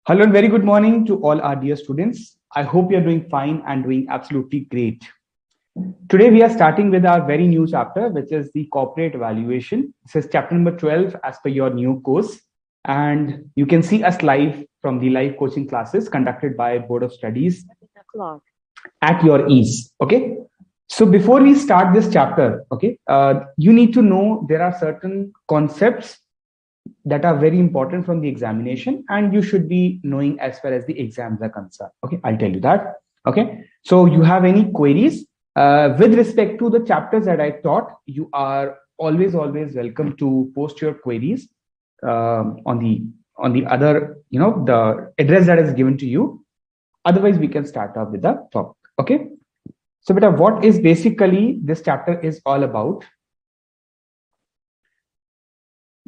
Hello and very good morning to all our dear students. I hope you're doing fine and doing absolutely great. Today we are starting with our very new chapter, which is the corporate valuation. This is chapter number 12 as per your new course. And you can see us live from the live coaching classes conducted by Board of Studies at your ease. Okay. So before we start this chapter, you need to know there are certain concepts that are very important from the examination and you should be knowing as far as the exams are concerned. Okay, I'll tell you that. Okay, so you have any queries with respect to the chapters that I taught, you are always welcome to post your queries on the other, the address that is given to you. Otherwise, we can start off with the topic. Okay, so beta, what is basically this chapter is all about?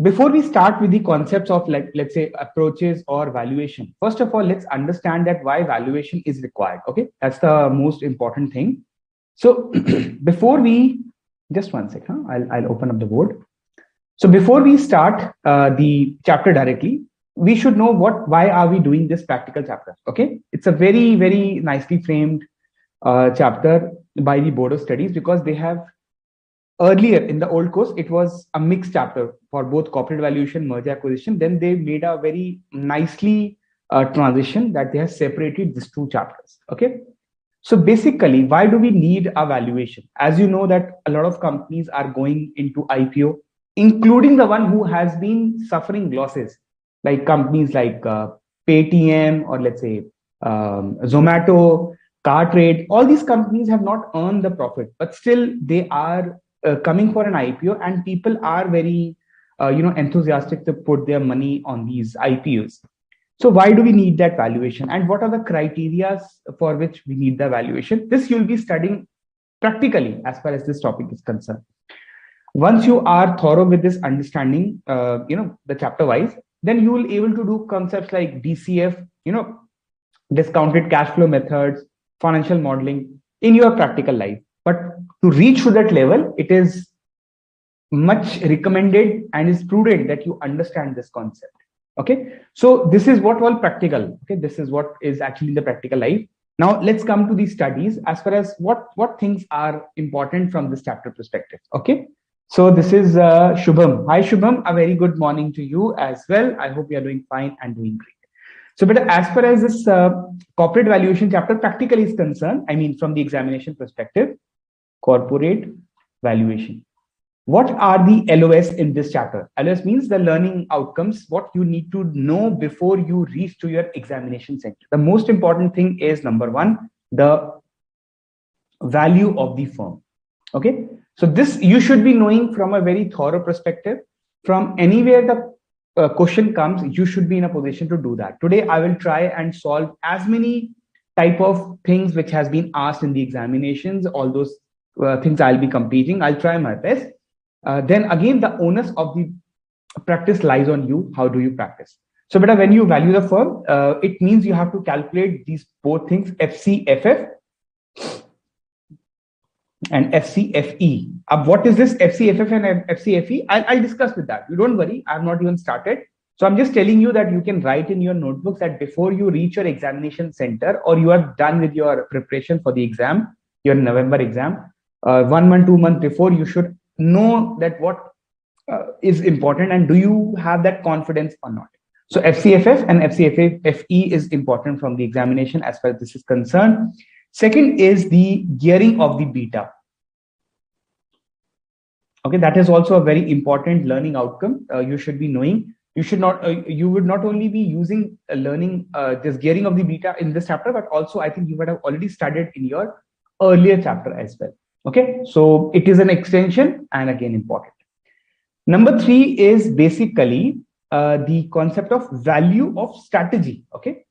Before we start with the concepts of, like, let's say approaches or valuation, first of all, let's understand that why valuation is required. Okay, that's the most important thing. So before we, just one second, I'll open up the board. So before we start the chapter directly, we should know why are we doing this practical chapter. Okay, it's a very nicely framed chapter by the Board of Studies, because they have earlier in the old course, it was a mixed chapter for both corporate valuation, merger acquisition. Then they made a very nicely transition that they have separated these two chapters. Okay. So basically, why do we need a valuation? As you know that a lot of companies are going into IPO, including the one who has been suffering losses, like companies like Paytm, or let's say Zomato, Car Trade. All these companies have not earned the profit, but still they are coming for an IPO, and people are very enthusiastic to put their money on these IPOs. So why do we need that valuation, and what are the criteria for which we need the valuation? This you'll be studying practically as far as this topic is concerned. Once you are thorough with this understanding, the chapter wise, then you will able to do concepts like DCF, discounted cash flow methods, financial modeling in your practical life. But to reach to that level, it is much recommended and is prudent that you understand this concept. Okay, so this is what all practical. Okay, this is what is actually in the practical life. Now let's come to the studies as far as what things are important from this chapter perspective. Okay, so this is Shubham. Hi Shubham, a very good morning to you as well. I hope you are doing fine and doing great. So, but as far as this corporate valuation chapter practically is concerned, I mean from the examination perspective, corporate valuation. What are the LOS in this chapter? LOS means the learning outcomes, what you need to know before you reach to your examination center. The most important thing is number one, the value of the firm. Okay, so this you should be knowing from a very thorough perspective. From anywhere the question comes, you should be in a position to do that. Today, I will try and solve as many type of things which has been asked in the examinations, all those things I'll be competing. I'll try my best. Then again, the onus of the practice lies on you. How do you practice? So, beta, when you value the firm, it means you have to calculate these both things, FCFF and FCFE. What is this FCFF and FCFE? I'll discuss with that. You don't worry. I've not even started. So I'm just telling you that you can write in your notebooks that before you reach your examination center, or you are done with your preparation for the exam, your November exam, 1 month, 2 months before, you should know that what is important and do you have that confidence or not. So FCFF and FCFE is important from the examination as far as this is concerned. Second is the gearing of the beta. Okay, that is also a very important learning outcome. You should be knowing. You should not. You would not only be using learning this gearing of the beta in this chapter, but also I think you would have already studied in your earlier chapter as well. Okay, so it is an extension and again important. Number 3 is basically the concept of value of strategy. Okay,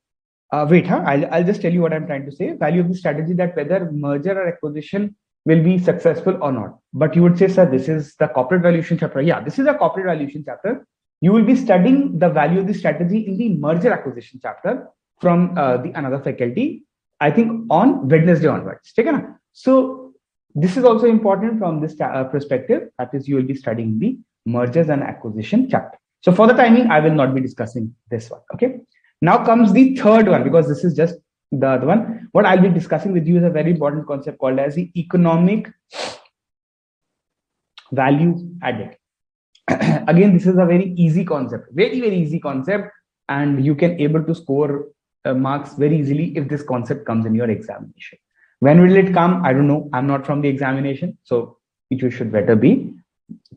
I'll just tell you what I'm trying to say. Value of the strategy, that whether merger or acquisition will be successful or not. But you would say, sir, this is the corporate valuation chapter. Yeah, this is a corporate valuation chapter. You will be studying the value of the strategy in the merger acquisition chapter from the another faculty, I think on Wednesday onwards. So this is also important from this perspective. That is, you will be studying the mergers and acquisition chapter. So for the timing, I will not be discussing this one. Okay. Now comes the third one, because this is just the other one. What I'll be discussing with you is a very important concept called as the economic value added. Again, this is a very easy concept, very easy concept, and you can able to score marks very easily if this concept comes in your examination. When will it come? I don't know. I'm not from the examination, so you should better be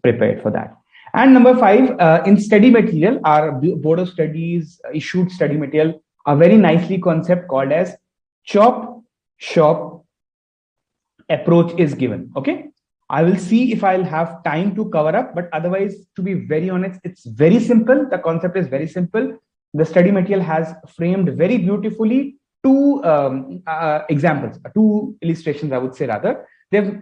prepared for that. And number 5, in study material, our board of studies issued study material, a very nicely concept called as chop shop approach is given. Okay, I will see if I'll have time to cover up, but otherwise, to be very honest, it's very simple. The concept is very simple. The study material has framed very beautifully two examples, two illustrations, I would say rather. They've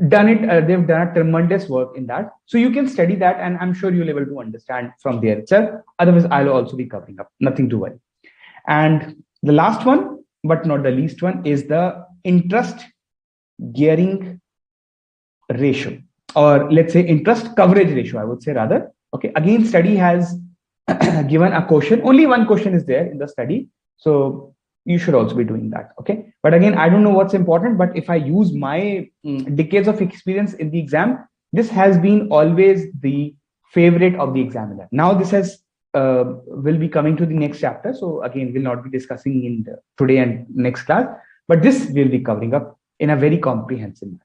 done it, they've done a tremendous work in that. So you can study that, and I'm sure you'll be able to understand from there itself. Otherwise, I'll also be covering up, nothing to worry. And the last one, but not the least one, is the interest gearing ratio, or let's say interest coverage ratio, I would say rather. Okay, again, study has given a question. Only one question is there in the study, so you should also be doing that. Okay, but again, I don't know what's important, but if I use my decades of experience in the exam, this has been always the favorite of the examiner. Now this has will be coming to the next chapter, so again, we'll not be discussing in today and next class, but this will be covering up in a very comprehensive manner.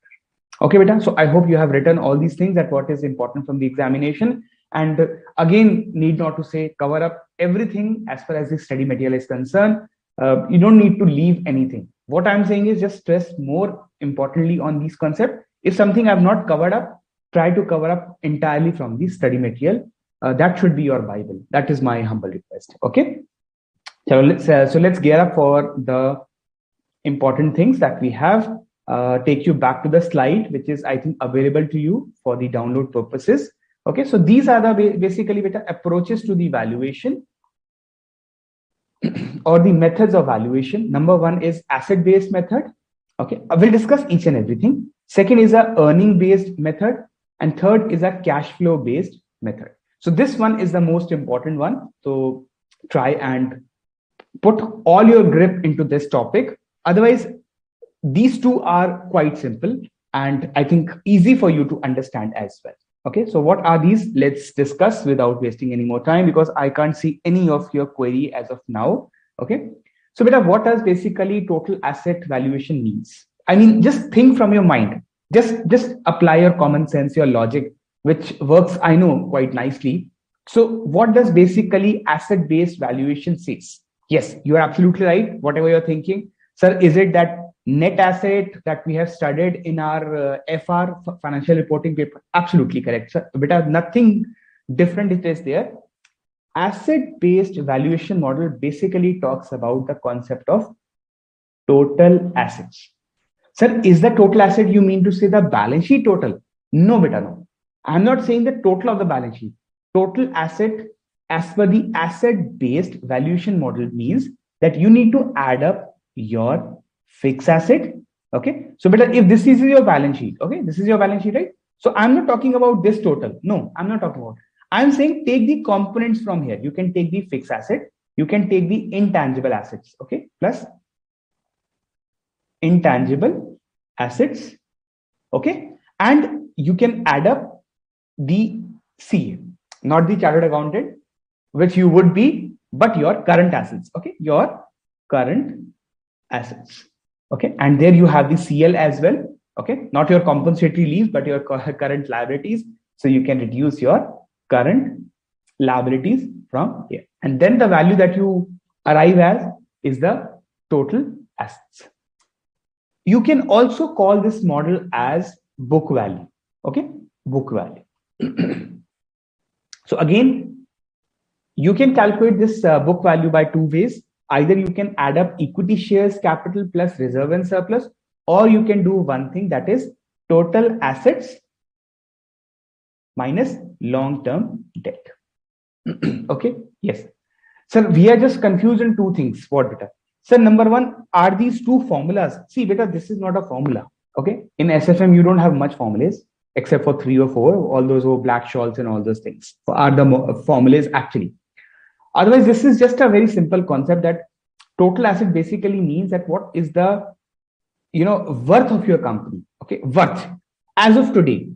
Okay, beta. So I hope you have written all these things, that what is important from the examination. And again, need not to say cover up everything as far as the study material is concerned. You don't need to leave anything. What I'm saying is just stress more importantly on these concepts. If something I've not covered up, try to cover up entirely from the study material. That should be your Bible. That is my humble request. Okay. So let's gear up for the important things that we have. Take you back to the slide, which is, I think, available to you for the download purposes. Okay, so these are the basically better approaches to the valuation or the methods of valuation. Number 1 is asset-based method. Okay, we'll discuss each and everything. Second is a earning-based method, and third is a cash flow-based method. So this one is the most important one. So try and put all your grip into this topic. Otherwise, these two are quite simple and I think easy for you to understand as well. Okay, so what are these? Let's discuss without wasting any more time, because I can't see any of your query as of now. Okay, so beta, what does basically total asset valuation means? I mean, just think from your mind. Just apply your common sense, your logic, which works, I know, quite nicely. So what does basically asset-based valuation says? Yes, you are absolutely right. Whatever you're thinking, sir, is it that net asset that we have studied in our FR financial reporting paper? Absolutely correct, sir. But nothing different it is there. Asset-based valuation model basically talks about the concept of total assets. Sir, is the total asset, you mean to say the balance sheet total? No, beta, no. I'm not saying the total of the balance sheet. Total asset as per the asset-based valuation model means that you need to add up your fixed asset. Okay, so better if this is your balance sheet. Okay, this is your balance sheet, right? So I'm not talking about this total. No, I'm not talking about. I'm saying take the components from here. You can take the fixed asset, you can take the intangible assets, okay, plus intangible assets, okay, and you can add up the CA, not the chartered accountant, which you would be, but your current assets, okay, your current assets. Okay, and there you have the CL as well. Okay, not your compensatory leave, but your current liabilities. So you can reduce your current liabilities from here. And then the value that you arrive as is the total assets. You can also call this model as book value. Okay, book value. So again, you can calculate this book value by two ways. Either you can add up equity shares capital plus reserve and surplus, or you can do one thing, that is total assets minus long-term debt. Okay, yes. Sir, we are just confused in two things. What, beta? Sir, number one, are these two formulas? See, beta, this is not a formula. Okay, in SFM, you don't have much formulas except for 3 or 4. All those black shawls and all those things are the formulas actually. Otherwise, this is just a very simple concept that total asset basically means that what is the worth of your company. Okay, worth as of today.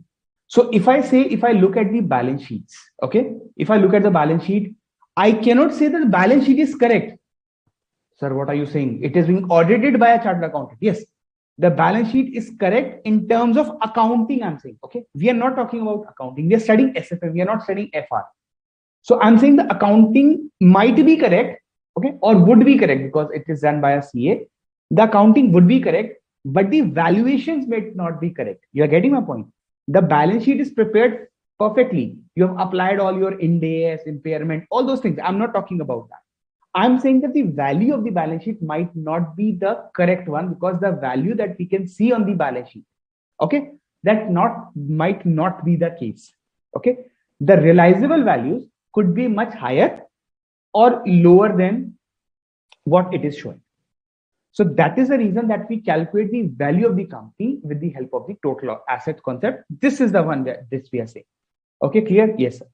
So if I look at the balance sheets, okay, if I look at the balance sheet, I cannot say that the balance sheet is correct. Sir, what are you saying? It is being audited by a chartered accountant. Yes, the balance sheet is correct in terms of accounting. I'm saying, okay, we are not talking about accounting. We are studying SFM. We are not studying FR. So I'm saying the accounting might be correct, okay, or would be correct because it is done by a CA. The accounting would be correct, but the valuations may not be correct. You are getting my point. The balance sheet is prepared perfectly. You have applied all your Ind AS, impairment, all those things. I'm not talking about that. I'm saying that the value of the balance sheet might not be the correct one because the value that we can see on the balance sheet, okay, that not might not be the case. Okay, the realizable values could be much higher or lower than what it is showing. So that is the reason that we calculate the value of the company with the help of the total asset concept. This is the one that this we are saying. Okay, clear? Yes, sir.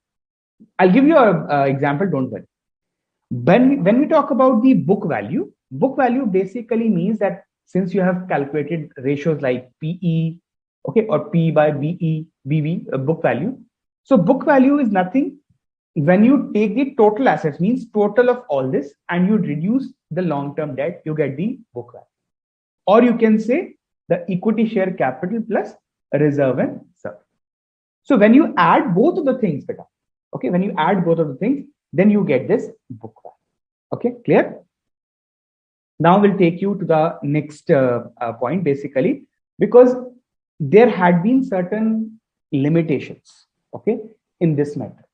I'll give you an example. Don't worry. When we talk about the book value basically means that since you have calculated ratios like PE, okay, or P by BE, BV, book value. So book value is nothing. When you take the total assets, means total of all this, and you reduce the long-term debt, you get the book value. Or you can say the equity share capital plus reserve and surplus. So when you add both of the things, okay, when you add both of the things, then you get this book value. Okay, clear? Now we'll take you to the next point, basically, because there had been certain limitations, okay, in this method.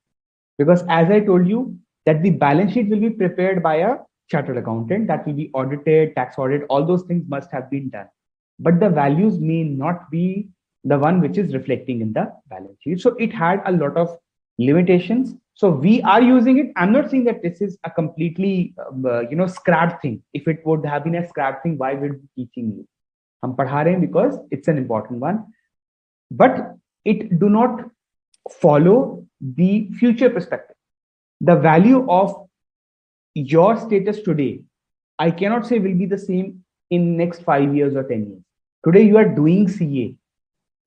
Because as I told you, that the balance sheet will be prepared by a chartered accountant, that will be audited, tax audit, all those things must have been done. But the values may not be the one which is reflecting in the balance sheet. So it had a lot of limitations. So we are using it. I'm not saying that this is a completely, scrapped thing. If it would have been a scrapped thing, why would we be teaching you? I'm padha rahe hain because it's an important one. But it do not follow the future perspective. The value of your status today, I cannot say will be the same in next 5 years or 10 years. Today you are doing CA,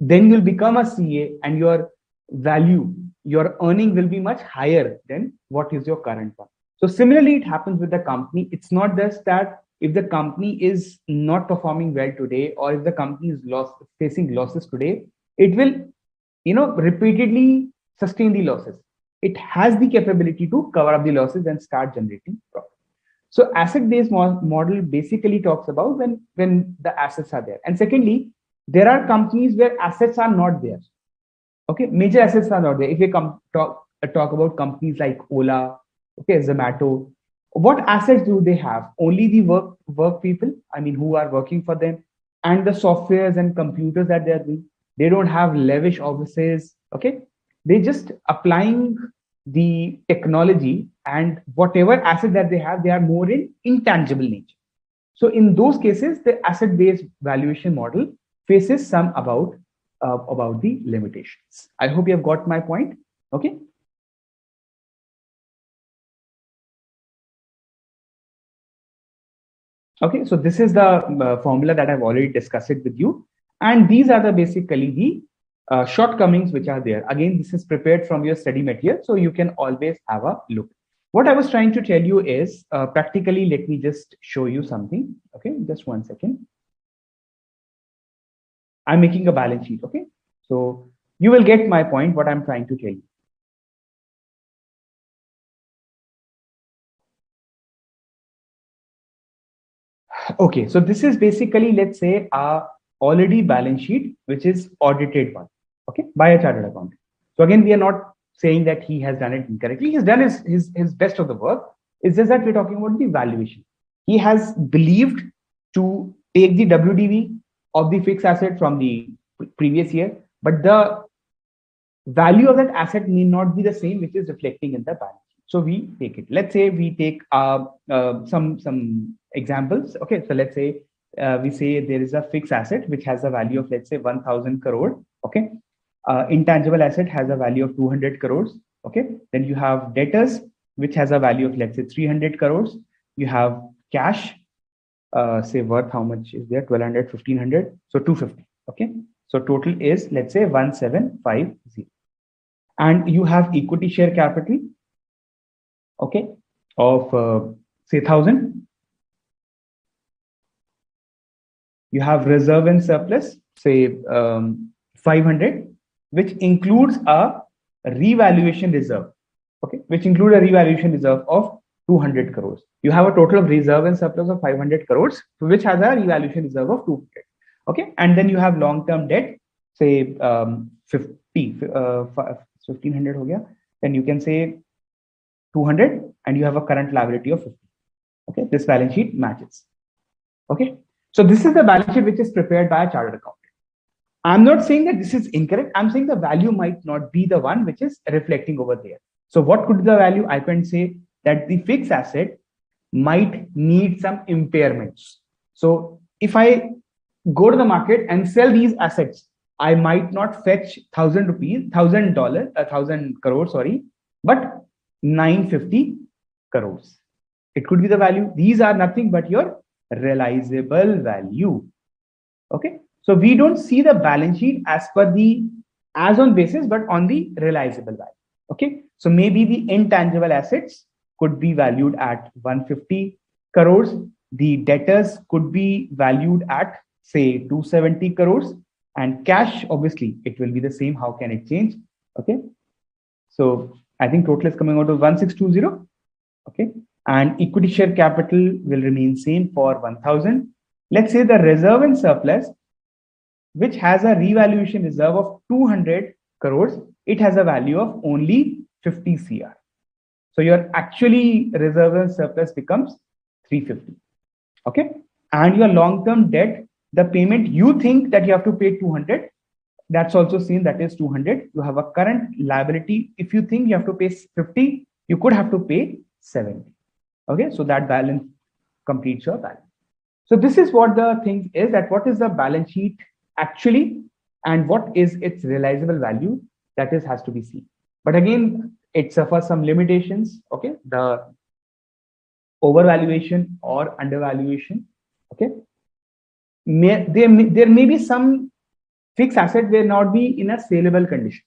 then you'll become a CA and your value, your earning will be much higher than what is your current one. So similarly, it happens with the company. It's not just that if the company is not performing well today, or if the company is facing losses today, it will, repeatedly sustain the losses. It has the capability to cover up the losses and start generating profit. So asset-based model basically talks about when the assets are there. And secondly, there are companies where assets are not there. Okay, major assets are not there. If we talk about companies like Ola, okay, Zomato, what assets do they have? Only the work people, I mean, who are working for them, and the softwares and computers that they are doing. They don't have lavish offices. Okay, they just applying the technology, and whatever asset that they have, they are more in intangible nature. So in those cases, the asset-based valuation model faces some about the limitations. I hope you have got my point. Okay. Okay, so this is the formula that I've already discussed it with you. And these are the basically the shortcomings which are there. Again, this is prepared from your study material, so you can always have a look. What I was trying to tell you is practically, let me just show you something. Okay, just 1 second. I'm making a balance sheet. Okay, so you will get my point, what I'm trying to tell you. Okay, so this is basically, let's say, a already balance sheet, which is audited one, okay, by a chartered accountant. So again, we are not saying that he has done it incorrectly. He's done his best of the work. It's just that we're talking about the valuation. He has believed to take the WDV of the fixed asset from the previous year, but the value of that asset may not be the same, which is reflecting in the balance sheet. So we take it. Let's say we take some examples. Okay, so let's say we say there is a fixed asset which has a value of, let's say, 1,000 crore. Okay, intangible asset has a value of 200 crores. Okay, then you have debtors which has a value of, let's say, 300 crores. You have cash, say worth how much is there? 1200, 1500. So 250. Okay. So total is, let's say, 1750. And you have equity share capital, okay, of say 1000. You have reserve and surplus, say 500, which includes a revaluation reserve, okay, which include a revaluation reserve of 200 crores. You have a total of reserve and surplus of 500 crores, which has a revaluation reserve of 200. Okay, and then you have long-term debt, say 1500 ho gaya. Then you can say 200, and you have a current liability of 50. Okay, this balance sheet matches. Okay, so this is the balance sheet which is prepared by a chartered accountant. I'm not saying that this is incorrect. I'm saying the value might not be the one which is reflecting over there. So what could be the value? I can say that the fixed asset might need some impairments. So if I go to the market and sell these assets, I might not fetch $1,000, $1,000 crores, sorry, but 950 crores. It could be the value. These are nothing but your realizable value. Okay. So we don't see the balance sheet as per the as on basis, but on the realizable value. Okay. So maybe the intangible assets could be valued at 150 crores. The debtors could be valued at, say, 270 crores. And cash, obviously, it will be the same. How can it change? Okay. So I think total is coming out to 1620. Okay. And equity share capital will remain same for 1000. Let's say the reserve and surplus, which has a revaluation reserve of 200 crores, it has a value of only 50 CR. So your actually reserve and surplus becomes 350. Okay. And your long-term debt, the payment you think that you have to pay 200, that's also seen, that is 200. You have a current liability. If you think you have to pay 50, you could have to pay 70. Okay. So that balance completes your balance. So this is what the thing is, that what is the balance sheet actually and what is its realizable value, that is has to be seen. But again, it suffers some limitations. Okay. The overvaluation or undervaluation. Okay. There may be some fixed asset will not be in a saleable condition.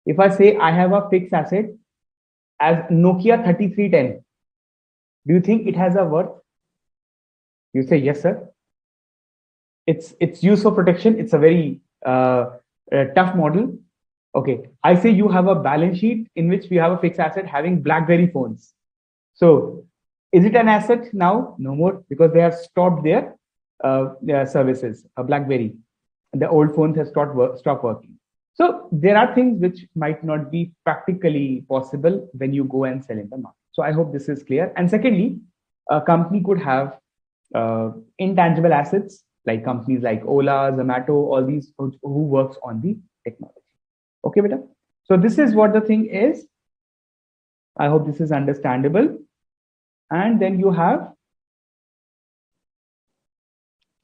If I say I have a fixed asset as Nokia 3310, do you think it has a worth? You say yes, sir. It's used for protection. It's a very tough model. Okay, I say you have a balance sheet in which we have a fixed asset having BlackBerry phones. So is it an asset now? No more, because they have stopped their services. BlackBerry, the old phones have stopped working. So there are things which might not be practically possible when you go and sell in the market. So I hope this is clear. And secondly, a company could have intangible assets like companies like Ola, Zomato, all these who works on the technology. Okay, beta. So this is what the thing is. I hope this is understandable. And then you have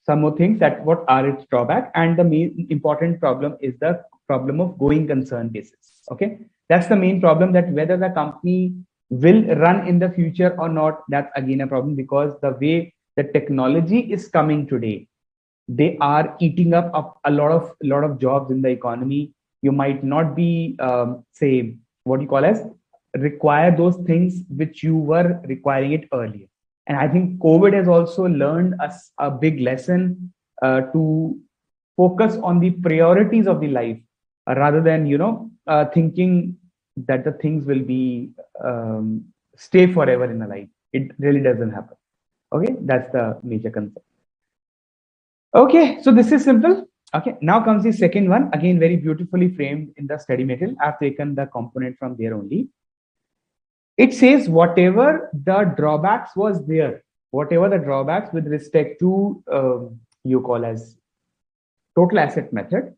some more things, that what are its drawback, and the main important problem is the problem of going concern basis. Okay, that's the main problem, that whether the company will run in the future or not, that's again a problem, because the way the technology is coming today, they are eating up a lot of jobs in the economy. You might not be say what you call as require those things which you were requiring it earlier. And I think COVID has also learned us a big lesson to focus on the priorities of the life rather than thinking that the things will be stay forever in a life. It really doesn't happen. Okay, that's the major concept. Okay, so this is simple. Okay, now comes the second one, again very beautifully framed in the study material. I've taken the component from there only. It says whatever the drawbacks was there, whatever the drawbacks with respect to you call as total asset method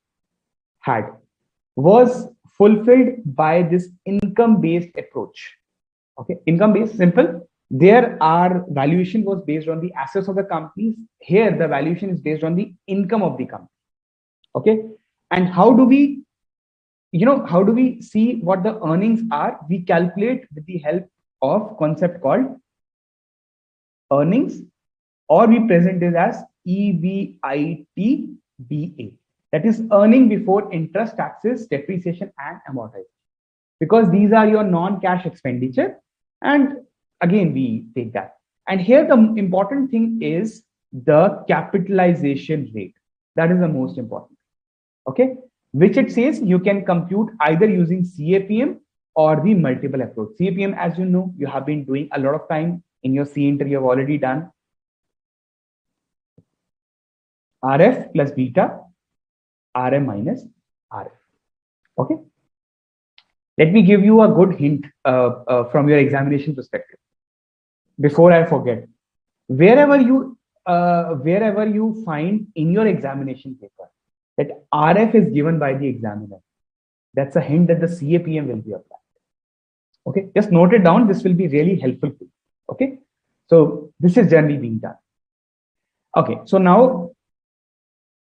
had, was fulfilled by this income-based approach. Okay, income-based, simple. There our valuation was based on the assets of the companies. Here the valuation is based on the income of the company. Okay, and how do we see what the earnings are? We calculate with the help of concept called earnings, or we present it as EBITDA. That is earning before interest, taxes, depreciation, and amortization. Because these are your non-cash expenditure, and again we take that. And here the important thing is the capitalization rate. That is the most important. Okay, which it says you can compute either using CAPM or the multiple approach. CAPM, as you know, you have been doing a lot of time in your C inter, you have already done RF plus beta, RM minus RF. Okay, let me give you a good hint from your examination perspective. Before I forget, wherever you find in your examination paper that RF is given by the examiner, that's a hint that the CAPM will be applied. Okay, just note it down. This will be really helpful for you. Okay, so this is generally being done. Okay, so now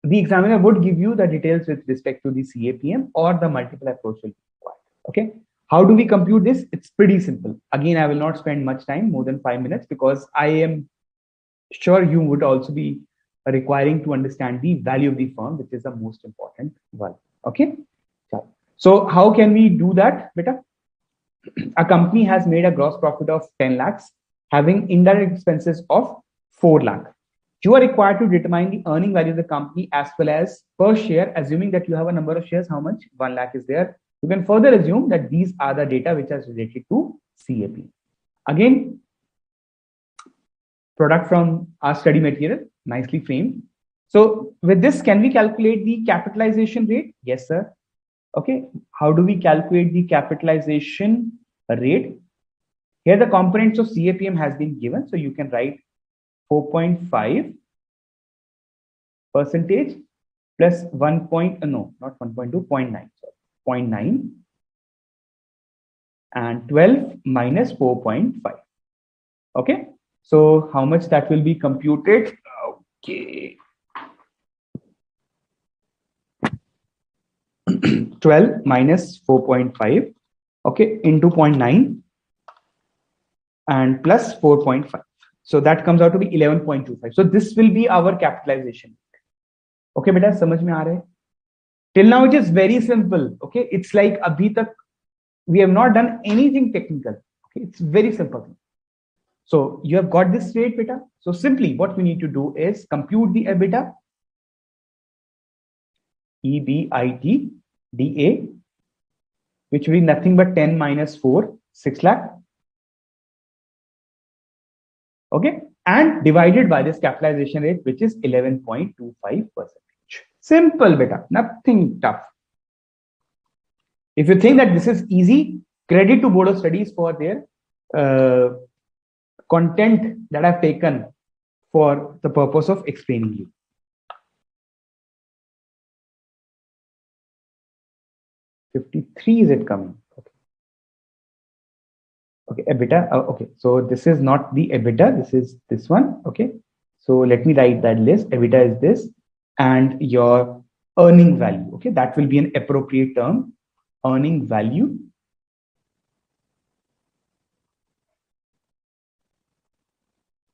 the examiner would give you the details with respect to the CAPM or the multiple approach will be required. Okay, how do we compute this? It's pretty simple. Again, I will not spend much time, more than 5 minutes, because I am sure you would also be requiring to understand the value of the firm, which is the most important one. Okay, so how can we do that, beta? A company has made a gross profit of 10 lakhs, having indirect expenses of 4 lakh. You are required to determine the earning value of the company as well as per share, assuming that you have a number of shares. How much? 1 lakh is there. You can further assume that these are the data which are related to CAP. Again, product from our study material, nicely framed. So with this, can we calculate the capitalization rate? Yes, sir. Okay, how do we calculate the capitalization rate? Here the components of CAPM has been given, so you can write 4.5% plus 0.9, sorry, 0.9, and 12 minus 4.5. Okay, so how much that will be computed? Okay, 12 minus 4.5, okay, into 0.9 and plus 4.5. So that comes out to be 11.25. So this will be our capitalization. Okay, beta, samajh mein aa raha hai? Till now it is very simple. Okay, it's like abhi tak we have not done anything technical. Okay, it's very simple. So you have got this rate, beta. So simply what we need to do is compute the EBITDA, EBITDA, which will be nothing but 10 minus 4, 6 lakh. Okay, and divided by this capitalization rate, which is 11.25%. Simple, beta, nothing tough. If you think that this is easy, credit to Board of Studies for their content that I've taken for the purpose of explaining you. $53 is it coming? Okay, EBITDA. Okay, so this is not the EBITDA, this is this one. Okay, so let me write that list. EBITDA is this, and your earning value. Okay, that will be an appropriate term. Earning value.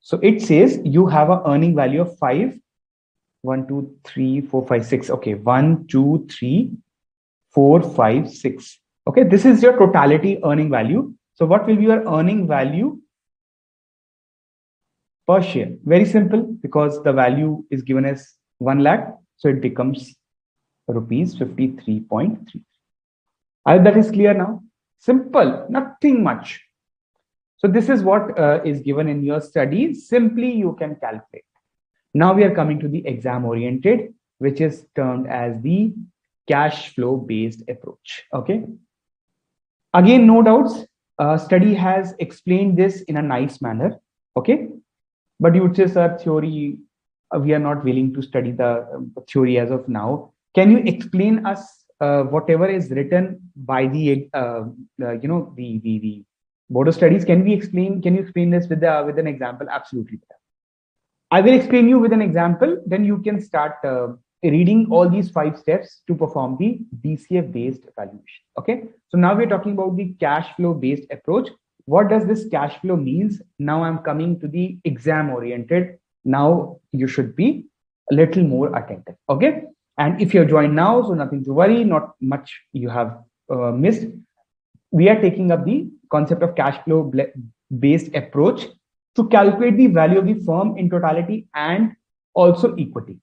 So it says you have an earning value of 5, 1, 2, 3, 4, 5, 6. Okay, 1, 2, 3, 4, 5, 6. Okay, this is your totality earning value. So what will be your earning value per share? Very simple, because the value is given as 1 lakh. So it becomes rupees 53.3. I hope that is clear now. Simple, nothing much. So this is what is given in your studies. Simply you can calculate. Now we are coming to the exam oriented, which is termed as the cash flow based approach. Okay. Again, no doubts. Study has explained this in a nice manner. Okay. But you would say, sir, theory, we are not willing to study the theory as of now. Can you explain us whatever is written by the the Board of Studies? Can you explain this with an example? Absolutely. I will explain you with an example. Then you can start reading all these 5 steps to perform the DCF based valuation. Okay. So now we're talking about the cash flow based approach, what does this cash flow means? Now I'm coming to the exam oriented. Now you should be a little more attentive. Okay. And if you're joined now, so nothing to worry, not much you have missed. We are taking up the concept of cash flow based approach to calculate the value of the firm in totality and also equity.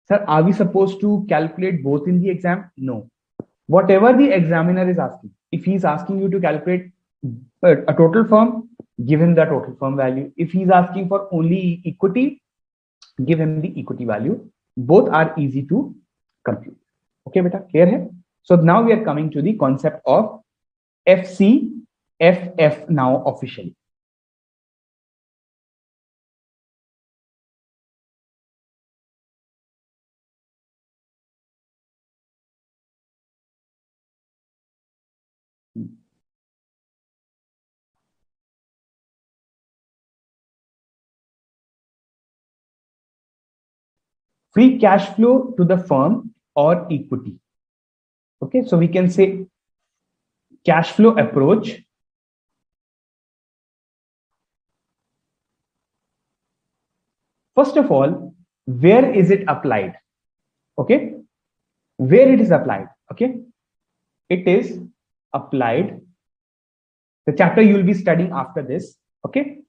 Sir, are we supposed to calculate both in the exam? No. Whatever the examiner is asking, if he's asking you to calculate a total firm, give him the total firm value. If he's asking for only equity, give him the equity value. Both are easy to compute. Okay, beta, clear hai? So now we are coming to the concept of FCFF now officially. Free cash flow to the firm or equity. Okay, so we can say cash flow approach. First of all, where is it applied? Okay, where it is applied? Okay, it is applied. The chapter you will be studying after this. Okay,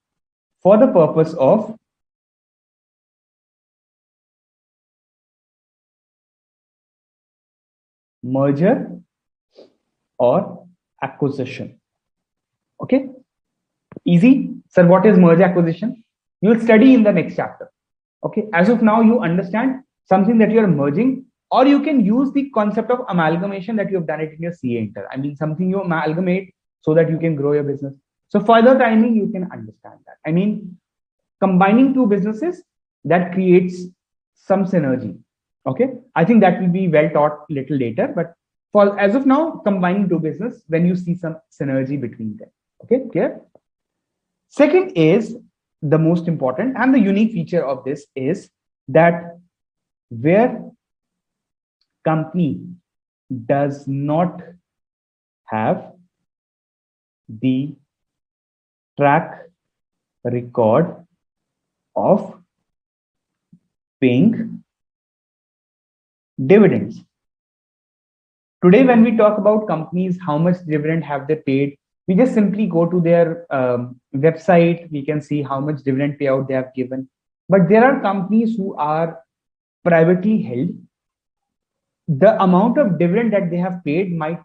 for the purpose of merger or acquisition. Okay, easy. Sir, what is merger acquisition? You will study in the next chapter. Okay, as of now, you understand something that you are merging, or you can use the concept of amalgamation that you have done it in your CA inter. I mean, something you amalgamate so that you can grow your business. So further timing, you can understand that. I mean, combining two businesses that creates some synergy. Okay, I think that will be well taught little later, but for as of now, combining two business when you see some synergy between them. Okay, clear? Second is the most important and the unique feature of this is that where company does not have the track record of paying dividends. Today, when we talk about companies, how much dividend have they paid? We just simply go to their website. We can see how much dividend payout they have given. But there are companies who are privately held. The amount of dividend that they have paid might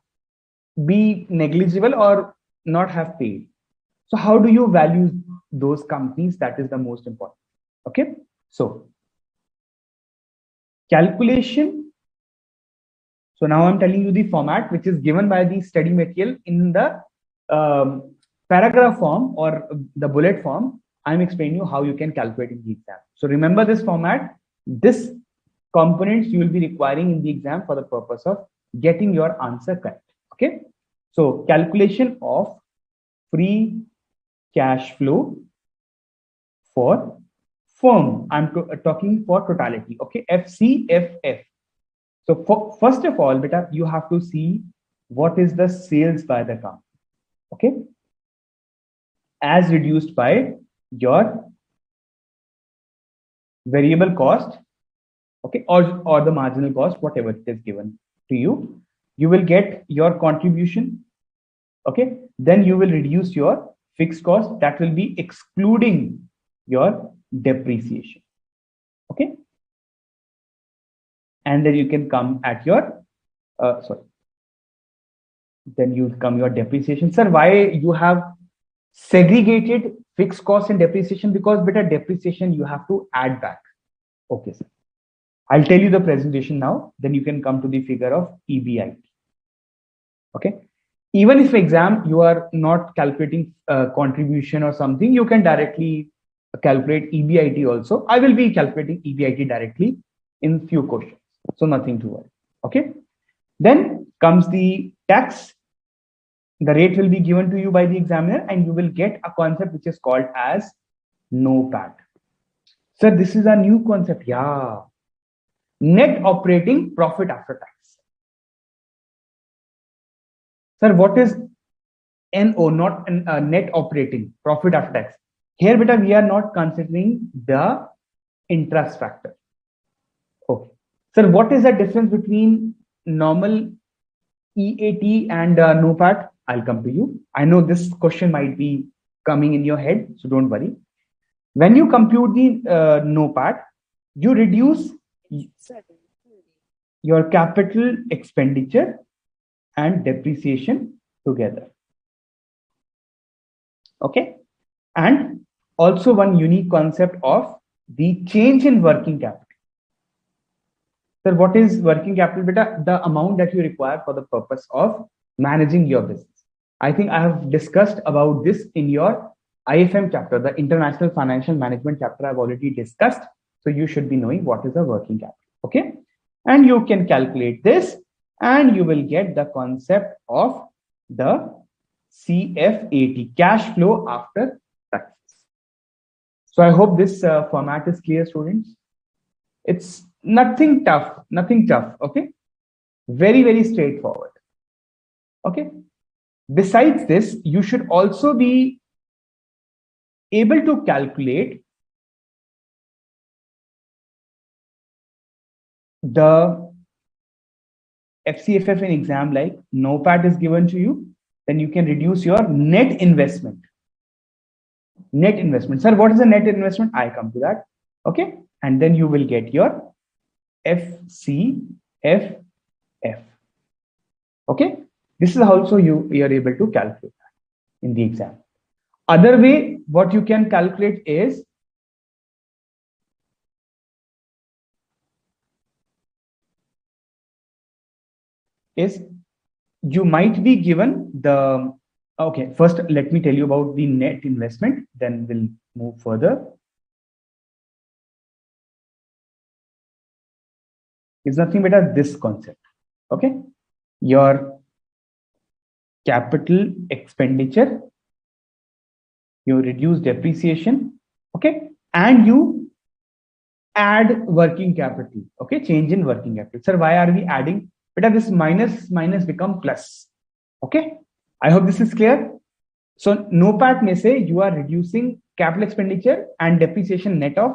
be negligible or not have paid. So how do you value those companies? That is the most important. Okay. So calculation. So now I'm telling you the format which is given by the study material in the paragraph form or the bullet form. I'm explaining you how you can calculate in the exam. So remember this format. This components you will be requiring in the exam for the purpose of getting your answer correct. Okay. So calculation of free cash flow for firm. I'm talking for totality. Okay. FCFF. So first of all, beta, you have to see what is the sales by the company. Okay. As reduced by your variable cost. Okay. Or the marginal cost, whatever it is given to you. You will get your contribution. Okay. Then you will reduce your fixed cost. That will be excluding your depreciation. Okay. And then you can come at your then you come your depreciation. Sir, why you have segregated fixed cost and depreciation? Because better depreciation you have to add back. Okay, sir. I'll tell you the presentation now, then you can come to the figure of EBIT. Okay. Even if exam you are not calculating contribution or something, you can directly calculate EBIT also. I will be calculating EBIT directly in few questions. So nothing to worry. Okay. Then comes the tax. The rate will be given to you by the examiner and you will get a concept which is called as NOPAT. Sir, this is a new concept. Yeah. Net operating profit after tax. Sir, what is NO, not net operating profit after tax. Here, beta, we are not considering the interest factor. Okay. Sir, what is the difference between normal EAT and NOPAT? I'll come to you. I know this question might be coming in your head, so don't worry. When you compute the NOPAT, you reduce your capital expenditure and depreciation together. Okay. And also one unique concept of the change in working capital. Sir, what is working capital, beta? The amount that you require for the purpose of managing your business. I think I have discussed about this in your IFM chapter, the International Financial Management chapter I've already discussed. So you should be knowing what is the working capital. Okay. And you can calculate this and you will get the concept of the CFAT, cash flow after taxes. So I hope this format is clear, students. It's nothing tough, okay? Very, very straightforward, okay? Besides this, you should also be able to calculate the FCFF in exam, like NOPAT is given to you, then you can reduce your net investment. Net investment. Sir, what is the net investment? I come to that. Okay. And then you will get your FCFF. Okay. This is also you are able to calculate that in the exam. Other way, what you can calculate is you might be given the, okay, first let me tell you about the net investment, then we'll move further. It's nothing but this concept, okay? Your capital expenditure, you reduce depreciation, okay? And you add working capital, okay? Change in working capital. Sir, why are we adding? But this minus become plus, okay? I hope this is clear. So NOPAT may say you are reducing capital expenditure and depreciation net of,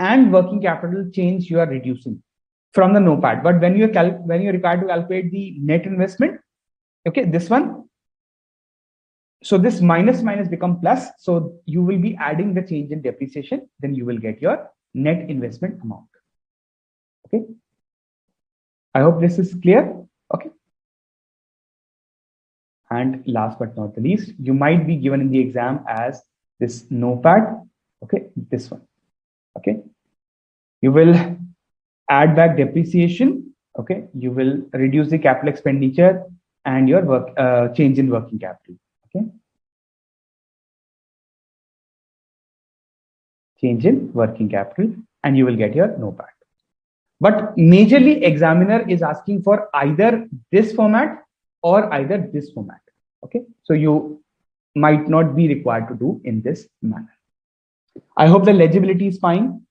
and working capital change you are reducing from the NOPAT. But when you're required to calculate the net investment, okay, this one, so this minus become plus. So you will be adding the change in depreciation, then you will get your net investment amount. Okay. I hope this is clear. Okay. And last but not the least, you might be given in the exam as this NOPAT. Okay, this one. Okay. You will add back depreciation. Okay. You will reduce the capital expenditure and your change in working capital. Okay. Change in working capital and you will get your NOPAT. But majorly examiner is asking for either this format or either this format. Okay. So you might not be required to do in this manner. I hope the legibility is fine.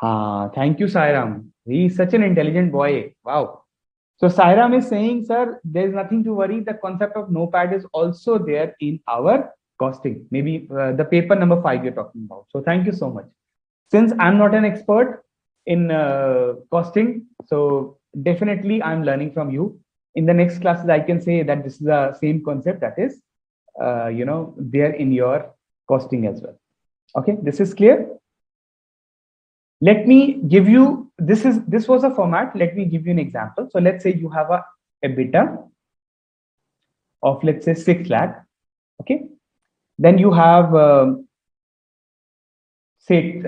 Thank you, Sairam. He is such an intelligent boy. Wow. So Sairam is saying, sir, there's nothing to worry. The concept of NOPAT is also there in our costing. Maybe the paper number 5 you're talking about. So thank you so much. Since I'm not an expert in costing, so definitely I'm learning from you. In the next classes, I can say that this is the same concept that is, there in your costing as well. Okay, this is clear. Let me give you, this was a format. Let me give you an example. So let's say you have a EBITDA of, let's say, 6 lakh. Okay. Then you have, obviously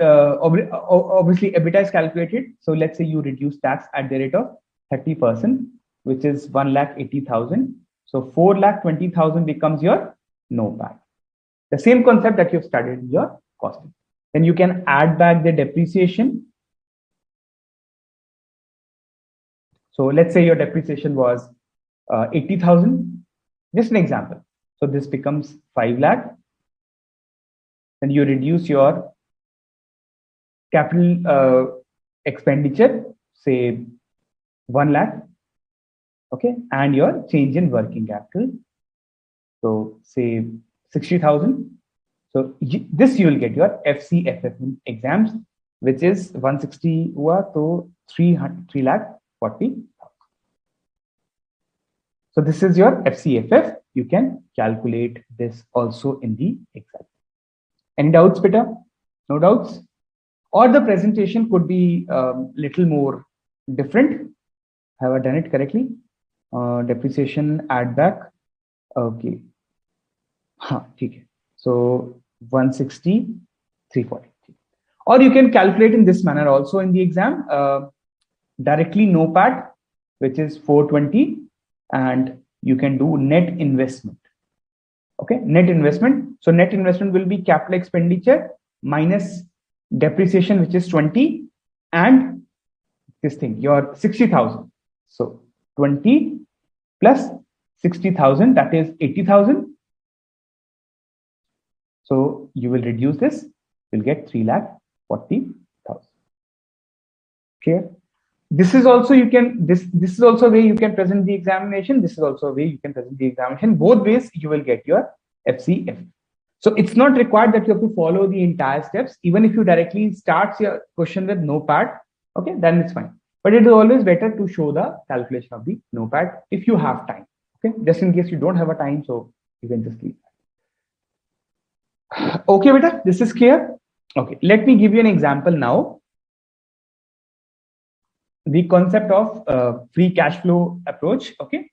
EBITDA is calculated. So let's say you reduce tax at the rate of 30%, which is 1,80,000. So 4,20,000 becomes your NOPAT. The same concept that you've studied in your costing. Then you can add back the depreciation. So let's say your depreciation was 80,000. Just an example. So this becomes 5 lakh. Then you reduce your capital expenditure, say 1 lakh. Okay, and your change in working capital. So say 60,000. So this you will get your FCFF in exams, which is 160 हुआ तो 3 lakh 40. So this is your FCFF. You can calculate this also in the exam. Any doubts, Peter? No doubts? Or the presentation could be little more different. Have I done it correctly? Depreciation add back. Okay. Okay. So 160, 340. Or you can calculate in this manner also in the exam. Directly NOPAT, which is 420, and you can do net investment. Okay, net investment. So net investment will be capital expenditure minus depreciation, which is 20, and this thing, your 60,000. So 20 plus 60,000, that is 80,000. So you will reduce this, you'll get 3,40,000. Clear? This is also you can this is also a way you can present the examination. This is also a way you can present the examination. Both ways you will get your FCF. So it's not required that you have to follow the entire steps. Even if you directly start your question with NOPAT, okay, then it's fine. But it is always better to show the calculation of the NOPAT if you have time. Okay, just in case you don't have a time, so you can just leave that. Okay, beta, this is clear. Okay, let me give you an example now. The concept of free cash flow approach. Okay.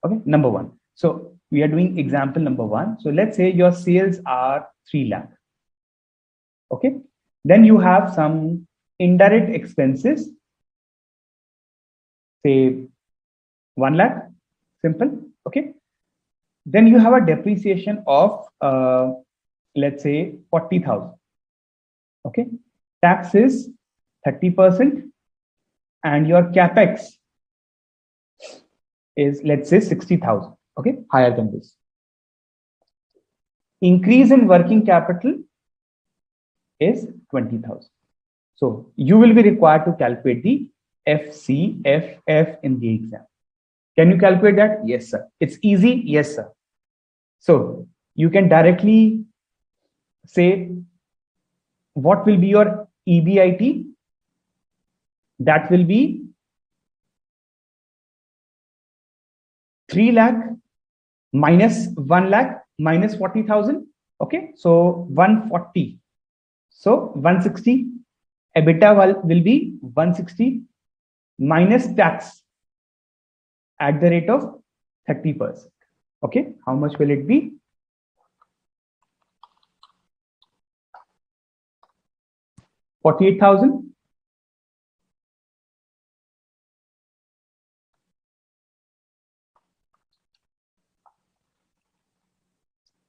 Okay, number one. So we are doing example number one. So let's say your sales are 3 lakh. Okay. Then you have some indirect expenses, say 1 lakh, simple. Okay. Then you have a depreciation of, let's say 40,000. Okay. Tax is 30%, and your capex is, let's say 60,000. Okay, higher than this. Increase in working capital is 20,000. So you will be required to calculate the FCFF in the exam. Can you calculate that? Yes, sir. It's easy. Yes, sir. So you can directly say what will be your EBIT. That will be 3 lakh minus 1 lakh minus 40,000. Okay, so 140. So 160. EBITDA will be 160 minus tax at the rate of 30%. Okay, how much will it be? 48,000.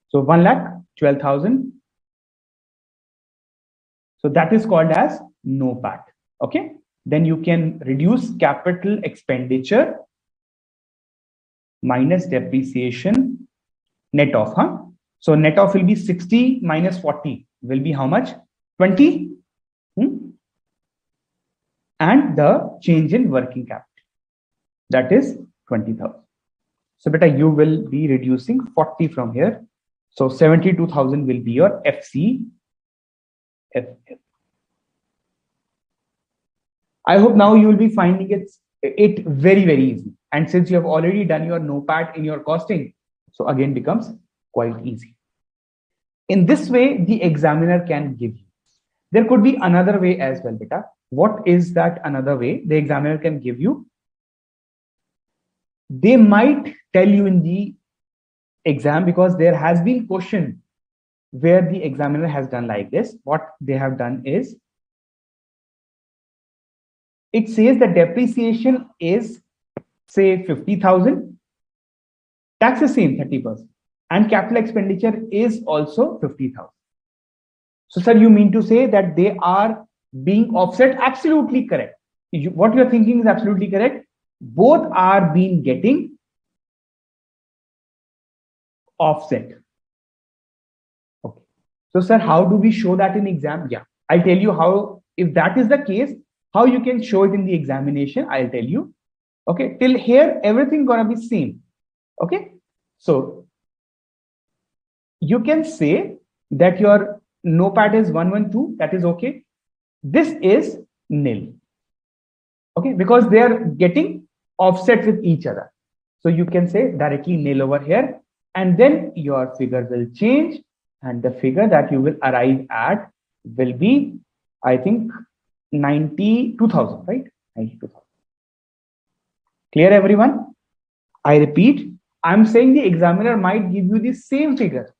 So 1 lakh 12,000. So that is called as NOPAT. Okay, then you can reduce capital expenditure minus depreciation net off. So net off will be 60 minus 40 will be how much? 20. And the change in working capital, that is 20,000. So beta, you will be reducing 40 from here. So 72,000 will be your FCFF. I hope now you will be finding it very, very easy. And since you have already done your NOPAT in your costing, so again becomes quite easy. In this way, the examiner can give you. There could be another way as well, beta. What is that another way the examiner can give you? They might tell you in the exam, because there has been question where the examiner has done like this. What they have done is, it says the depreciation is say 50,000, tax is same 30%, and capital expenditure is also 50,000. So sir, you mean to say that they are being offset? Absolutely correct. What you're thinking is absolutely correct. Both are being getting offset. Okay. So sir, how do we show that in exam? Yeah, I'll tell you how, if that is the case, how you can show it in the examination. I'll tell you. Okay, till here, everything gonna be same. Okay, so you can say that your NOPAT is 112, that is okay. This is nil. Okay, because they are getting offset with each other. So you can say directly nil over here, and then your figure will change, and the figure that you will arrive at will be, I think, 92,000, right? 92,000. Clear, everyone? I repeat, I'm saying the examiner might give you the same figure.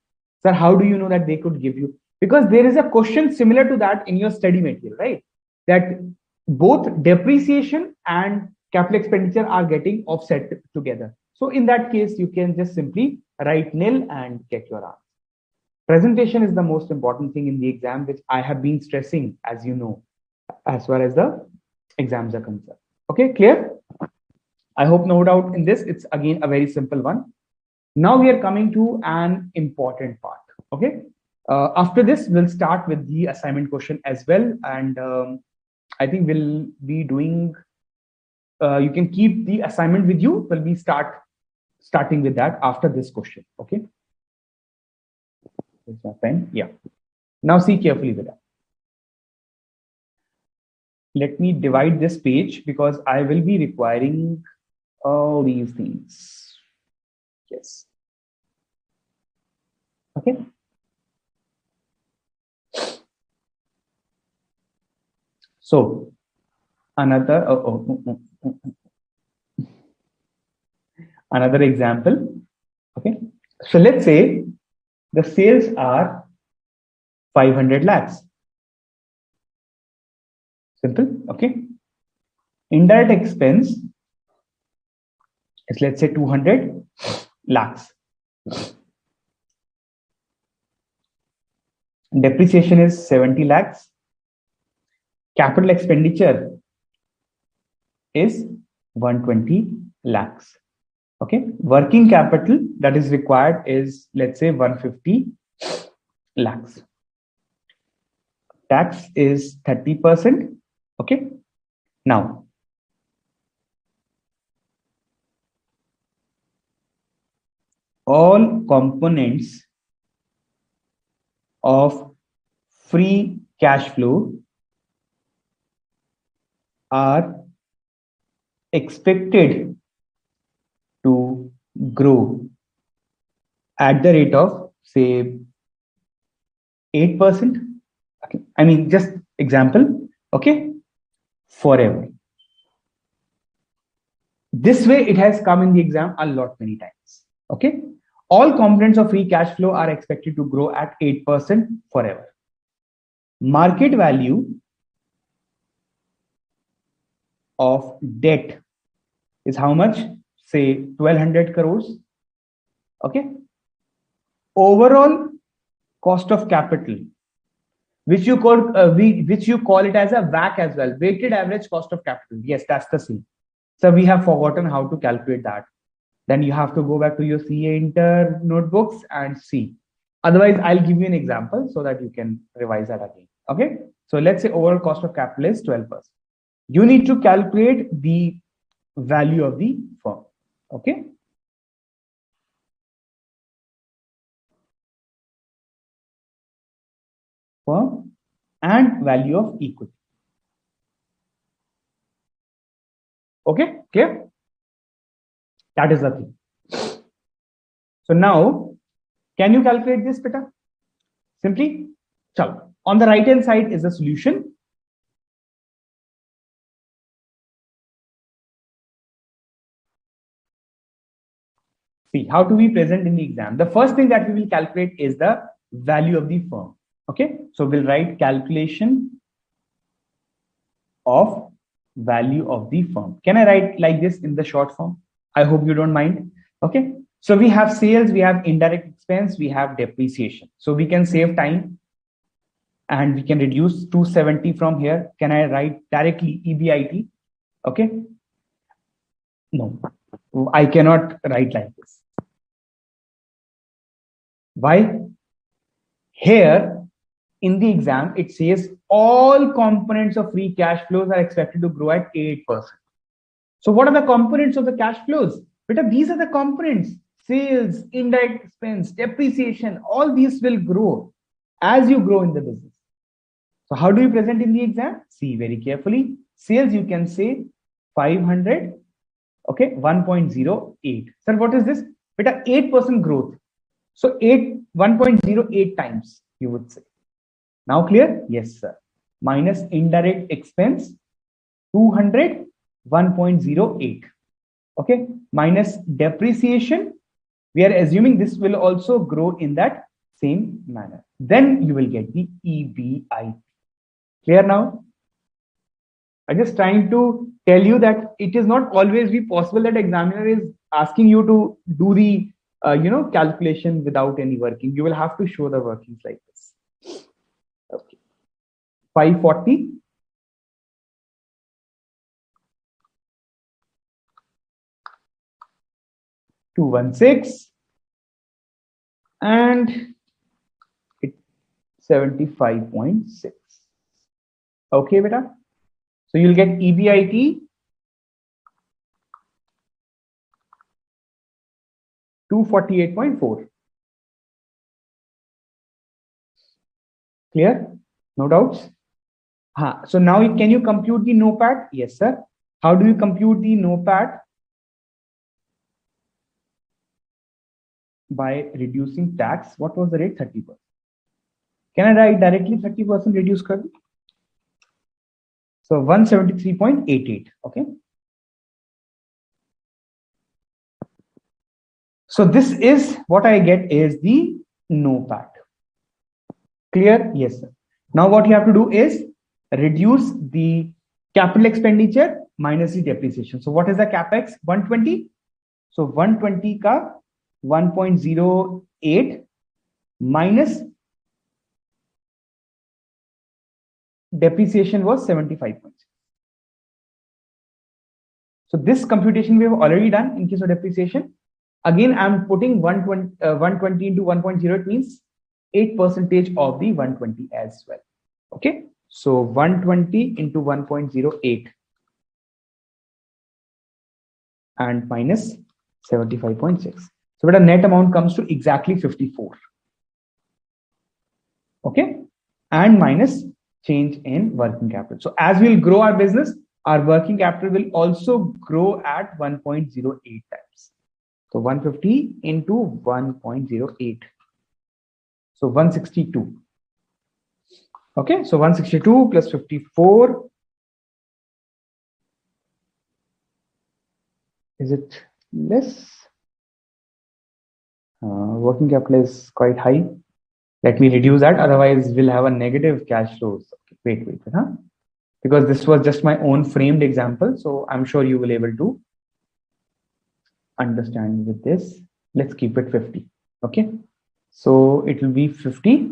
Sir, how do you know that they could give you? Because there is a question similar to that in your study material, right? That both depreciation and capital expenditure are getting offset together. So in that case, you can just simply write nil and get your answer. Presentation is the most important thing in the exam, which I have been stressing, as you know, as far as the exams are concerned. Okay, clear? I hope no doubt in this. It's again a very simple one. Now we are coming to an important part. Okay. After this, we'll start with the assignment question as well. And I think we'll be doing, you can keep the assignment with you. We'll be starting with that after this question. Okay. Here's my pen. Yeah. Now see carefully with that. Let me divide this page because I will be requiring all these things. Yes. Okay. So another another example. Okay. So let's say the sales are 500 lakhs. Simple. Okay. Indirect expense is, let's say, 200 lakhs. Depreciation is 70 lakhs. Capital expenditure is 120 lakhs. Okay. Working capital that is required is, let's say, 150 lakhs. Tax is 30%. Okay. Now, all components of free cash flow are expected to grow at the rate of, say, 8%. Okay. I mean, just example. Okay. Forever. This way it has come in the exam a lot many times. Okay. All components of free cash flow are expected to grow at 8% forever. Market value of debt is how much? Say 1200 crores. Okay. Overall cost of capital, which you call it as a WACC as well, weighted average cost of capital. Yes, that's the same. So we have forgotten how to calculate that. Then you have to go back to your CA Inter notebooks and see. Otherwise, I'll give you an example so that you can revise that again. Okay. So let's say overall cost of capital is 12%. You need to calculate the value of the firm. Okay. Firm and value of equity. Okay, clear? That is the thing. So now, can you calculate this, beta? Simply, chalo. On the right hand side is the solution. See, how do we present in the exam? The first thing that we will calculate is the value of the firm. Okay, so we'll write calculation of value of the firm. Can I write like this in the short form? I hope you don't mind. Okay, so we have sales, we have indirect expense, we have depreciation. So we can save time and we can reduce 270 from here. Can I write directly EBIT? Okay, no, I cannot write like this. Why? Here in the exam, it says all components of free cash flows are expected to grow at 8%. So what are the components of the cash flows? Beta, these are the components: sales, indirect expense, depreciation. All these will grow as you grow in the business. So how do you present in the exam? See very carefully. Sales, you can say 500, okay, 1.08. Sir, what is this? Beta, 8% growth. So 1.08 times, you would say. Now clear? Yes, sir. Minus indirect expense, 200, 1.08. Okay. Minus depreciation. We are assuming this will also grow in that same manner. Then you will get the EBIT. Clear now? I'm just trying to tell you that it is not always be possible that examiner is asking you to do the calculation without any working. You will have to show the workings like this. Okay. 540. 216 and 75.6. Okay, beta. So you'll get EBIT 248.4. Clear? No doubts? So now can you compute the NOPAT? Yes, sir. How do you compute the NOPAT? By reducing tax. What was the rate? 30%. Can I write directly 30% reduce kar? So 173.88. Okay. So this is what I get is the NOPAT. Clear? Yes, sir. Now what you have to do is reduce the capital expenditure minus the depreciation. So what is the capex? 120. So 120 ka 1.08 minus depreciation was 75. So this computation we have already done in case of depreciation. Again, I'm putting 120 into 1.0. It means 8% of the 120 as well. Okay. So 120 into 1.08 and minus 75.6. So the net amount comes to exactly 54. Okay. And minus change in working capital. So as we'll grow our business, our working capital will also grow at 1.08 times. So 150 into 1.08. So 162. Okay, so 162 plus 54. Is it less? Working capital is quite high. Let me reduce that. Otherwise, we'll have a negative cash flows. Okay, wait. Because this was just my own framed example. So I'm sure you will be able to understand with this. Let's keep it 50. Okay. So it will be 50.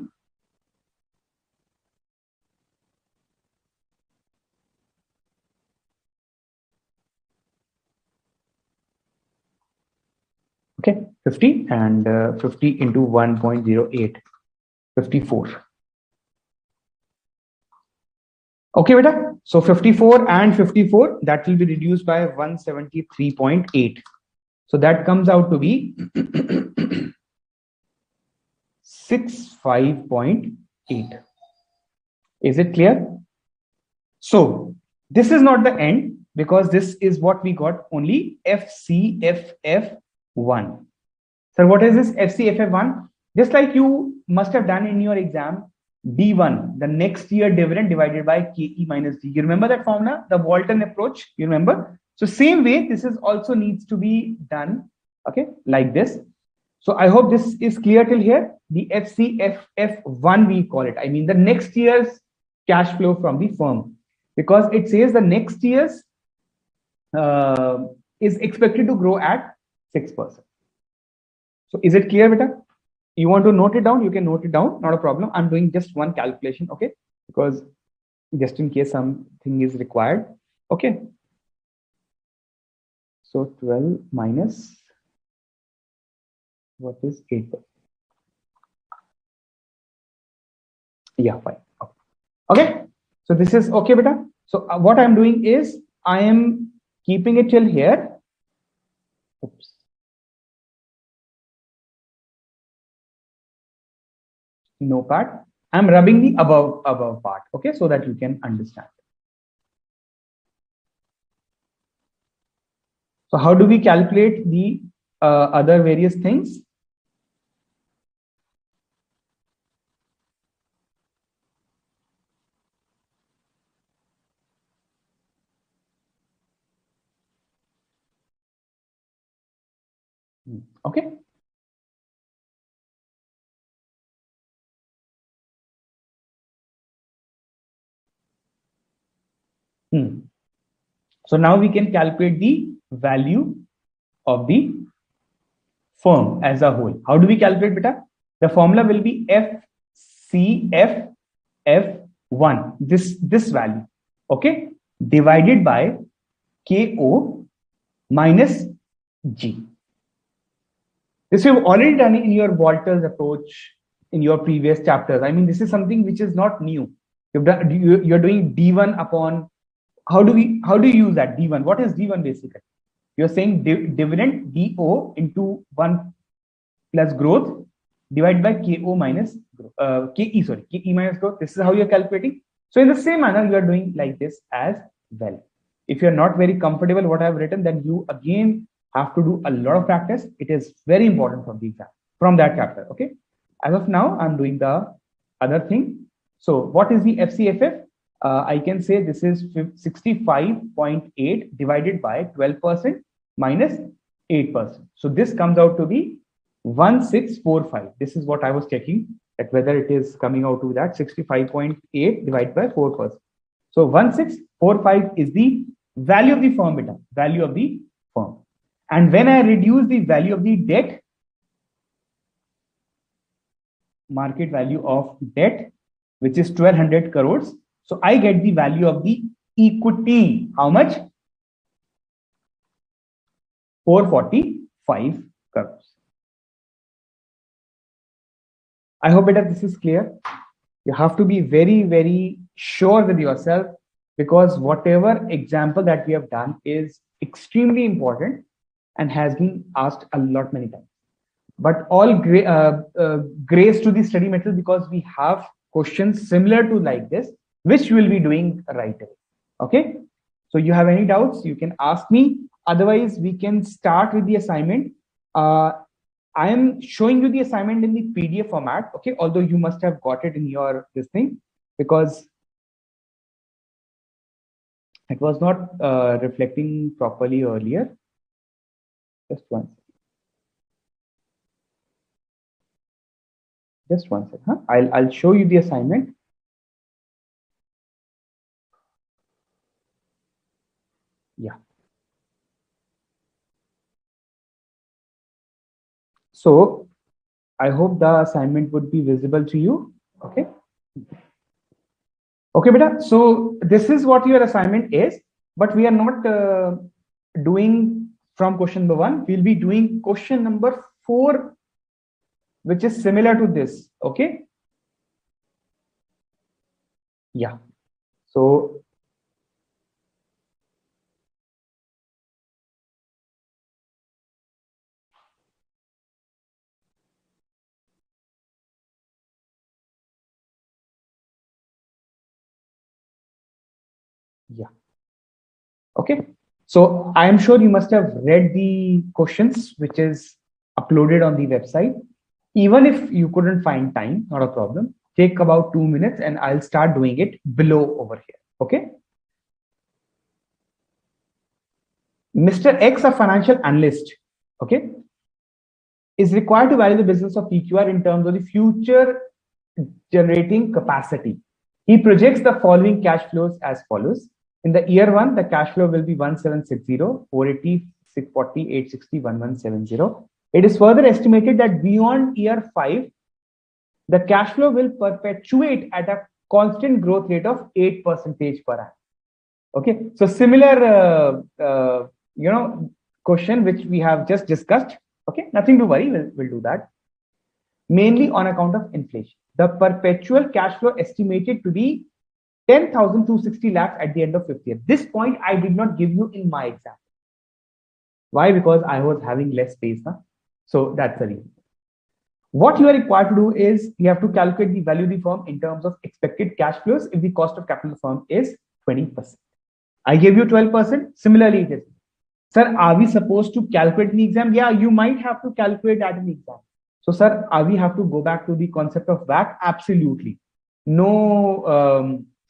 Okay, 50 and 50 into 1.08, 54. Okay, beta. So 54 and 54, that will be reduced by 173.8. So that comes out to be 65.8. Is it clear? So this is not the end, because this is what we got only FCFF 1. So what is this FCFF 1? Just like you must have done in your exam, D1, the next year dividend divided by KE minus D. You remember that formula, the Walton approach? You remember? So same way, this is also needs to be done, okay, like this. So I hope this is clear till here. The FCFF1 we call it. I mean the next year's cash flow from the firm, because it says the next year's is expected to grow at 6%. So is it clear, beta? You want to note it down? You can note it down. Not a problem. I'm doing just one calculation, okay? Because just in case something is required, okay? So 12 minus what is 8? Yeah, fine. Okay. So this is okay, beta. So what I'm doing is I am keeping it till here. Oops. No part. I'm rubbing the above part. Okay, so that you can understand. So how do we calculate the other various things? Okay. So now we can calculate the value of the firm as a whole. How do we calculate, beta? The formula will be FCFF1, this value, okay, divided by KO minus G. This you've already done in your Walters approach in your previous chapters. I mean, this is something which is not new. You're doing D1 upon, how do you use that D1? What is D1 basically? You're saying dividend DO into 1 plus growth divided by KO minus KE minus growth. This is how you're calculating. So in the same manner, you are doing like this as well. If you're not very comfortable what I've written, then you again have to do a lot of practice. It is very important from the exam, from that chapter. Okay. As of now, I'm doing the other thing. So what is the FCFF? I can say this is 65.8 divided by 12% minus 8%. So this comes out to be 1645. This is what I was checking, that whether it is coming out to that 65.8 divided by 4%. So 1645 is the value of the firm, beta, value of the firm. And when I reduce the value of the debt, market value of debt, which is 1200 crores, so I get the value of the equity. How much? 445 crores. I hope that this is clear. You have to be very, very sure with yourself, because whatever example that we have done is extremely important and has been asked a lot many times. But all grace to the study material, because we have questions similar to like this, which we will be doing right away. Okay. So you have any doubts, you can ask me. Otherwise, we can start with the assignment. I am showing you the assignment in the PDF format. Okay. Although you must have got it in your this thing, because it was not reflecting properly earlier. Just one second. Just one second. Huh? I'll show you the assignment. Yeah. So I hope the assignment would be visible to you. Okay. Okay, beta. So this is what your assignment is, but we are not doing from question number 1. We'll be doing question number 4, which is similar to this. Okay. Yeah. So yeah. Okay. So I am sure you must have read the questions which is uploaded on the website. Even if you couldn't find time, not a problem. Take about 2 minutes and I'll start doing it below over here. Okay. Mr. X, a financial analyst, okay, is required to value the business of PQR in terms of the future generating capacity. He projects the following cash flows as follows. In the year 1, the cash flow will be 1760, 480, 640, 860, 1170. It is further estimated that beyond year 5, the cash flow will perpetuate at a constant growth rate of 8% per annum. Okay, so similar, question which we have just discussed. Okay, nothing to worry. We'll do that. Mainly on account of inflation. the perpetual cash flow estimated to be 10,260 lakhs at the end of 5th year. This point I did not give you in my exam. Why? Because I was having less space. Huh? So that's the reason. What you are required to do is you have to calculate the value of the firm in terms of expected cash flows if the cost of capital of the firm is 20%. I gave you 12%. Similarly, it is. Sir, are we supposed to calculate in the exam? Yeah, you might have to calculate that in the exam. So, sir, are we have to go back to the concept of WACC? Absolutely. No,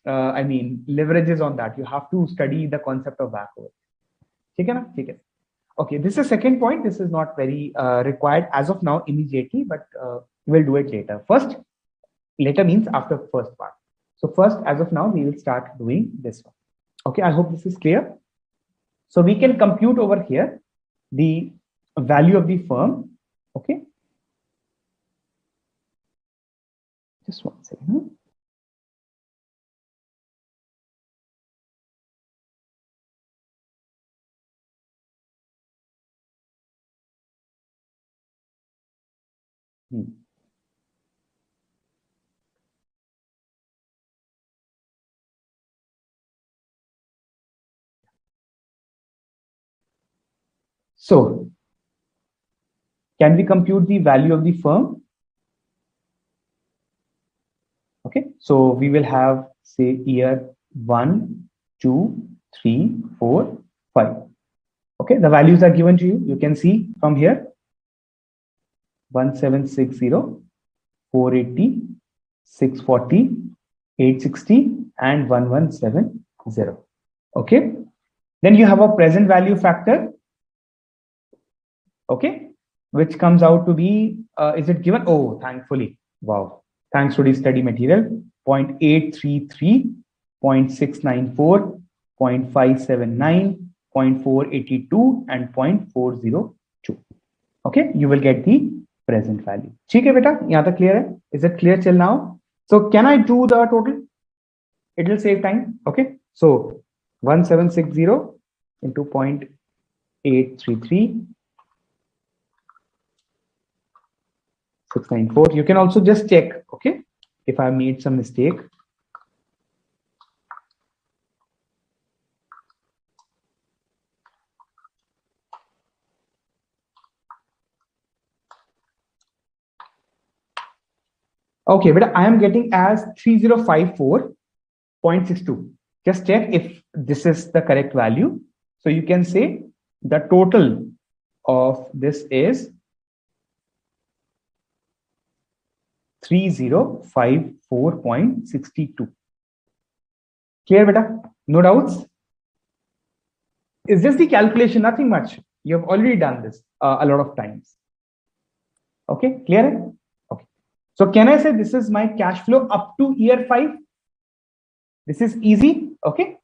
I mean, leverages on that. You have to study the concept of WACC. Okay, okay, this is second point. This is not very required as of now immediately, but we'll do it later. First, later means after first part. So first, as of now, we will start doing this one. Okay, I hope this is clear. So we can compute over here the value of the firm. Okay. Just one second. So, can we compute the value of the firm? Okay, so we will have, say, year 1, 2, 3, 4, 5. Okay, the values are given to you. You can see from here 1760, 480, 640, 860, and 1170. Okay, then you have a present value factor. Okay, which comes out to be, is it given? Oh, thankfully, wow, thanks to the study material, 0.833, 0.694, 0.579, 0.482, and 0.402. Okay, you will get the present value. ठीक है बेटा, यहाँ तक clear है? Is it clear till now? So can I do the total? It will save time. Okay, so 1760 into 0.833. 694. You can also just check, okay, if I made some mistake. Okay, but I am getting as 3054.62. Just check if this is the correct value. So you can say the total of this is 3054.62. Clear, beta? No doubts? It's just the calculation, nothing much. You have already done this a lot of times. Okay, clear? Okay. So can I say this is my cash flow up to year 5? This is easy. Okay.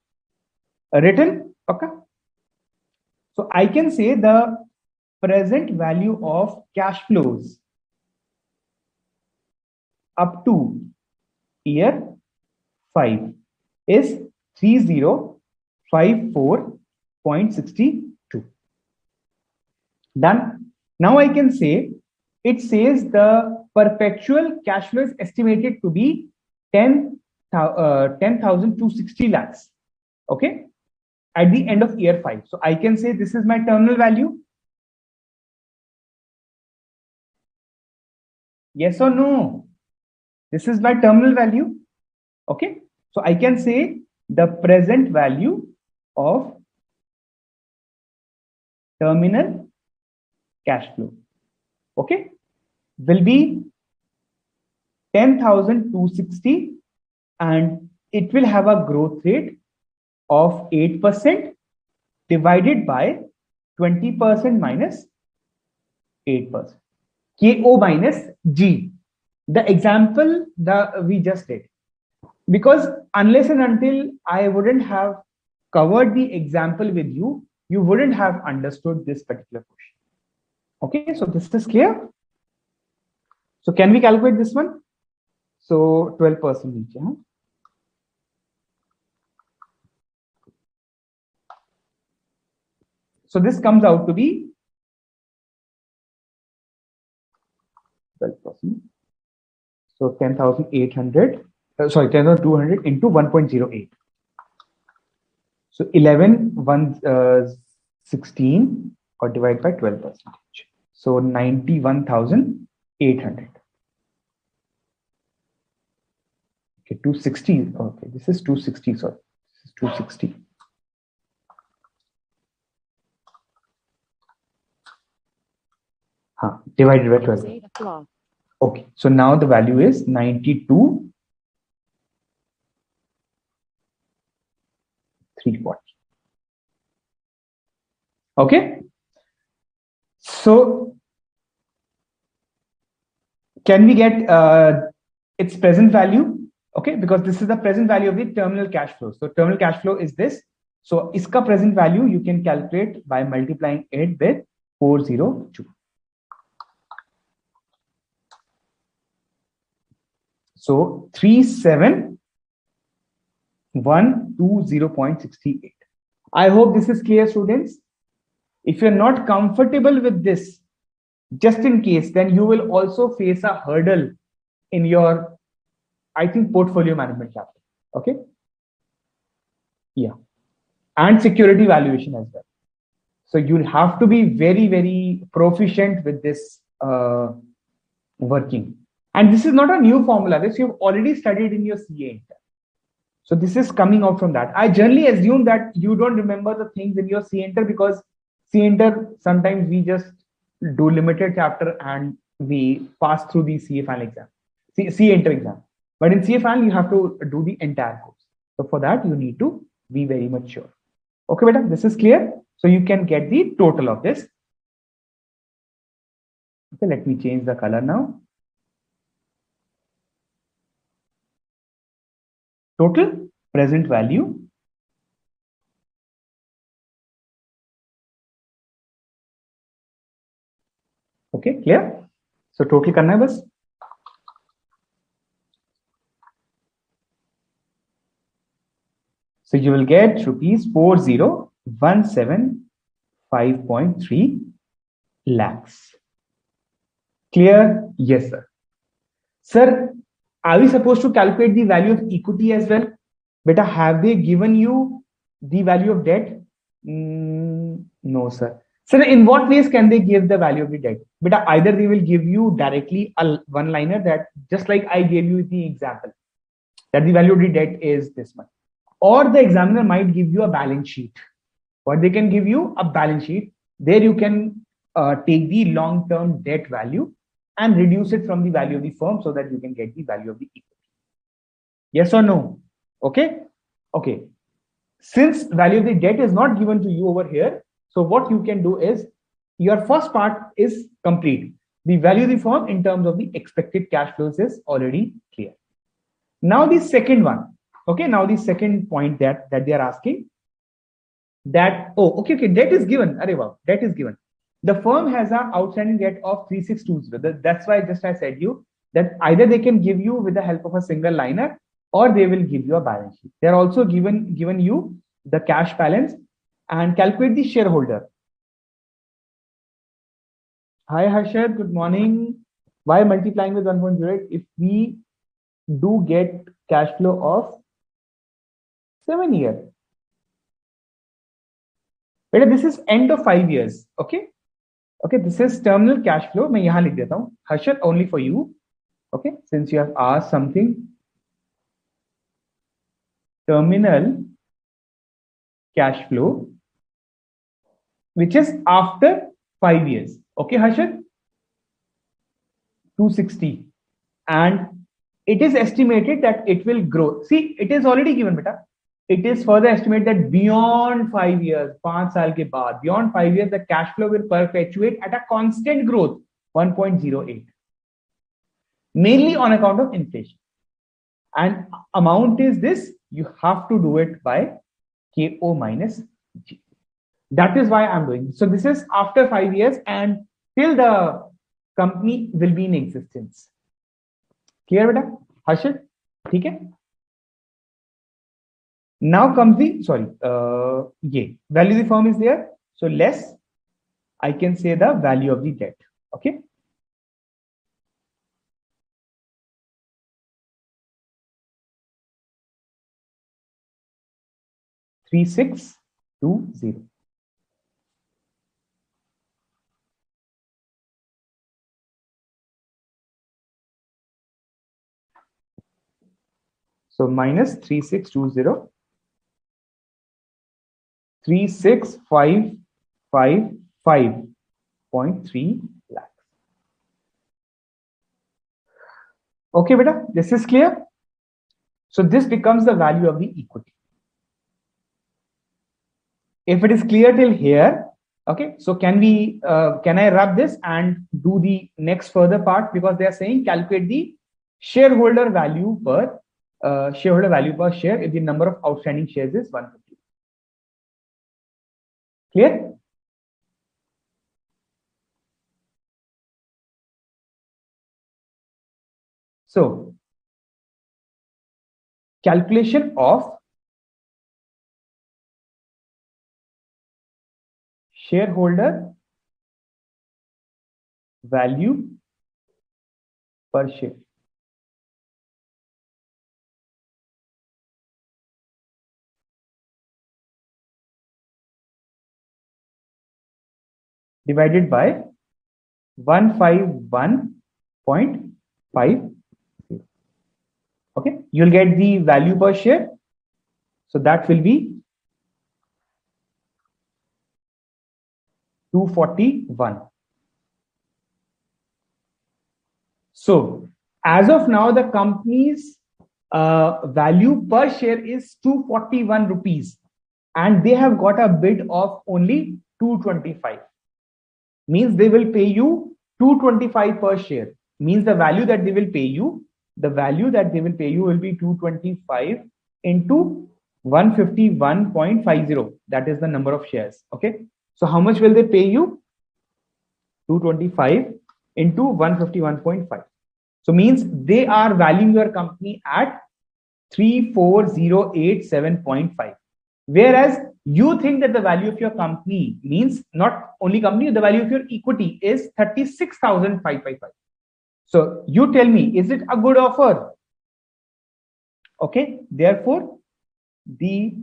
Written. Okay. So I can say the present value of cash flows up to year 5 is 3054.62. Done. Now I can say it says the perpetual cash flow is estimated to be 10,260 lakhs. Okay, at the end of year 5. So I can say this is my terminal value. Yes or no? This is my terminal value. Okay, so I can say the present value of terminal cash flow, okay, will be 10,260, and it will have a growth rate of 8% divided by 20% minus 8%. KO minus G. The example that we just did. Because unless and until I wouldn't have covered the example with you, you wouldn't have understood this particular question. Okay, so this is clear. So can we calculate this one? So 12% each. Huh? So this comes out to be 12%. So 10,800, sorry, 10,200 into 1.08. So 16 or divide by 12%. So 91,800. Okay, 260. Okay, this is 260. Sorry, this is 260. Divided by 12. Okay, so now the value is 92 340. Okay, so can we get its present value? Okay, because this is the present value of the terminal cash flow. So terminal cash flow is this. So iska present value you can calculate by multiplying it with 402. So 37,120.68. I hope this is clear, students. If you're not comfortable with this, just in case, then you will also face a hurdle in your, I think, portfolio management chapter. Okay. Yeah. And security valuation as well. So you'll have to be very, very proficient with this working. And this is not a new formula. This you've already studied in your CA intern. So this is coming out from that. I generally assume that you don't remember the things in your CA intern because CA intern, sometimes we just do limited chapter and we pass through the CA final exam, CA intern exam. But in CA final, you have to do the entire course. So for that, you need to be very much sure. Okay, beta, this is clear. So you can get the total of this. Okay, let me change the color now. Total present value. Okay, clear? So total करना है बस. So you will get rupees 40,175.3 lakhs. Clear? Yes, sir. Sir, are we supposed to calculate the value of equity as well? Beta, have they given you the value of debt? No, sir. Sir, in what ways can they give the value of the debt? Beta, either they will give you directly a one-liner that, just like I gave you the example, that the value of the debt is this much. Or the examiner might give you a balance sheet. What they can give you a balance sheet. There you can take the long-term debt value and reduce it from the value of the firm so that you can get the value of the equity. Yes or no? Okay. Okay. Since value of the debt is not given to you over here, so what you can do is your first part is complete. The value of the firm in terms of the expected cash flows is already clear. Now the second one. Okay, now the second point that they are asking that, okay, debt is given. Debt is given. The firm has an outstanding debt of 3620. That's why just I said you that either they can give you with the help of a single liner or they will give you a balance sheet. They're also given you the cash balance and calculate the shareholder. Hi Harshad, good morning. Why multiplying with 1.08 if we do get cash flow of 7 years? But this is end of 5 years. Okay. Okay, this is terminal cash flow. मैं यहाँ लिख देता हूँ. Harshad, only for you. Okay, since you have asked something. Terminal cash flow, which is after 5 years. Okay, Harshad? 260. And it is estimated that it will grow. See, it is already given, beta. It is further estimated that beyond 5 years, 5 साल के बाद, beyond 5 years, the cash flow will perpetuate at a constant growth, 1.08, mainly on account of inflation. And amount is this, you have to do it by KO minus G. That is why I'm doing. So this is after 5 years and till the company will be in existence. Clear, beta? Harshad? Okay? Now comes the, value of the firm is there. So less, I can say the value of the debt. Okay. 3620. So minus 3620, 36555.3 lakhs. Okay, beta, this is clear. So this becomes the value of the equity. If it is clear till here, okay, so can I wrap this and do the next further part, because they are saying calculate the shareholder value per share if the number of outstanding shares is 150. Clear? So calculation of shareholder value per share divided by 151.50. Okay, you'll get the value per share. So that will be 241. So as of now, the company's value per share is 241 rupees, and they have got a bid of only 225. Means they will pay you 225 per share. Means the value that they will pay you, will be 225 into 151.50. That is the number of shares. Okay. So how much will they pay you? 225 into 151.5. So means they are valuing your company at 34087.5. Whereas you think that the value of your company, means not only company, the value of your equity is 36,555. So you tell me, is it a good offer? Okay, therefore the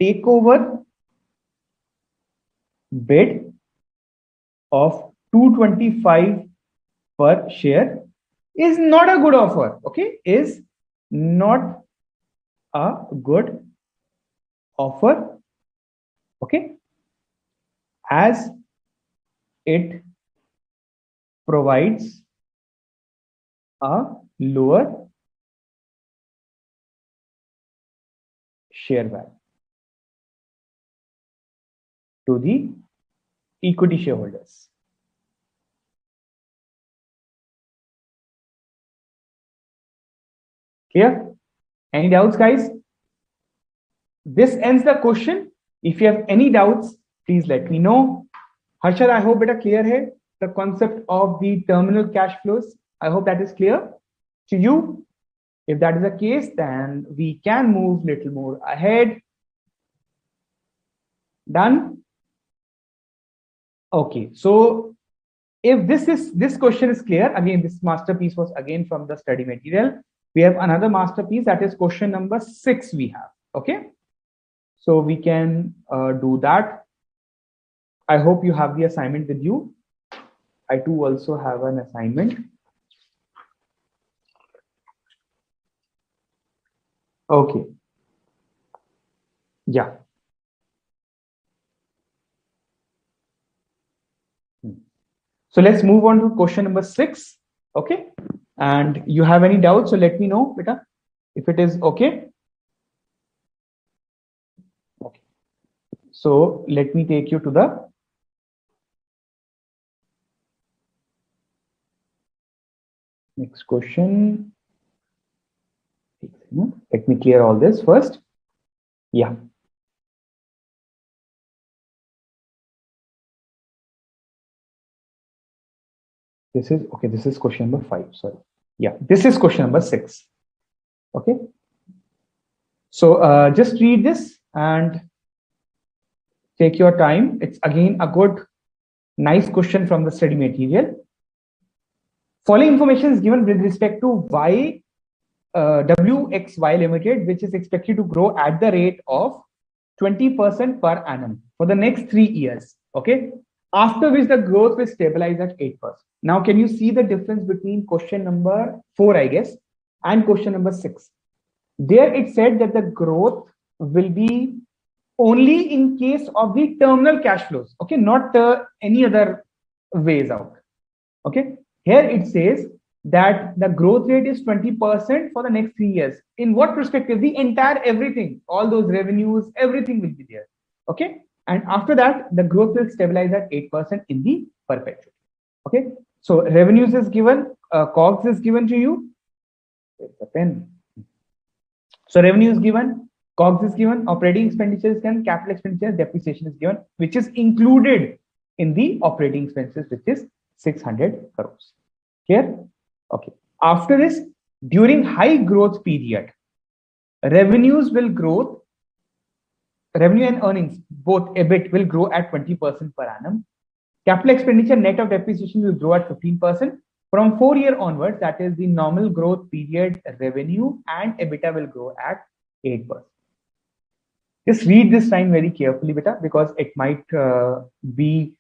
takeover bid of 225 per share is not a good offer. Okay, is not a good offer. Okay, as it provides a lower share value to the equity shareholders. Clear? Any doubts, guys? This ends the question. If you have any doubts, please let me know. Harshad, I hope it is clear here. The concept of the terminal cash flows, I hope that is clear to you. If that is the case, then we can move little more ahead. Done? Okay, so if this question is clear, again, this masterpiece was again from the study material. We have another masterpiece, that is question number 6 we have. Okay, so we can do that. I hope you have the assignment with you. I too also have an assignment. Okay. Yeah. So let's move on to question number 6. Okay. And you have any doubts, so let me know, beta, if it is okay. Okay. So let me take you to the next question. Let me clear all this first. Yeah. This is okay. This is question number 5. Sorry. Yeah. This is question number 6. Okay. So just read this and take your time. It's again a good, nice question from the study material. Following information is given with respect to WXY Limited, which is expected to grow at the rate of 20% per annum for the next 3 years. Okay. After which the growth will stabilize at 8%. Now, can you see the difference between question number 4, I guess, and question number 6? There it said that the growth will be only in case of the terminal cash flows. Okay, not any other ways out. Okay, here it says that the growth rate is 20% for the next 3 years. In what perspective? The entire everything, all those revenues, everything will be there. Okay, and after that, the growth will stabilize at 8% in the perpetuity. Okay, so revenues is given, COGS is given to you. It's a pen. So revenue is given, COGS is given, operating expenditure is given, capital expenditure, depreciation is given, which is included in the operating expenses, which is 600 crores. Here, okay. After this, during high growth period, revenues will grow. Revenue and earnings, both EBIT will grow at 20% per annum. Capital expenditure net of depreciation will grow at 15%. From 4 years onwards, that is the normal growth period, revenue and EBITDA will grow at 8%. Just read this line very carefully, beta, because it might be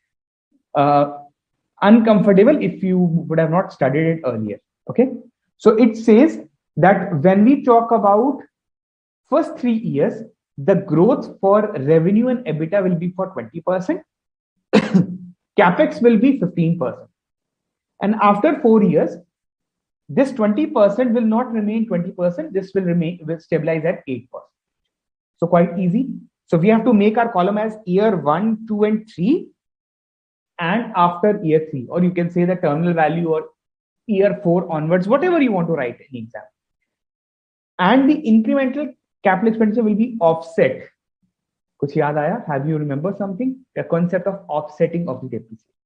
uncomfortable if you would have not studied it earlier. Okay, so it says that when we talk about first 3 years, the growth for revenue and EBITDA will be for 20%. Capex will be 15%. And after 4 years, this 20% will not remain 20%. This will stabilize at 8%. So quite easy. So we have to make our column as year 1, 2, and 3, and after year 3, or you can say the terminal value or year 4 onwards, whatever you want to write in exam. And the incremental capital expenditure will be offset. Kuch yaad aaya? Have you remember something? The concept of offsetting of the depreciation.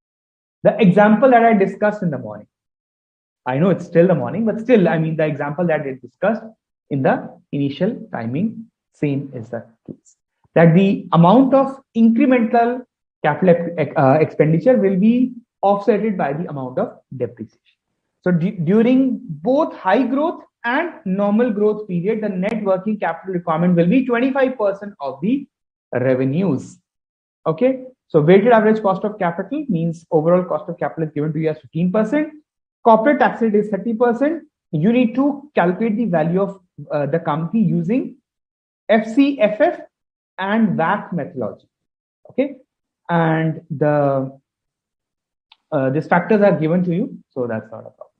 The example that I discussed in the morning. I know it's still the morning, but still, I mean, the example that I discussed in the initial timing, same is the case. That the amount of incremental capital expenditure will be offsetted by the amount of depreciation. So during both high growth and normal growth period, the net working capital requirement will be 25% of the revenues. Okay, so weighted average cost of capital means overall cost of capital is given to you as 15%. Corporate tax rate is 30%. You need to calculate the value of the company using FCFF and WACC methodology. Okay, and these factors are given to you, so that's not a problem.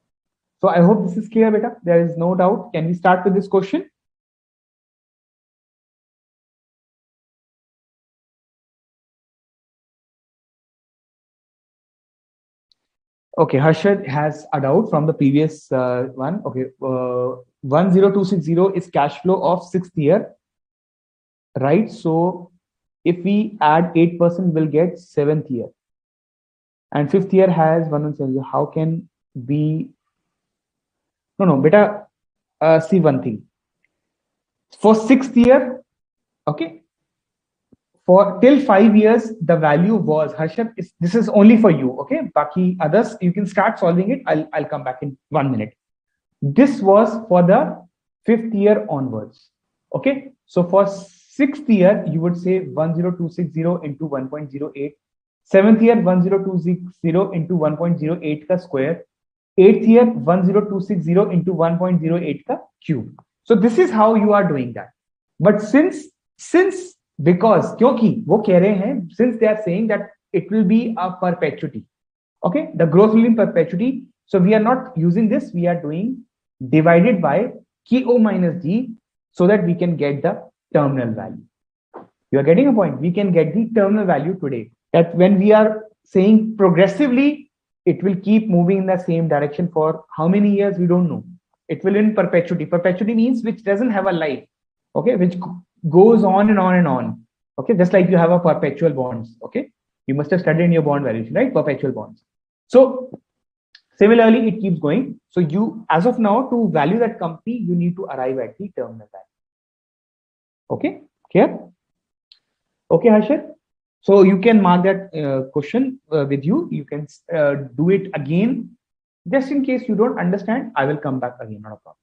So I hope this is clear, beta. There is no doubt. Can we start with this question? Okay, Harshad has a doubt from the previous one. Okay, 10260 is cash flow of 6th year, right? So if we add 8%, we'll get 7th year, and 5th year has 117. How can we? No, beta. See one thing. For 6th year, okay. For till 5 years, the value was, Harshad, this is only for you, okay? Baki others, you can start solving it. I'll come back in 1 minute. This was for the 5th year onwards, okay? So for 6th year, you would say 10260 into 1.08. 7th year, 10260 into 1.08 ka square. 8th year, 10260 into 1.08 ka cube. So this is how you are doing that. But because क्योंकि वो कह रहे हैं, since they are saying that it will be a perpetuity, okay, the growth will be in perpetuity, so we are not using this, we are doing divided by KO minus G so that we can get the terminal value. You are getting a point? We can get the terminal value today. That when we are saying progressively, it will keep moving in the same direction for how many years, we don't know. It will in perpetuity. Perpetuity means which doesn't have a life, okay, which goes on and on and on. Okay, just like you have a perpetual bonds. Okay, you must have studied in your bond valuation, right? Perpetual bonds. So similarly, it keeps going. So you, as of now, to value that company, you need to arrive at the terminal value. Okay, clear? Okay, Harshad. So you can mark that question with you. You can do it again. Just in case you don't understand, I will come back again, not a problem.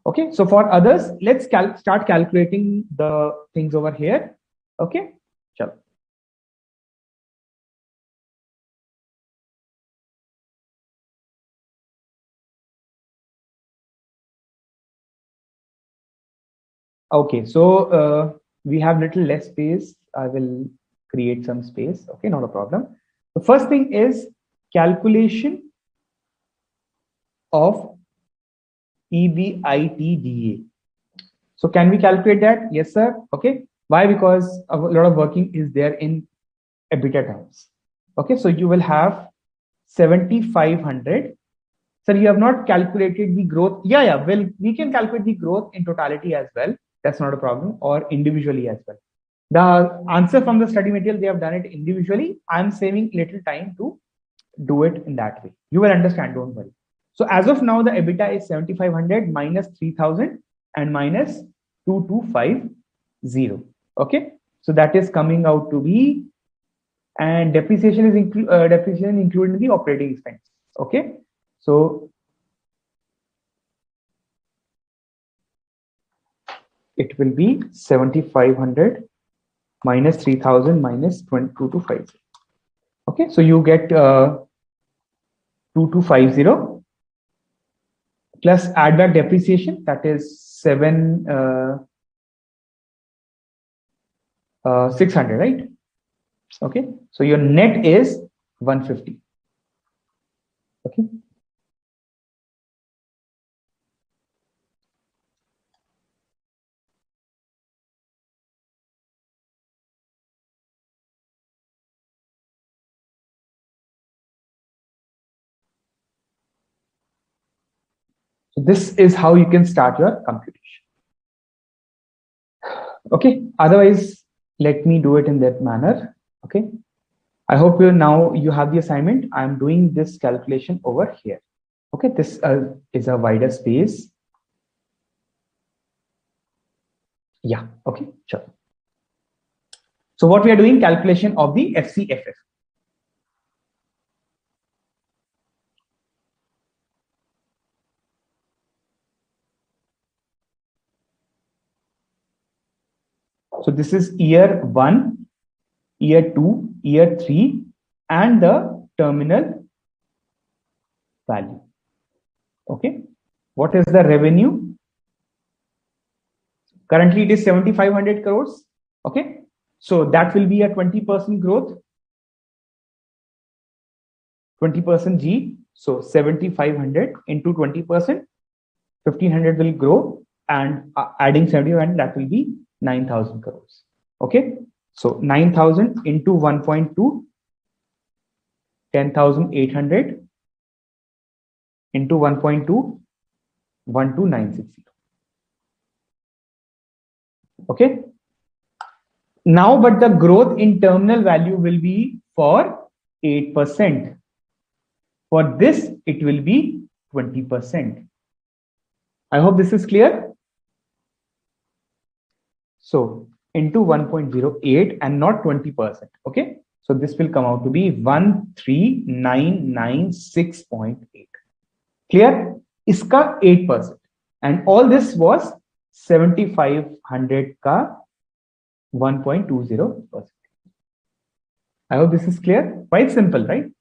Okay, so for others, let's start calculating the things over here. Okay, chalo. Okay, so we have little less space. I will create some space. Okay, not a problem. The first thing is calculation of EBITDA. So can we calculate that? Yes, sir. Okay. Why? Because a lot of working is there in EBITDA terms. Okay, so you will have 7,500. Sir, you have not calculated the growth. Yeah. Well, we can calculate the growth in totality as well. That's not a problem, or individually as well. The answer from the study material, they have done it individually. I'm saving little time to do it in that way. You will understand, don't worry. So as of now, the EBITDA is 7,500 minus 3,000 and minus 2,250. Okay, so that is coming out to be, and depreciation is included in the operating expense. Okay, so it will be 7,500 minus 3,000 minus 2,250. Okay, so you get 2,250 plus add back depreciation, that is 600, right? Okay, so your net is 150. Okay, so this is how you can start your computation. Okay, otherwise let me do it in that manner. Okay, I hope you have the assignment. I'm doing this calculation over here. Okay, this is a wider space. Yeah, okay, sure. So what we are doing, calculation of the FCFF. So this is year 1, year 2, year 3, and the terminal value. Okay, what is the revenue? Currently it is 7,500 crores. Okay, so that will be a 20% growth, 20% G. So 7,500 into 20%, 1,500 will grow, and adding 7,500, that will be 9,000 crores. Okay, so 9,000 into 1.2, 10,800 into 1.2, 12,960. Okay, now but the growth in terminal value will be for 8%. For this it will be 20%. I hope this is clear. So into 1.08 and not 20%. Okay, so this will come out to be 13,996.8. Clear? Iska 8%, and all this was 7,500 ka 1.20%. I hope this is clear. Quite simple, right?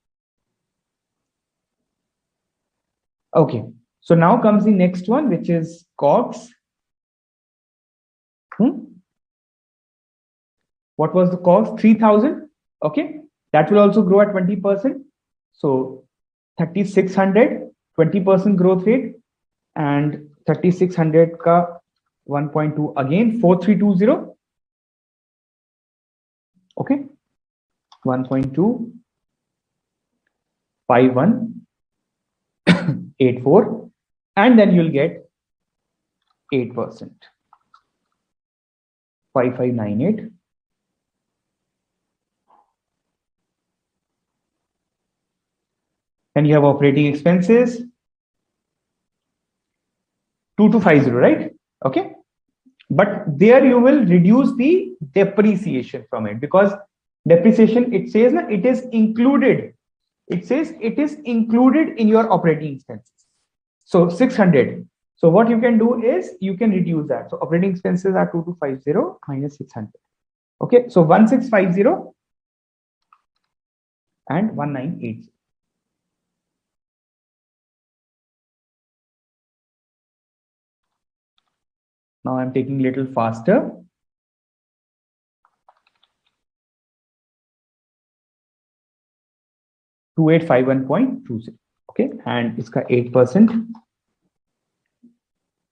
Okay, so now comes the next one, which is COGS. What was the COGS? 3,000. Okay, that will also grow at 20%. So 3,600, 20% growth rate, and 3,600 ka 1.2 again 4,320. Okay, 1.2 5184, and then you'll get 8%, 5598. And you have operating expenses 2250, right? Okay, but there you will reduce the depreciation from it, because depreciation, it says that it is included. It says it is included in your operating expenses. So 600. So what you can do is you can reduce that. So operating expenses are 2250 minus 600. Okay, so 1650 and 1980. Now I'm taking a little faster. 2851.20. Okay, and iska 8%,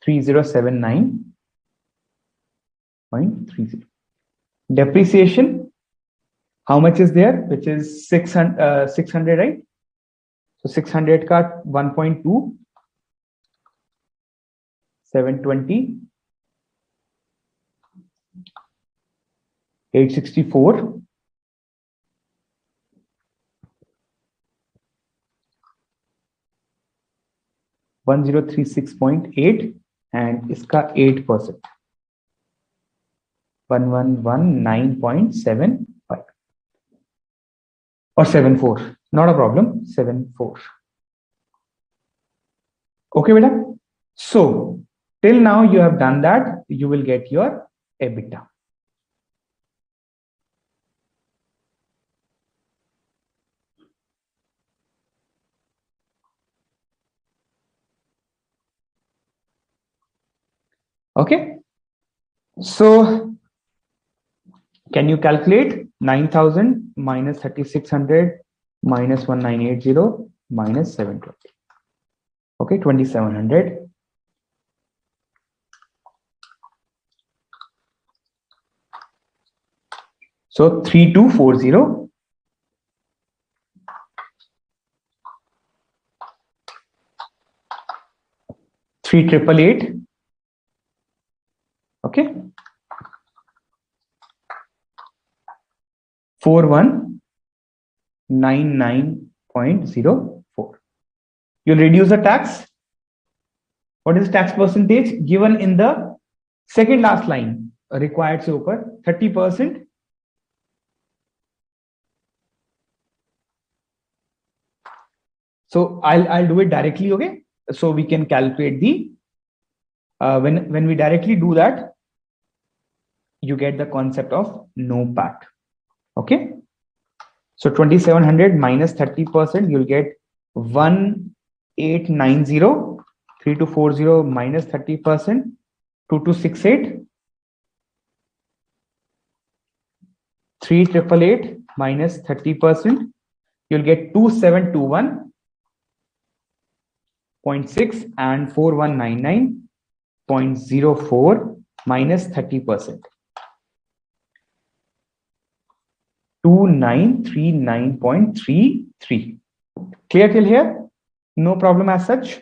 3079.30. Depreciation, how much is there? Which is 600, right? So 600 ka 1.2, 720, 864, 1036.8, and iska 8%, 1119.75 or 74. Not a problem. 74. Okay, beta. So till now you have done that. You will get your EBITDA. Okay. So can you calculate 9,000 minus 3,600 minus 1980 minus 720? Okay, 2,700. So 3240. 3888. Okay. 4199.04. You'll reduce the tax. What is tax percentage given in the second last line? Required se upar 30%. So I'll do it directly. Okay, so we can calculate the when we directly do that, you get the concept of no PAT. Okay, so 2,700 minus 30%, you'll get 1890. 3240 minus 30%, 2268. 3888 minus 30%, you'll get 2721.6, and 4199.04 minus 30%. 2939.33. Clear till here? No problem as such.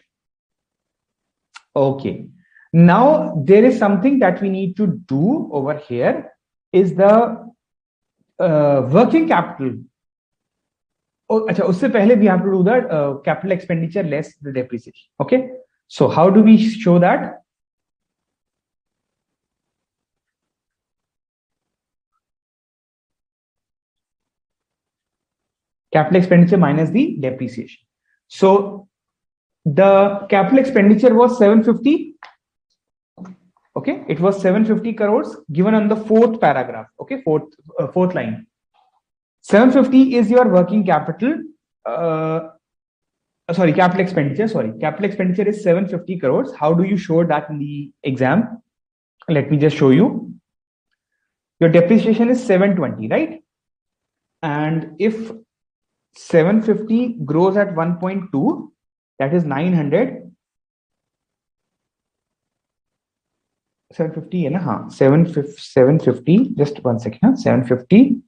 Okay. Now there is something that we need to do over here is the working capital. Oh, acha, usse pehle we have to do the capital expenditure less the depreciation. Okay. So how do we show that? Capital expenditure minus the depreciation. So the capital expenditure was 750. Okay, it was 750 crores given on the fourth paragraph. Okay, fourth line. 750 is your working capital. Sorry, capital expenditure. Sorry, capital expenditure is 750 crores. How do you show that in the exam? Let me just show you. Your depreciation is 720, right? And if 750 grows at 1.2, that is 900. 750 है ना 750 just one second 750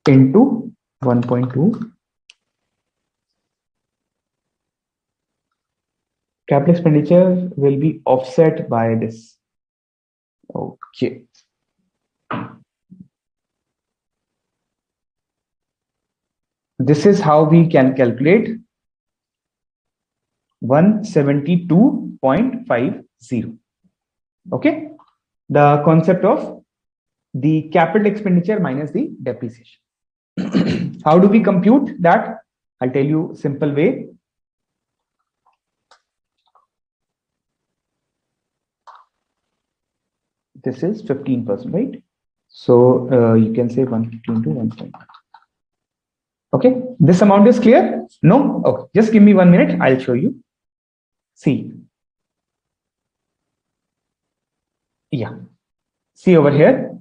into 1.2. Capital expenditure will be offset by this. Okay. This is how we can calculate 172.50. Okay, the concept of the capital expenditure minus the depreciation. How do we compute that? I'll tell you simple way. This is 15%, right? So you can say 150 into 1. Okay, this amount is clear? No? Okay, just give me 1 minute. I'll show you. See. Yeah. See over here.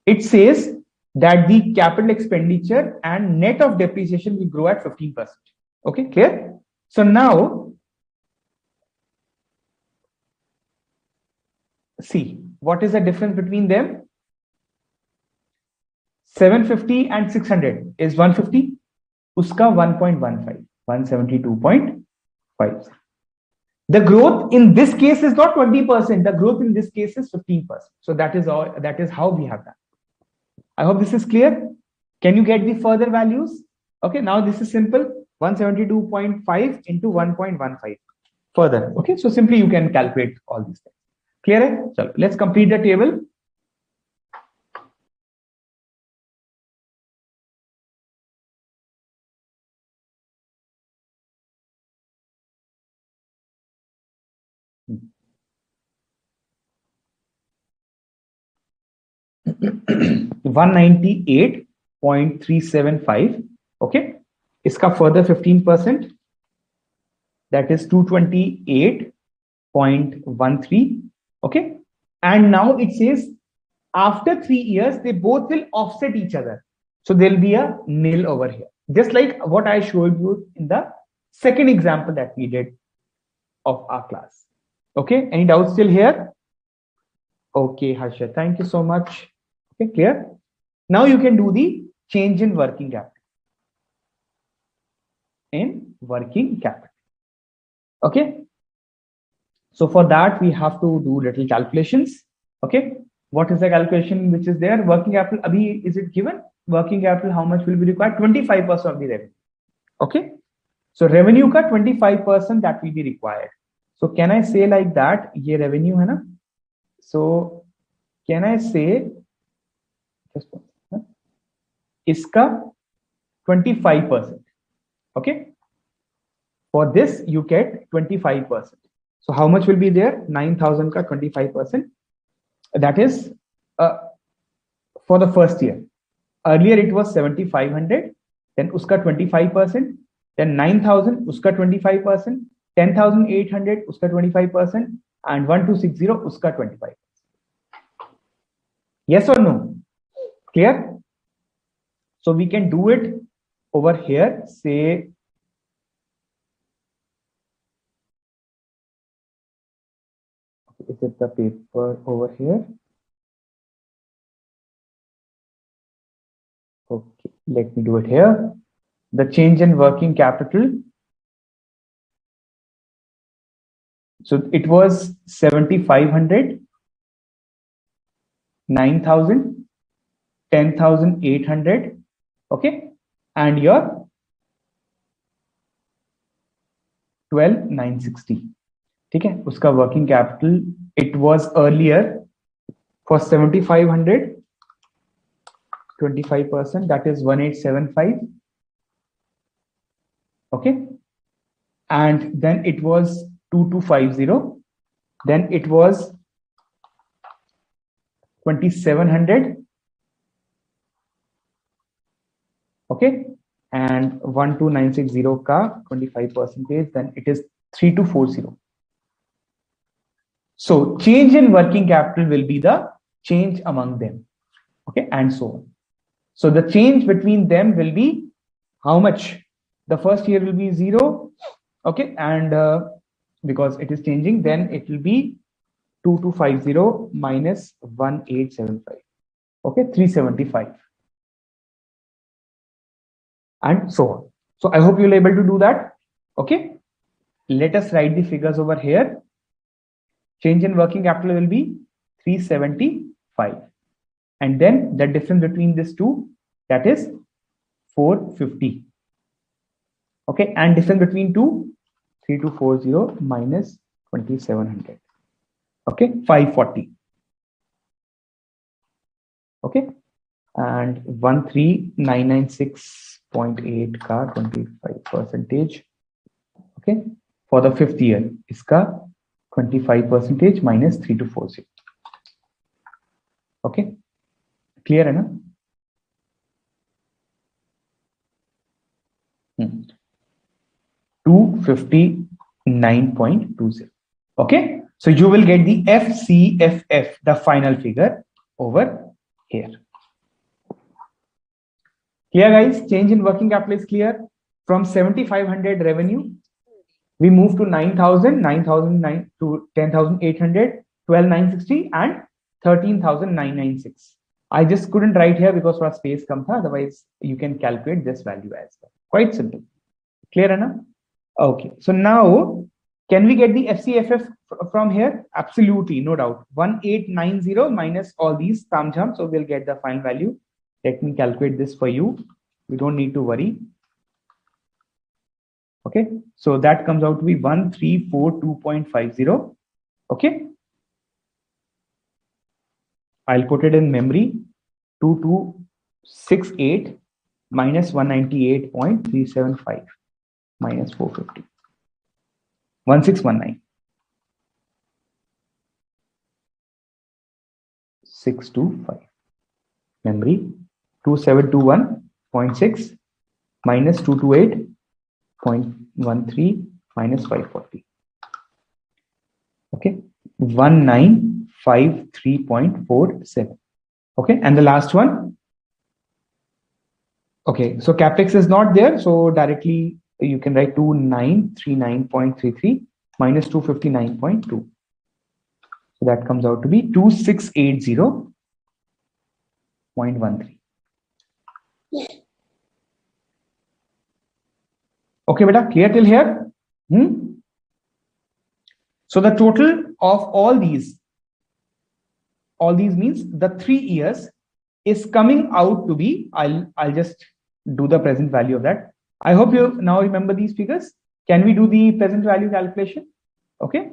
It says that the capital expenditure and net of depreciation will grow at 15%. Okay, clear? So now, see, what is the difference between them? 750 and 600 is 150. Uska 1.15, 172.5. The growth in this case is not 20%. The growth in this case is 15%. So that is all. That is how we have done. I hope this is clear. Can you get the further values? Okay, now this is simple. 172.5 into 1.15. Further. Okay, so simply you can calculate all these things. Clear? So let's complete the table. $198.375. Okay, iska further 15%. That is 228.13. Okay, and now it says after 3 years they both will offset each other, so there'll be a nil over here, just like what I showed you in the second example that we did of our class. Okay, any doubts still here? Okay, Harsha, thank you so much. Okay, clear? Now you can do the change in working capital. Okay, so for that we have to do little calculations. Okay, what is the calculation which is there? Working capital, abhi is it given? Working capital, how much will be required? 25% of the revenue. Okay, so revenue ka 25% that will be required. So can I say like that? Ye revenue hai na? So can I say just iska 25%? Okay, for this you get 25%. So how much will be there? 9,000 ka 25%. That is for the first year. Earlier it was 7,500, then uska 25%, then 9,000 uska 25%, 10,800 uska 25%, and 1,260 uska 25%. Yes or no? Clear? So we can do it over here. Say is it the paper over here? Okay, let me do it here. The change in working capital. So it was 7,500, 9,000, 10,800. Okay, and your 12,960. Okay, uska working capital, it was earlier for 7,500, 25%, that is 1,875. Okay, and then it was 2,250, then it was 2,700. Okay, and 1,2,960 ka 25%, then it is 3,240. So change in working capital will be the change among them. Okay, and so on. So the change between them will be how much? The first year will be 0. Okay, and because it is changing, then it will be 2,250 minus 1,875. Okay, 375. And so on. So I hope you'll be able to do that. Okay, let us write the figures over here. Change in working capital will be 375, and then the difference between these two, that is 450. Okay, and difference between two, 3,240 minus 2,700. Okay, 540. Okay, and 13,996.8 ka 25%. Okay, for the fifth year, iska 25% minus 3,240. Okay, clear enough? 259.20. Okay, so you will get the FCFF, the final figure over here. Clear, guys? Change in working capital is clear. From 7,500 revenue, we move to 9,000, 9,009 to 10,800, 12,960, and 13,996. I just couldn't write here because for space comes, otherwise you can calculate this value as well. Quite simple. Clear enough? Okay. So now, can we get the FCFF from here? Absolutely, no doubt. 1890 minus all these thumb jumps, so we'll get the final value. Let me calculate this for you. You don't need to worry. Okay, so that comes out to be 1342.50. Okay, I'll put it in memory. 2268 minus 198.375 minus 450. 1619. 625. Memory 2721.6 minus 228.13 minus 540. Okay, 1953.47. Okay, and the last one. Okay, so capex is not there, so directly you can write 2939.33 minus 259.2. So that comes out to be 2680.13. Okay, beta, clear till here? So the total of all these means the 3 years is coming out to be, I'll just do the present value of that. I hope you now remember these figures. Can we do the present value calculation? Okay,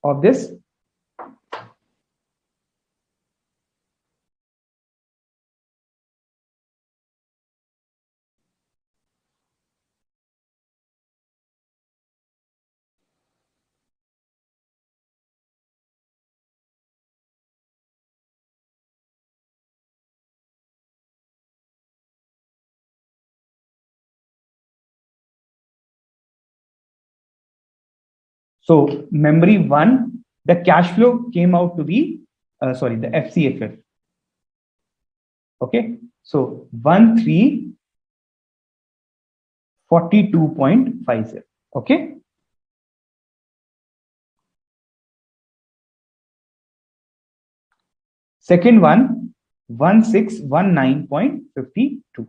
of this. So memory 1, the cash flow came out to be, the FCFF. Okay, so 1342.50. Okay. Second one, 1619.52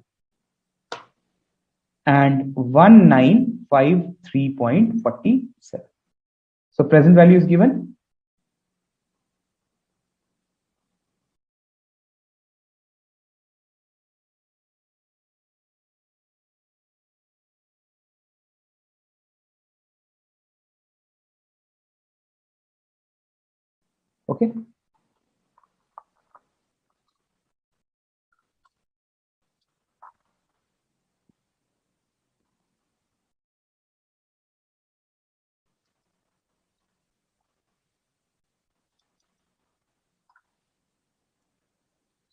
and 1953.47. So present value is given. Okay.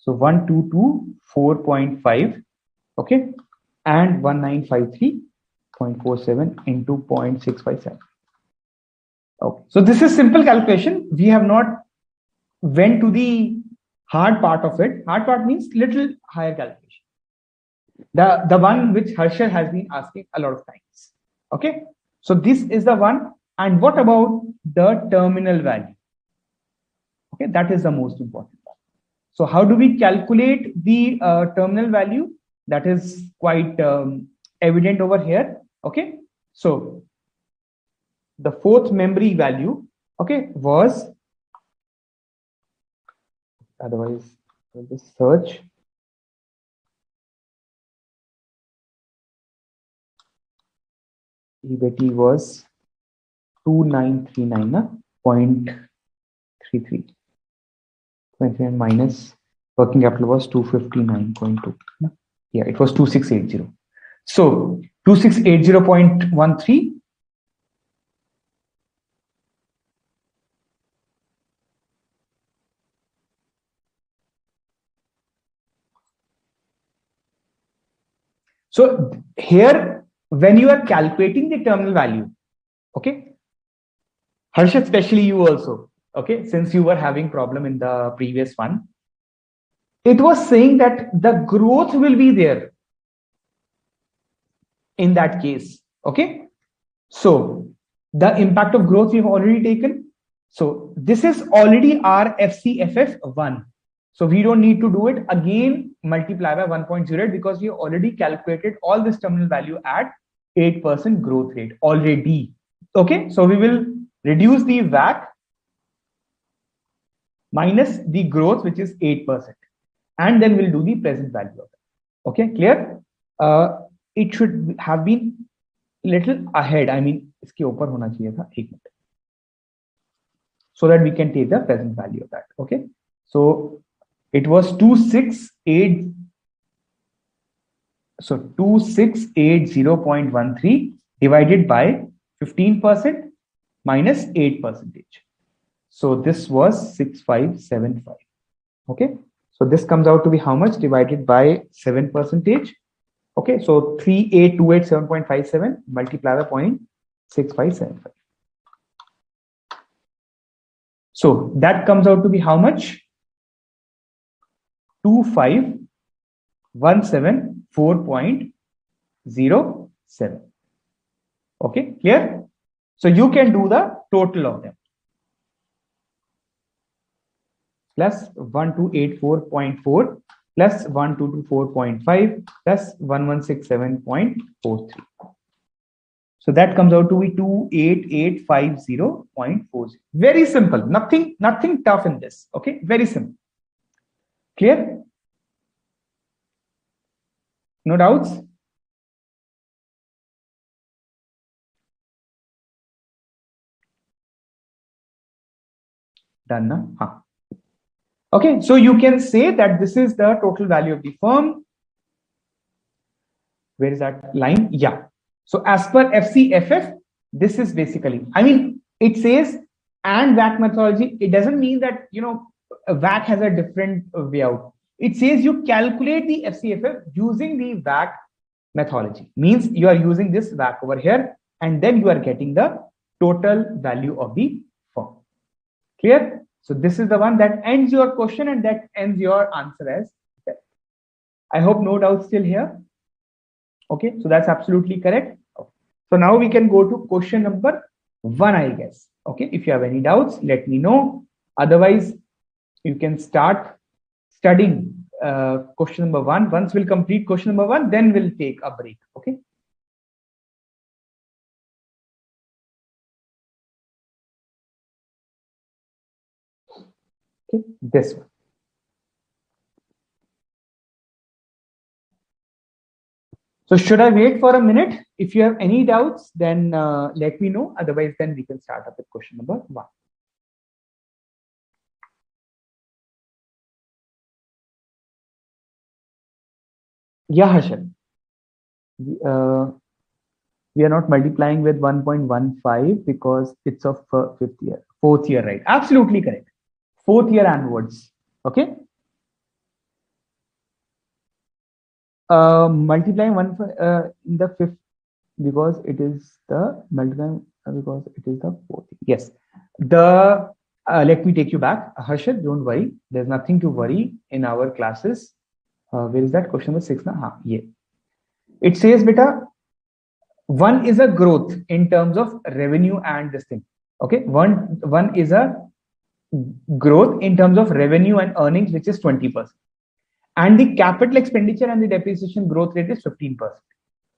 So 1224.5, okay, and 1953.47 into 0.657. Okay, so this is simple calculation. We have not went to the hard part of it. Hard part means little higher calculation. The one which Harshal has been asking a lot of times. Okay, so this is the one. And what about the terminal value? Okay, that is the most important part. So how do we calculate the terminal value? That is quite evident over here. Okay, so the fourth memory value, okay, was, otherwise we'll just search. EBITDA was 2939.33. 29 minus working capital was 259.2. Yeah, it was 2680. So 2680.13. So here, when you are calculating the terminal value, okay, Harshit, especially you also, okay, since you were having problem in the previous one, it was saying that the growth will be there in that case, okay. So the impact of growth we've already taken. So this is already our FCFF1. So we don't need to do it again, multiply by 1.0 because we already calculated all this terminal value at 8% growth rate already. Okay, so we will reduce the WACC minus the growth, which is 8%. And then we'll do the present value of it. Okay, clear? It should have been little ahead. I mean, इसके ऊपर होना चाहिए था, एक minute, so that we can take the present value of that. Okay, so it was 268. So 2680.13 divided by 15% minus 8%. So this was 6575. Okay, so this comes out to be how much divided by 7%. Okay, so 38287.57 multiply by 0.6575. So that comes out to be how much? 25,174.07. Okay, clear? So you can do the total of them. Plus 1284.4 plus 1224.5 plus 1167.43. So that comes out to be 28850.40. Very simple. Nothing tough in this. Okay, very simple. Clear? No doubts? Done, na? Huh. Okay, so you can say that this is the total value of the firm. Where is that line? Yeah. So as per FCFF, this is basically, I mean, it says and WACC methodology. It doesn't mean that, you know, a WACC has a different way out. It says you calculate the FCFF using the WACC methodology. Means you are using this WACC over here, and then you are getting the total value of the firm. Clear? So this is the one that ends your question and that ends your answer as that. I hope no doubt still here. Okay, so that's absolutely correct. Okay. So now we can go to question number 1, I guess. Okay, if you have any doubts, let me know. Otherwise, you can start studying question number 1. Once we'll complete question number 1, then we'll take a break. Okay. Okay, this one. So should I wait for a minute? If you have any doubts, then let me know. Otherwise, then we can start up with question number 1. Yeah, Harshad. We are not multiplying with 1.15 because it's of 5th year, 4th year, right? Absolutely correct. 4th year onwards. Okay. Multiplying one in the 5th because it is the multiplying because it is the 4th. Yes. The let me take you back, Harshad. Don't worry. There's nothing to worry in our classes. Where is that question number 6? Na? Yeah. It says, beta, one is a growth in terms of revenue and this thing. Okay. One is a growth in terms of revenue and earnings, which is 20%. And the capital expenditure and the depreciation growth rate is 15%.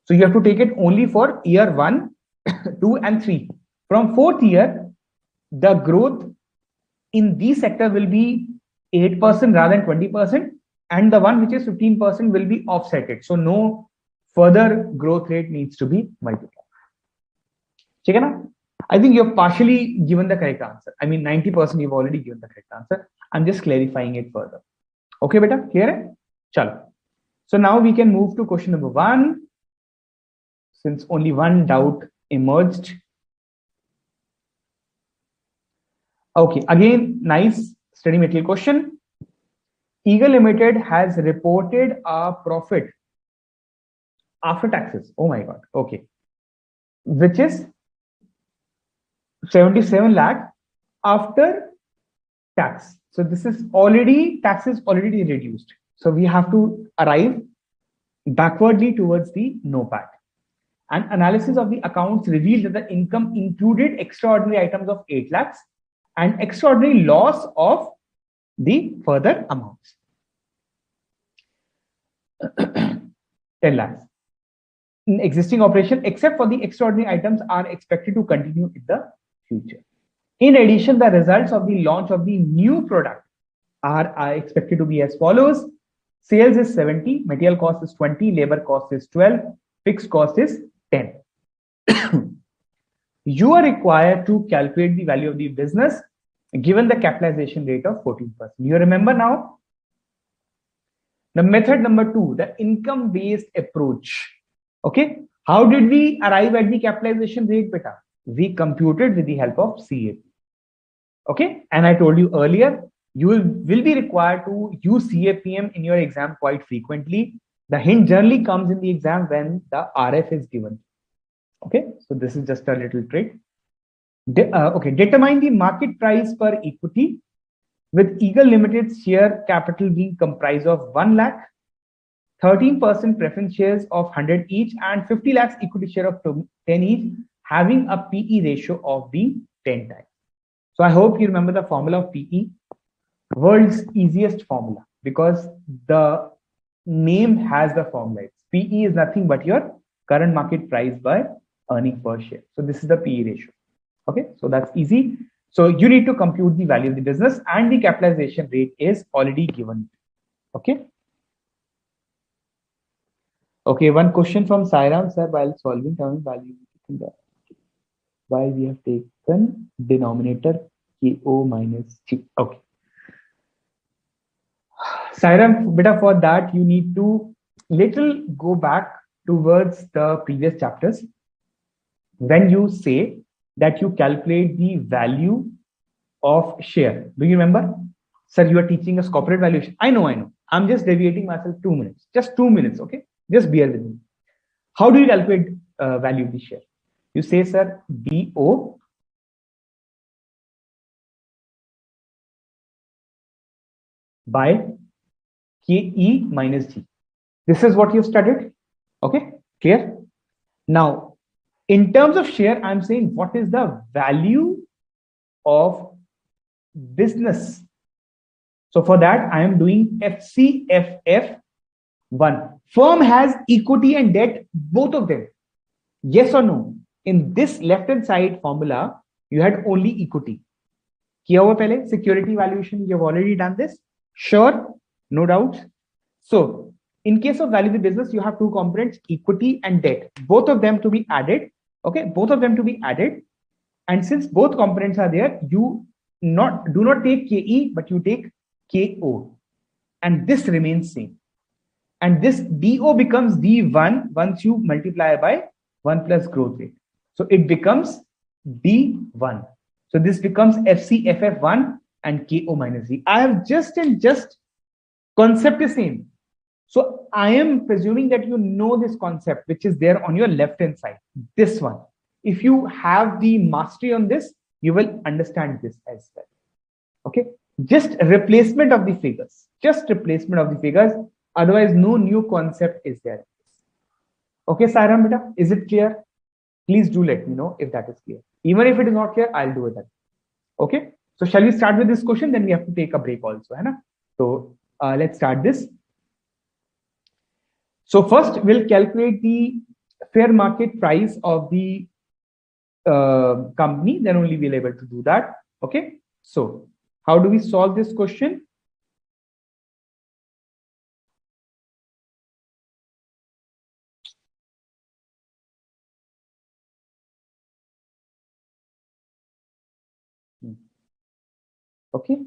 So you have to take it only for year 1, 2, and 3. From 4th year, the growth in these sector will be 8% rather than 20, and the one which is 15% will be offsetted. So no further growth rate needs to be multiplied. Okay, na? I think you've partially given the correct answer. I mean, 90% you've already given the correct answer. I'm just clarifying it further. Okay, beta, clear? Chalo. So now we can move to question number 1. Since only one doubt emerged. Okay, again, nice study material question. Eagle Limited has reported a profit after taxes. Oh my God. Okay. Which is 77 lakh after tax. So this is already, tax is already reduced. So we have to arrive backwardly towards the NOPAT. An analysis of the accounts revealed that the income included extraordinary items of 8 lakhs and extraordinary loss of the further amounts. 10 lakhs. In existing operation, except for the extraordinary items, are expected to continue in the future. In addition, the results of the launch of the new product are expected to be as follows. Sales is 70, material cost is 20, labor cost is 12, fixed cost is 10. You are required to calculate the value of the business given the capitalization rate of 14%. You remember now? The method number 2, the income-based approach. Okay, how did we arrive at the capitalization rate, beta? We computed with the help of CAP. Okay, and I told you earlier, you will be required to use CAPM in your exam quite frequently. The hint generally comes in the exam when the RF is given. Okay, so this is just a little trick. Okay, determine the market price per equity with Eagle Limited's share capital being comprised of 1 lakh, 13% preference shares of 100 each, and 50 lakhs equity share of 10 each, having a PE ratio of being 10 times. So I hope you remember the formula of PE, world's easiest formula, because the name has the formula. PE is nothing but your current market price by earning per share. So this is the PE ratio. Okay, so that's easy. So you need to compute the value of the business, and the capitalization rate is already given. Okay. Okay, one question from Sairam, sir, while solving term value, why we have taken denominator KO minus G. Okay. Sairam, beta, for that you need to little go back towards the previous chapters. When you say that you calculate the value of share, do you remember? Sir, you are teaching us corporate valuation. I know. I'm just deviating myself 2 minutes. Just 2 minutes, okay? Just bear with me. How do you calculate value of the share? You say, sir, DO by KE minus G. This is what you've studied. Okay, clear? Now, in terms of share, I'm saying what is the value of business. So for that, I am doing FCFF 1. Firm has equity and debt, both of them. Yes or no? In this left-hand side formula, you had only equity. Kiya hua pehle, security valuation, you have already done this. Sure, no doubt. So in case of value of the business, you have two components, equity and debt, both of them to be added. Okay, both of them to be added. And since both components are there, you do not take KE, but you take KO. And this remains same. And this DO becomes D1 once you multiply by 1 plus growth rate. So it becomes D1. So this becomes FCFF1 and KO minus Z. I have just concept is same. So I am presuming that you know this concept, which is there on your left-hand side, this one. If you have the mastery on this, you will understand this as well. Okay, just replacement of the figures, otherwise no new concept is there. Okay, Sairam beta, is it clear? Please do let me know if that is clear. Even if it is not clear, I'll do it then. Okay, so shall we start with this question? Then we have to take a break also, hai na? So let's start this. So first we'll calculate the fair market price of the company, then only we'll able to do that. Okay, so how do we solve this question? Okay.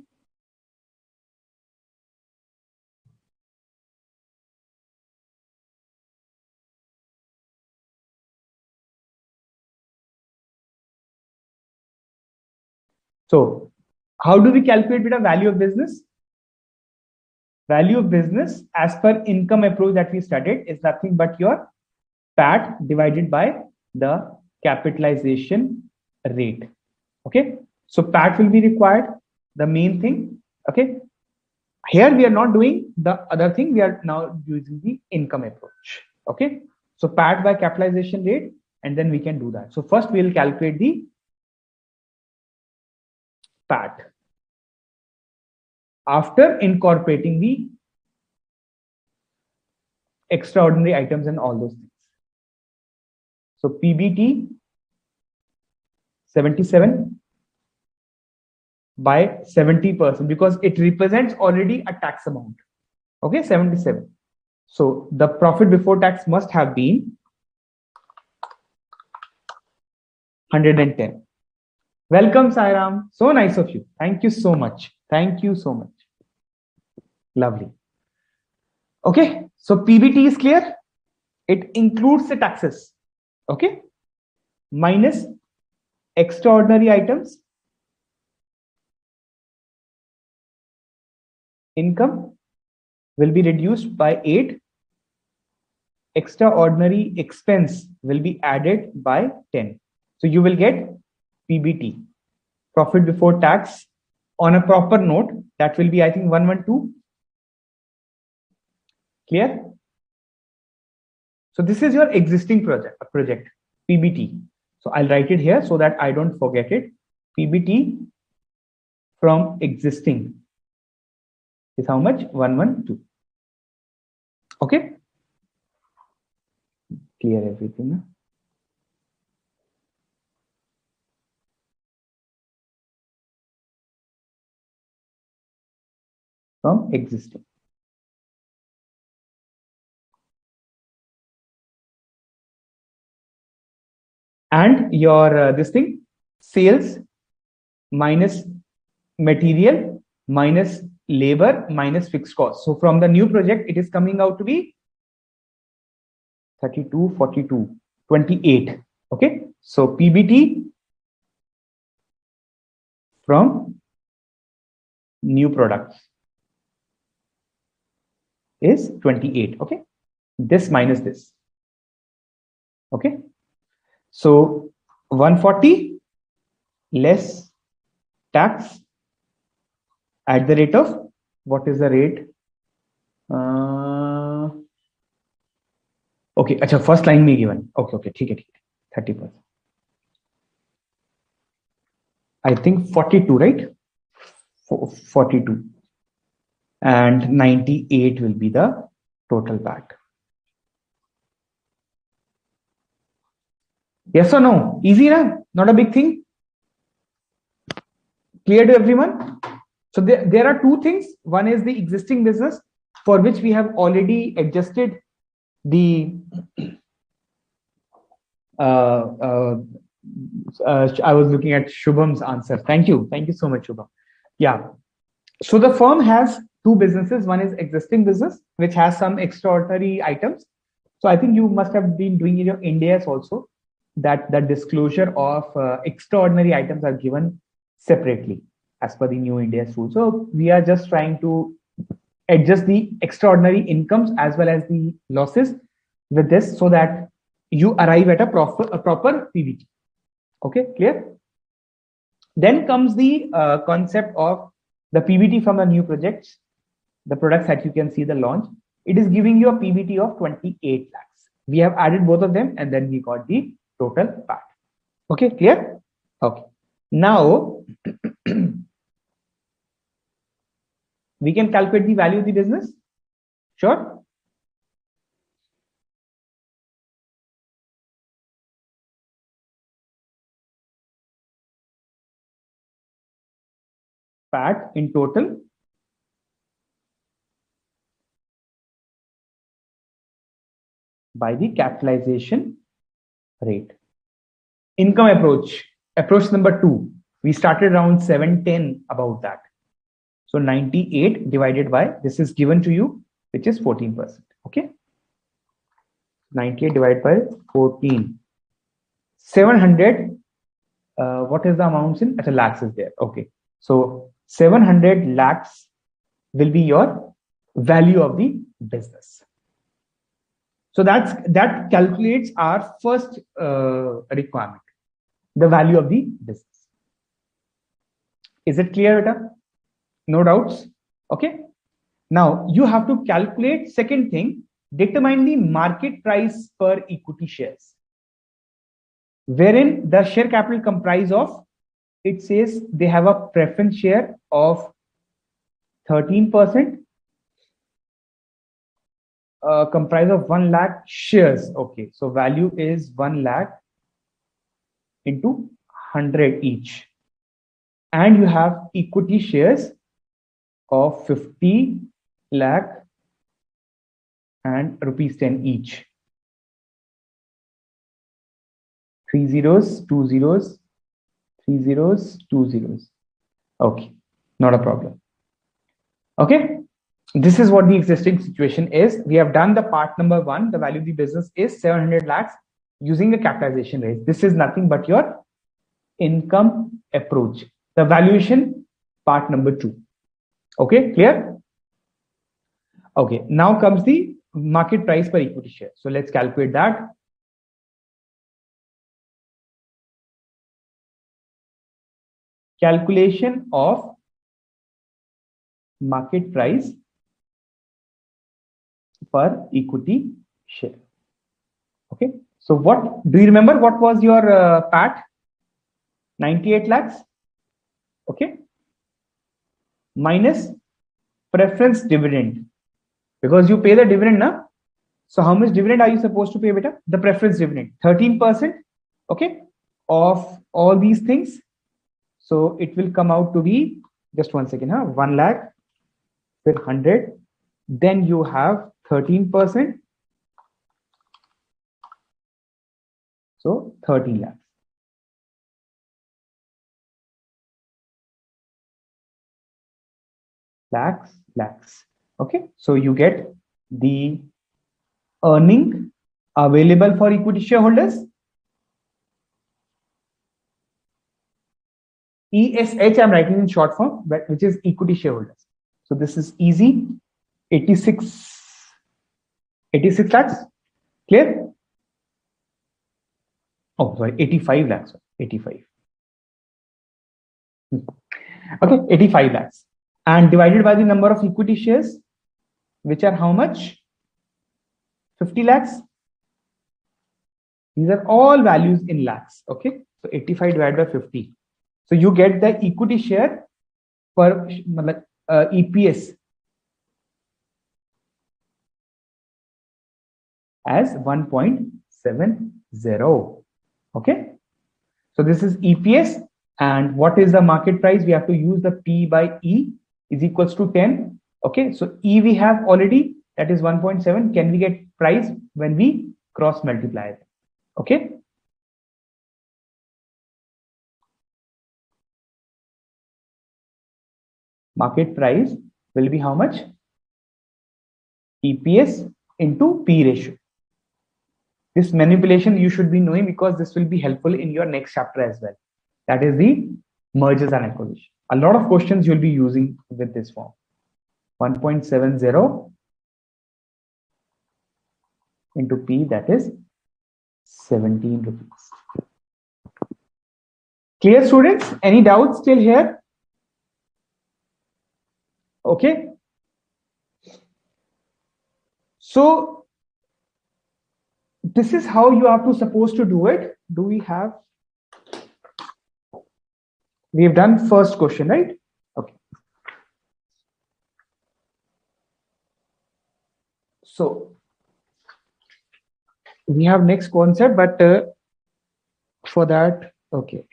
So how do we calculate the value of business? Value of business as per income approach that we studied is nothing but your PAT divided by the capitalization rate. Okay, so PAT will be required, the main thing. Okay, here we are not doing the other thing, we are now using the income approach. Okay, so PAT by capitalization rate, and then we can do that. So first we will calculate the PAT after incorporating the extraordinary items and all those things. So PBT 77 by 70%, because it represents already a tax amount. Okay, 77. So the profit before tax must have been 110. Welcome, Sairam. So nice of you. Thank you so much. Thank you so much. Lovely. Okay, so PBT is clear. It includes the taxes. Okay, minus extraordinary items, income will be reduced by 8, extraordinary expense will be added by 10. So you will get PBT, profit before tax, on a proper note. That will be, I think, 112. Clear? So this is your existing project PBT. So I'll write it here so that I don't forget it. PBT from existing is how much? 112. Okay, clear everything. From existing. And your this thing, sales minus material minus labor minus fixed cost. So from the new project, it is coming out to be 32, 42, 28. Okay, so PBT from new products is 28. Okay, this minus this. Okay, so 140 less tax at the rate of, what is the rate? Okay, अच्छा, first line में given. Okay, ठीक है, 30%. I think 42, right? 42. And 98 will be the total PAT. Yes or no? Easy, na? Not a big thing. Clear to everyone? So there are two things. One is the existing business, for which we have already adjusted the I was looking at Shubham's answer. Thank you so much, Shubham. Yeah, so the firm has two businesses. One is existing business, which has some extraordinary items. So I think you must have been doing in your Ind AS also, that the disclosure of extraordinary items are given separately as per the new Ind AS rule. So we are just trying to adjust the extraordinary incomes as well as the losses with this, so that you arrive at a proper PBT. Okay, clear? Then comes the concept of the PBT from the new projects, the products that you can see the launch. It is giving you a PBT of 28 lakhs. We have added both of them, and then we got the total PAT. Okay, clear? Okay. Now we can calculate the value of the business. Sure. PAT in total by the capitalization rate. Income approach number 2. We started around 710 about that. So 98 divided by, this is given to you, which is 14%. Okay, 98 divided by 14. 700. What is the amounts in? Achha, lakhs is there. Okay, so 700 lakhs will be your value of the business. So that calculates our first requirement, the value of the business. Is it clear, Vita? No doubts? Okay. Now you have to calculate second thing, determine the market price per equity shares, wherein the share capital comprise of, it says they have a preference share of 13%, comprise of 1 lakh shares. Okay, so value is 1 lakh into 100 each, and you have equity shares of 50 lakh and rupees 10 each. 3 zeros, 2 zeros, 3 zeros, 2 zeros. Okay, not a problem. Okay, this is what the existing situation is. We have done the part number 1. The value of the business is 700 lakhs using the capitalization rate. This is nothing but your income approach. The valuation part number 2. Okay, clear? Okay, now comes the market price per equity share. So let's calculate that. Calculation of market price per equity share. Okay, so what do you remember? What was your PAT? 98 lakhs. Okay, minus preference dividend, because you pay the dividend now. So how much dividend are you supposed to pay, beta? The preference dividend, 13%. Okay, of all these things. So it will come out to be, just 1 second, 1 lakh with 100. Then you have 13%. So 13 lakhs. Lakhs. Okay, so you get the earning available for equity shareholders. ESH I'm writing in short form, which is equity shareholders. So this is easy. 86 lakhs. Clear? Oh, sorry, 85 lakhs. 85. Okay, 85 lakhs. And divided by the number of equity shares, which are how much? 50 lakhs. These are all values in lakhs. Okay, so 85 divided by 50. So you get the equity share per EPS as 1.70. Okay, so this is EPS. And what is the market price? We have to use the P by E is equals to 10. Okay, so E we have already, that is 1.7. Can we get price when we cross multiply it? Okay. Market price will be how much? EPS into P ratio. This manipulation you should be knowing, because this will be helpful in your next chapter as well. That is the mergers and acquisition. A lot of questions you'll be using with this form. 1.70 into P, that is 17 rupees. Clear, students? Any doubts still here? Okay. So this is how you are supposed to do it. Do we have? We have done first question, right? Okay. So we have next concept, but for that, okay.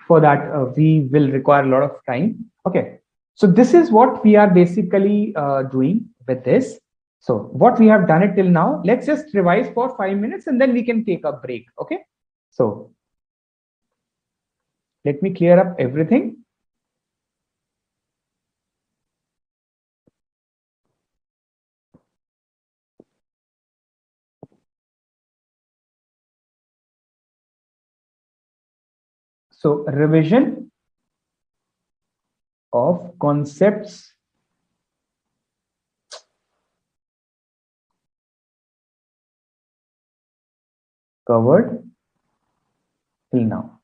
For that, we will require a lot of time. Okay. So this is what we are basically doing with this. So what we have done it till now, let's just revise for 5 minutes and then we can take a break. Okay. So let me clear up everything. So revision of concepts covered till now.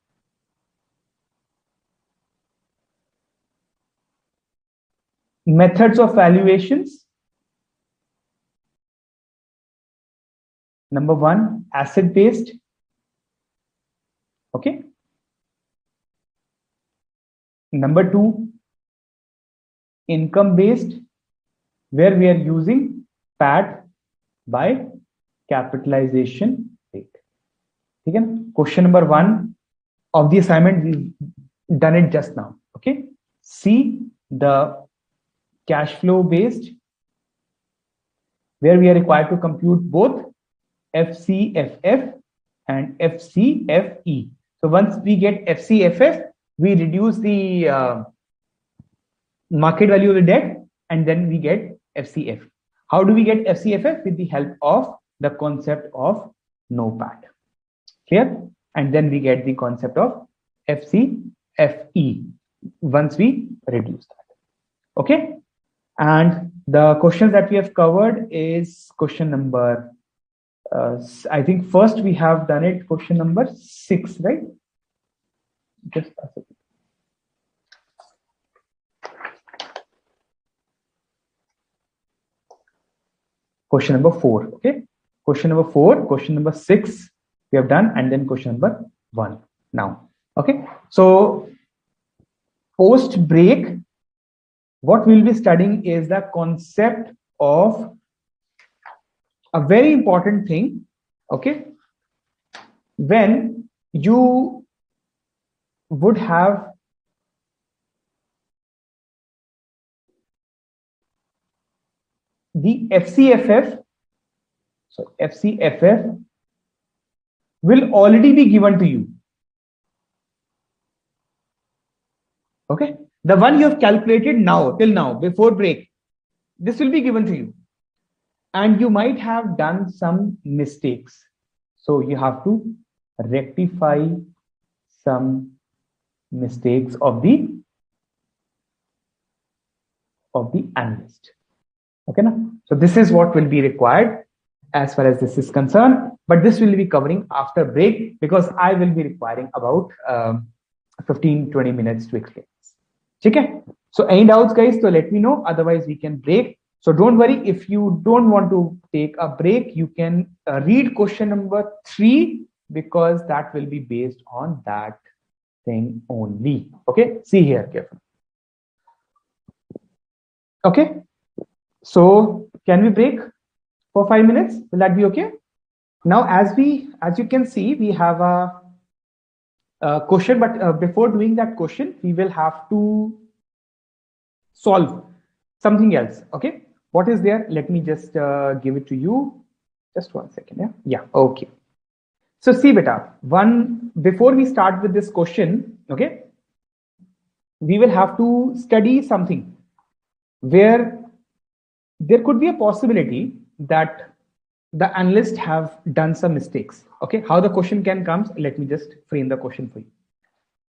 Methods of valuations. Number one, asset based. Okay. Number two, income based, where we are using PAT by capitalization rate. Okay. Question number one of the assignment, we've done it just now. Okay. C, the cash flow based, where we are required to compute both FCFF and FCFE. So once we get FCFF, we reduce the market value of the debt, and then we get FCF. How do we get FCFF? With the help of the concept of no PAT. Clear? And then we get the concept of FCFE once we reduce that. Okay. And the questions that we have covered is question number, I think first we have done it, question number 6, right? Just a second. Question number 4. Okay. Question number 4, question number 6 we have done, and then question number 1 now. Okay. So post break, what we'll be studying is the concept of a very important thing. Okay. When you would have the FCFF, so FCFF will already be given to you. Okay. The one you have calculated now, till now, before break, this will be given to you. And you might have done some mistakes. So you have to rectify some mistakes of the analyst. Okay. Now, so this is what will be required as far as this is concerned. But this will be covering after break, because I will be requiring about 15-20 minutes to explain this. Okay. So any doubts, guys? So let me know. Otherwise, we can break. So don't worry, if you don't want to take a break, you can read question number 3, because that will be based on that thing only. Okay, see here carefully. Okay, so can we break for 5 minutes? Will that be okay? Now, as you can see, we have a question, but before doing that question, we will have to solve something else. Okay. What is there? Let me just give it to you. Just 1 second. Yeah. Yeah. Okay. So see, beta, before we start with this question, okay, we will have to study something where there could be a possibility that the analyst have done some mistakes. Okay. How the question can come? Let me just frame the question for you.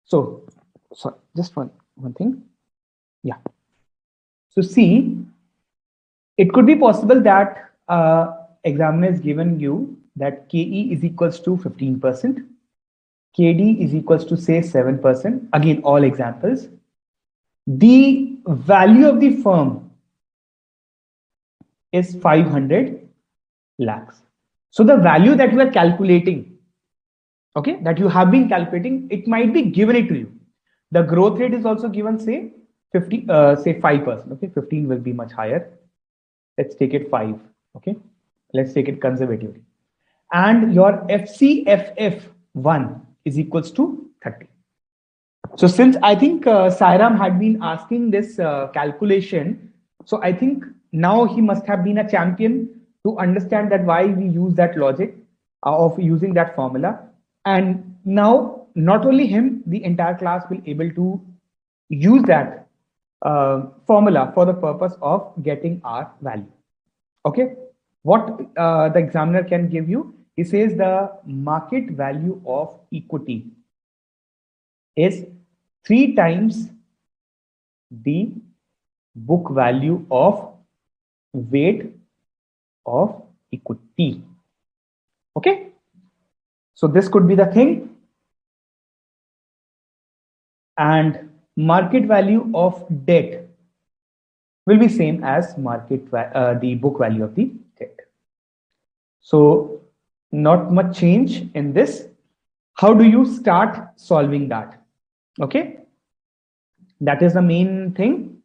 So just one thing. Yeah. So see, it could be possible that examiner has given you that KE is equals to 15%, KD is equals to say 7%. Again, all examples. The value of the firm is 500 lakhs. So the value that you are calculating, okay, that you have been calculating, it might be given it to you. The growth rate is also given, say 5%. Okay, 15 will be much higher. Let's take it 5. Okay, let's take it conservatively. And your FCFF 1 is equals to 30. So since I think Sairam had been asking this calculation, so I think now he must have been a champion to understand that why we use that logic of using that formula. And now not only him, the entire class will able to use that formula for the purpose of getting our value. Okay, what the examiner can give you, he says the market value of equity is 3 times the book value of weight of equity. Okay, So this could be the thing. And market value of debt will be same as the book value of the debt. So not much change in this. How do you start solving that? Okay, that is the main thing.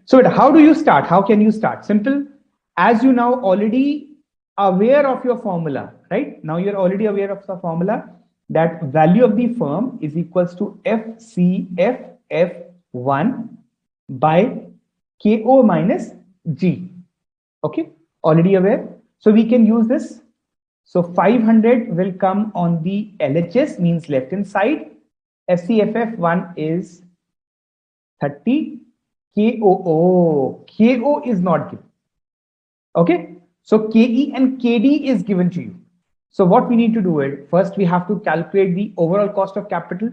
So how do you start? How can you start? Simple. As you now already aware of your formula, right? Now you're already aware of the formula that value of the firm is equals to FCFF1 by KO minus G. Okay, already aware. So we can use this. So 500 will come on the LHS, means left hand side. FCFF1 is 30. KO is not given. Okay, so KE and KD is given to you. So what we need to do is, first we have to calculate the overall cost of capital.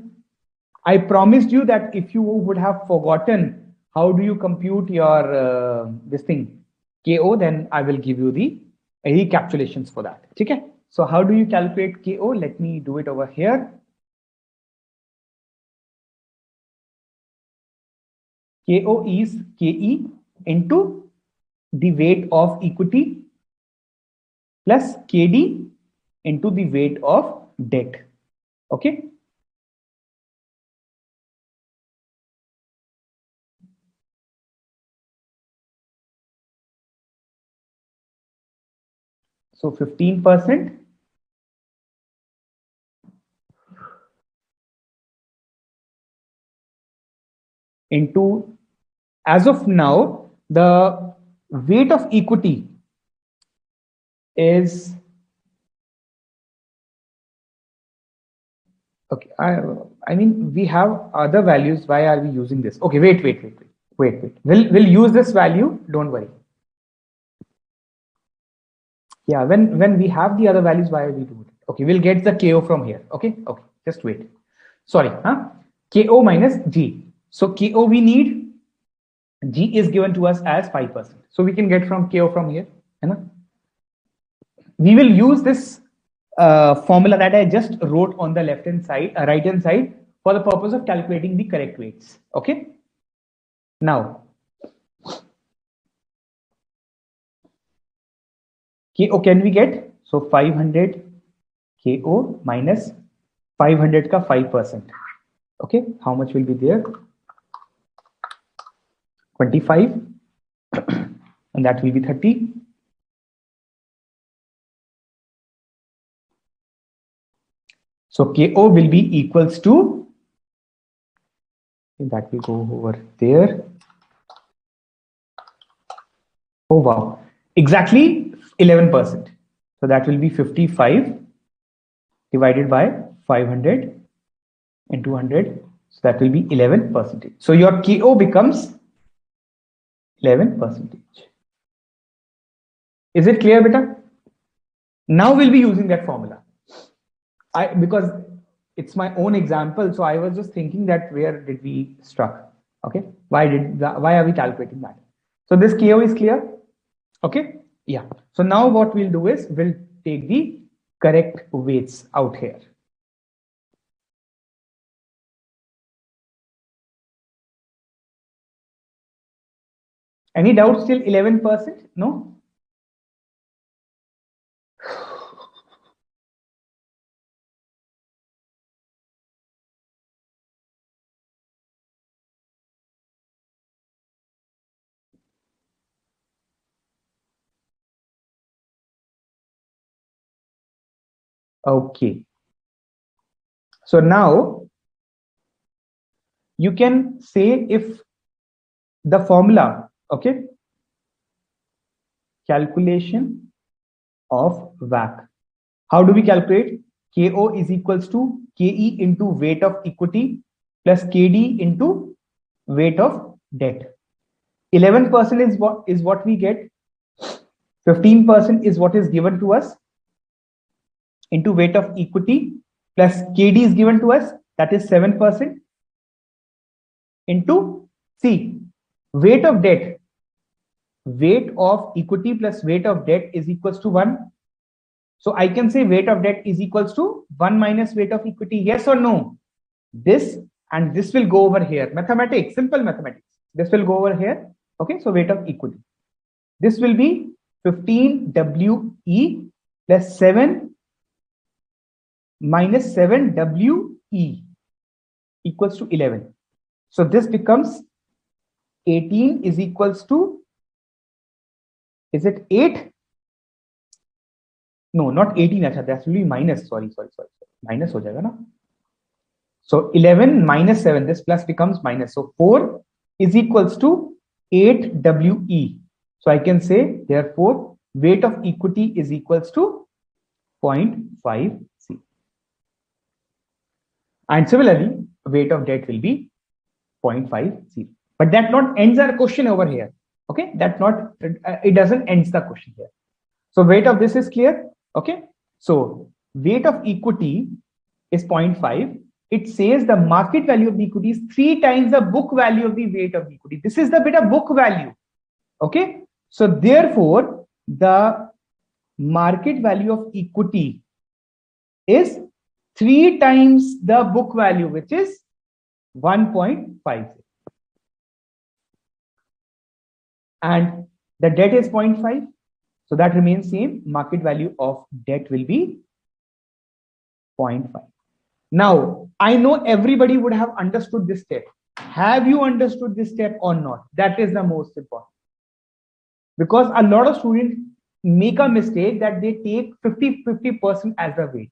I promised you that if you would have forgotten how do you compute your this thing KO, then I will give you the recapitulations for that. Okay, so how do you calculate KO? Let me do it over here. KO is KE into the weight of equity plus KD into the weight of debt. Okay. So 15% into, as of now, the weight of equity is, okay, I mean, we have other values. Why are we using this? Okay, wait. We'll use this value. Don't worry. Yeah, when we have the other values, why are we doing it? Okay, we'll get the KO from here. Okay, just wait. Sorry, KO minus G. So KO we need, G is given to us as 5%. So we can get from KO from here. We will use this formula that I just wrote on the left hand side, right hand side, for the purpose of calculating the correct weights. Okay. Now, KO can we get? So 500 KO minus 500 ka 5%. Okay, how much will be there? 25, and that will be 30. So KO will be equals to, that will go over there. Oh wow, exactly 11%. So that will be 55 divided by 500 into 100. So that will be 11%. So your KO becomes 11%. Is it clear, beta? Now we'll be using that formula. Because it's my own example, so I was just thinking that where did we struck? Okay, why are we calculating that? So this KO is clear. Okay, yeah. So now what we'll do is we'll take the correct weights out here. Any doubts till 11%? No? Okay. So now you can say if the formula, okay, calculation of WACC. How do we calculate? KO is equals to KE into weight of equity plus KD into weight of debt. 11% is what we get. 15% is what is given to us into weight of equity plus KD is given to us, that is 7%, into C, weight of debt. weight of equity plus weight of debt is equals to 1. So I can say weight of debt is equals to 1 minus weight of equity. Yes or no? This and this will go over here. Mathematics, simple mathematics. This will go over here. Okay, so weight of equity. This will be 15 WE plus 7 minus 7 WE equals to 11. So this becomes 18 is equals to, is it 8? No, not 18. Achha, that's really minus. Sorry. Minus ho jayega na. So 11 minus 7, this plus becomes minus. So 4 is equals to 8 WE. So I can say, therefore, weight of equity is equals to 0.5 C. And similarly, weight of debt will be 0.5 C. But that not ends our question over here. Okay, that not, it doesn't ends the question here. So weight of this is clear. Okay, so weight of equity is 0.5. It says the market value of the equity is 3 times the book value of the weight of the equity. This is the bit of book value. Okay, so therefore the market value of equity is 3 times the book value, which is 1.5. And the debt is 0.5. So that remains same. Market value of debt will be 0.5. Now, I know everybody would have understood this step. Have you understood this step or not? That is the most important. Because a lot of students make a mistake that they take 50% as the weight.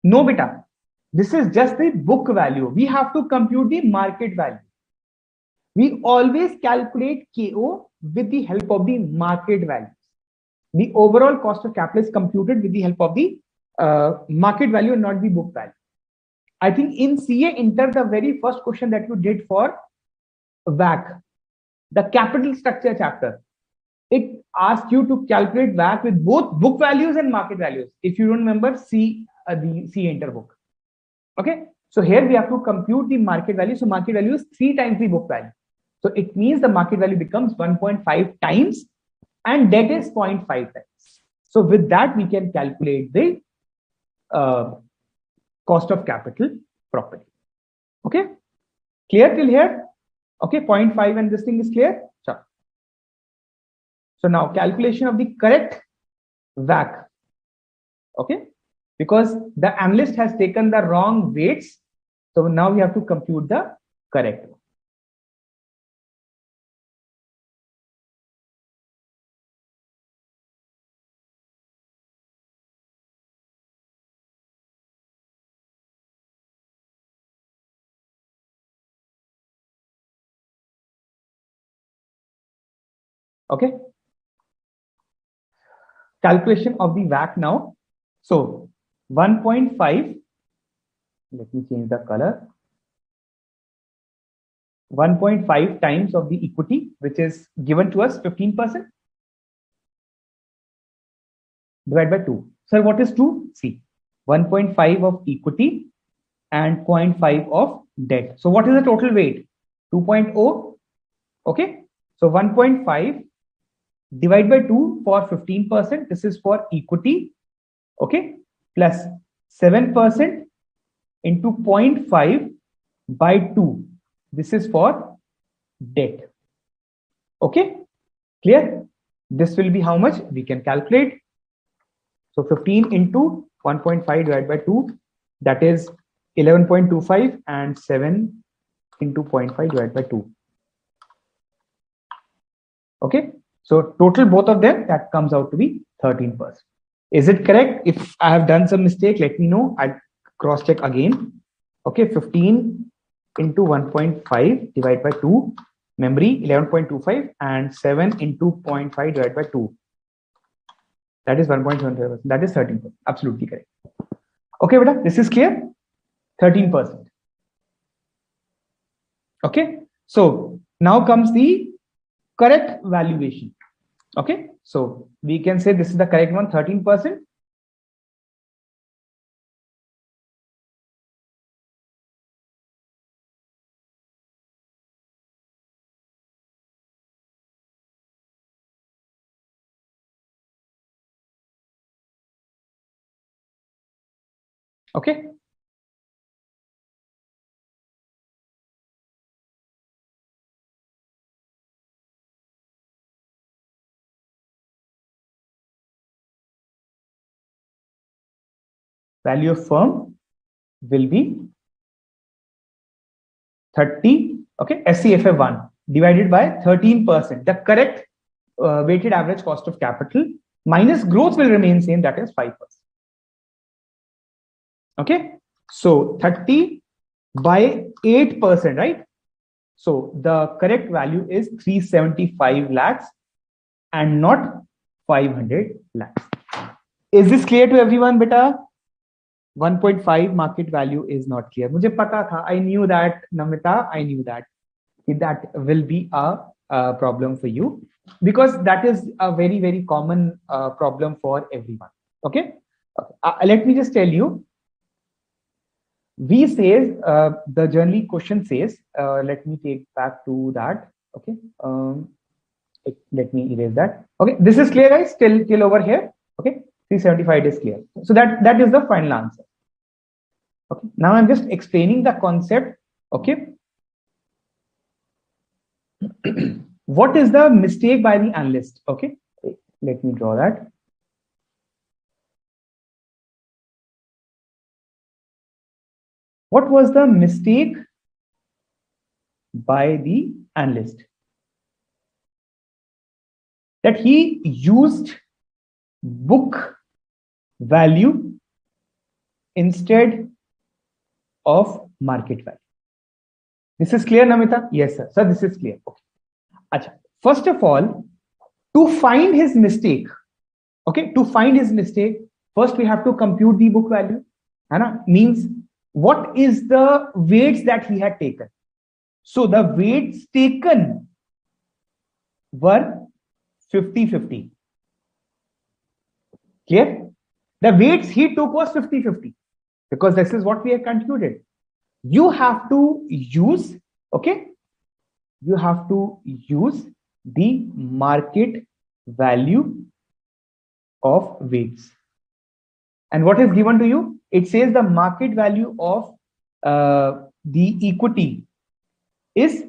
No, beta. This is just the book value. We have to compute the market value. We always calculate KO with the help of the market value. The overall cost of capital is computed with the help of the market value and not the book value. I think in CA Inter, the very first question that you did for WACC, the capital structure chapter, it asked you to calculate WACC with both book values and market values. If you don't remember, see the CA Inter book. Okay, so here we have to compute the market value. So market value is 3 times the book value. So it means the market value becomes 1.5 times and debt is 0.5 times. So with that, we can calculate the cost of capital properly. Okay, clear till here? Okay, 0.5 and this thing is clear. Sure. So now calculation of the correct WACC. Okay, because the analyst has taken the wrong weights. So now we have to compute the correct one. Okay, calculation of the WACC now. So 1.5, let me change the color. 1.5 times of the equity, which is given to us 15%, divided by 2. Sir, what is 2? See, 1.5 of equity and 0.5 of debt. So what is the total weight? 2.0. Okay, so 1.5 divided by 2 for 15%. This is for equity. Okay, plus 7% into 0.5 by 2. This is for debt. Okay, clear? This will be how much? We can calculate. So 15 into 1.5 divided by 2, that is 11.25, and 7 into 0.5 divided by 2. Okay, so total both of them, that comes out to be 13%. Is it correct? If I have done some mistake, let me know. I'll cross check again. Okay, 15 into 1.5 divided by 2, memory 11.25, and 7 into 0.5 divided by 2. That is 1.75%. That is 13%. Absolutely correct. Okay, beta, this is clear. 13%. Okay, so now comes the correct valuation. Okay, so we can say this is the correct one, 13%. Okay. Value of firm will be 30, okay, SCFF 1 divided by 13%. The correct weighted average cost of capital minus growth will remain same, that is 5%. Okay, so 30 by 8%, right? So the correct value is 375 lakhs and not 500 lakhs. Is this clear to everyone, beta? 1.5 market value is not clear. मुझे पता था, I knew that, Namita, I knew that will be a problem for you, because that is a very, very common problem for everyone. Okay, let me just tell you. We says the generally question says, let me take back to that. Okay, let me erase that. Okay, this is clear, guys, till over here. Okay, 375 is clear. So that is the final answer. Okay, now I'm just explaining the concept. Okay, what is the mistake by the analyst? Okay, let me draw that. What was the mistake by the analyst? That he used book value instead of market value. This is clear, Namita? Yes, sir. Sir, this is clear. Okay. Achha. First of all, to find his mistake, okay, to find his mistake, first we have to compute the book value. Means what is the weights that he had taken. So the weights taken were 50-50. Clear? The weights he took was 50-50, because this is what we have concluded. You have to use, okay, you have to use the market value of weights. And what is given to you? It says the market value of the equity is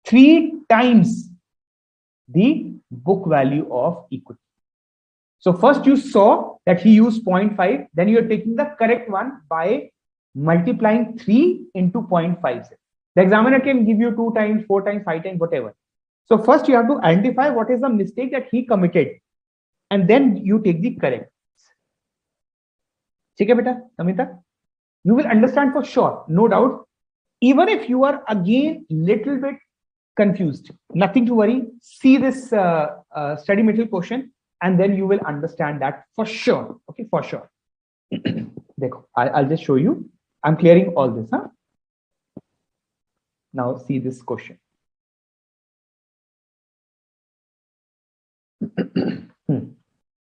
3 times the book value of equity. So first you saw that he used 0.5, then you are taking the correct one by multiplying 3 into 0.5. The examiner can give you 2 times, 4 times, 5 times, whatever. So first you have to identify what is the mistake that he committed, and then you take the correct. Okay, beta, Namita? You will understand for sure, no doubt. Even if you are again little bit confused, nothing to worry. See this study material question, and then you will understand that for sure. Okay, for sure. I'll just show you. I'm clearing all this. Huh? Now see this question.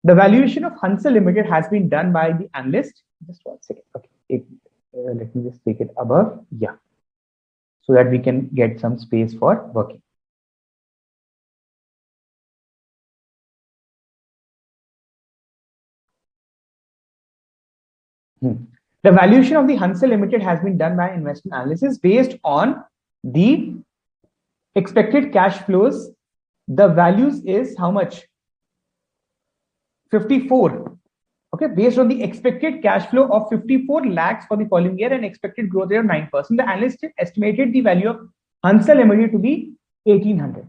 The valuation of Hansel Limited has been done by the analyst. Just 1 second. Okay, let me just take it above. Yeah, so that we can get some space for working. The valuation of the Hansel Limited has been done by investment analysis based on the expected cash flows. The values is how much? 54. Okay, based on the expected cash flow of 54 lakhs for the following year and expected growth rate of 9%, the analyst estimated the value of Hansel Limited to be 1800.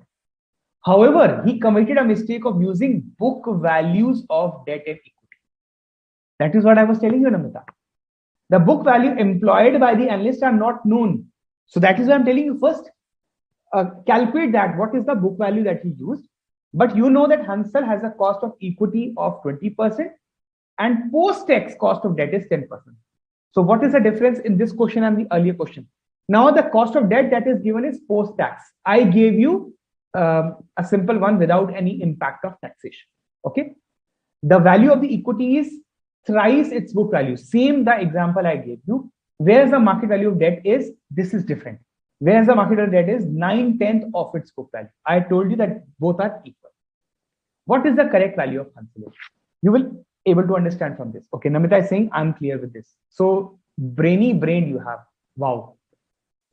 However, he committed a mistake of using book values of debt and equity. That is what I was telling you, Namita. The book value employed by the analyst are not known. So that is why I'm telling you first, calculate that what is the book value that he used. But you know that Hansel has a cost of equity of 20% and post-tax cost of debt is 10%. So what is the difference in this question and the earlier question? Now the cost of debt that is given is post-tax. I gave you a simple one without any impact of taxation. Okay. The value of the equity is thrice its book value. Same the example I gave you. Whereas the market value of debt is, this is different. Whereas the market value of debt is 9/10 of its book value. I told you that both are equal. What is the correct value of Hansel? You will able to understand from this. Okay, Namita is saying I'm clear with this. So brainy brain you have. Wow.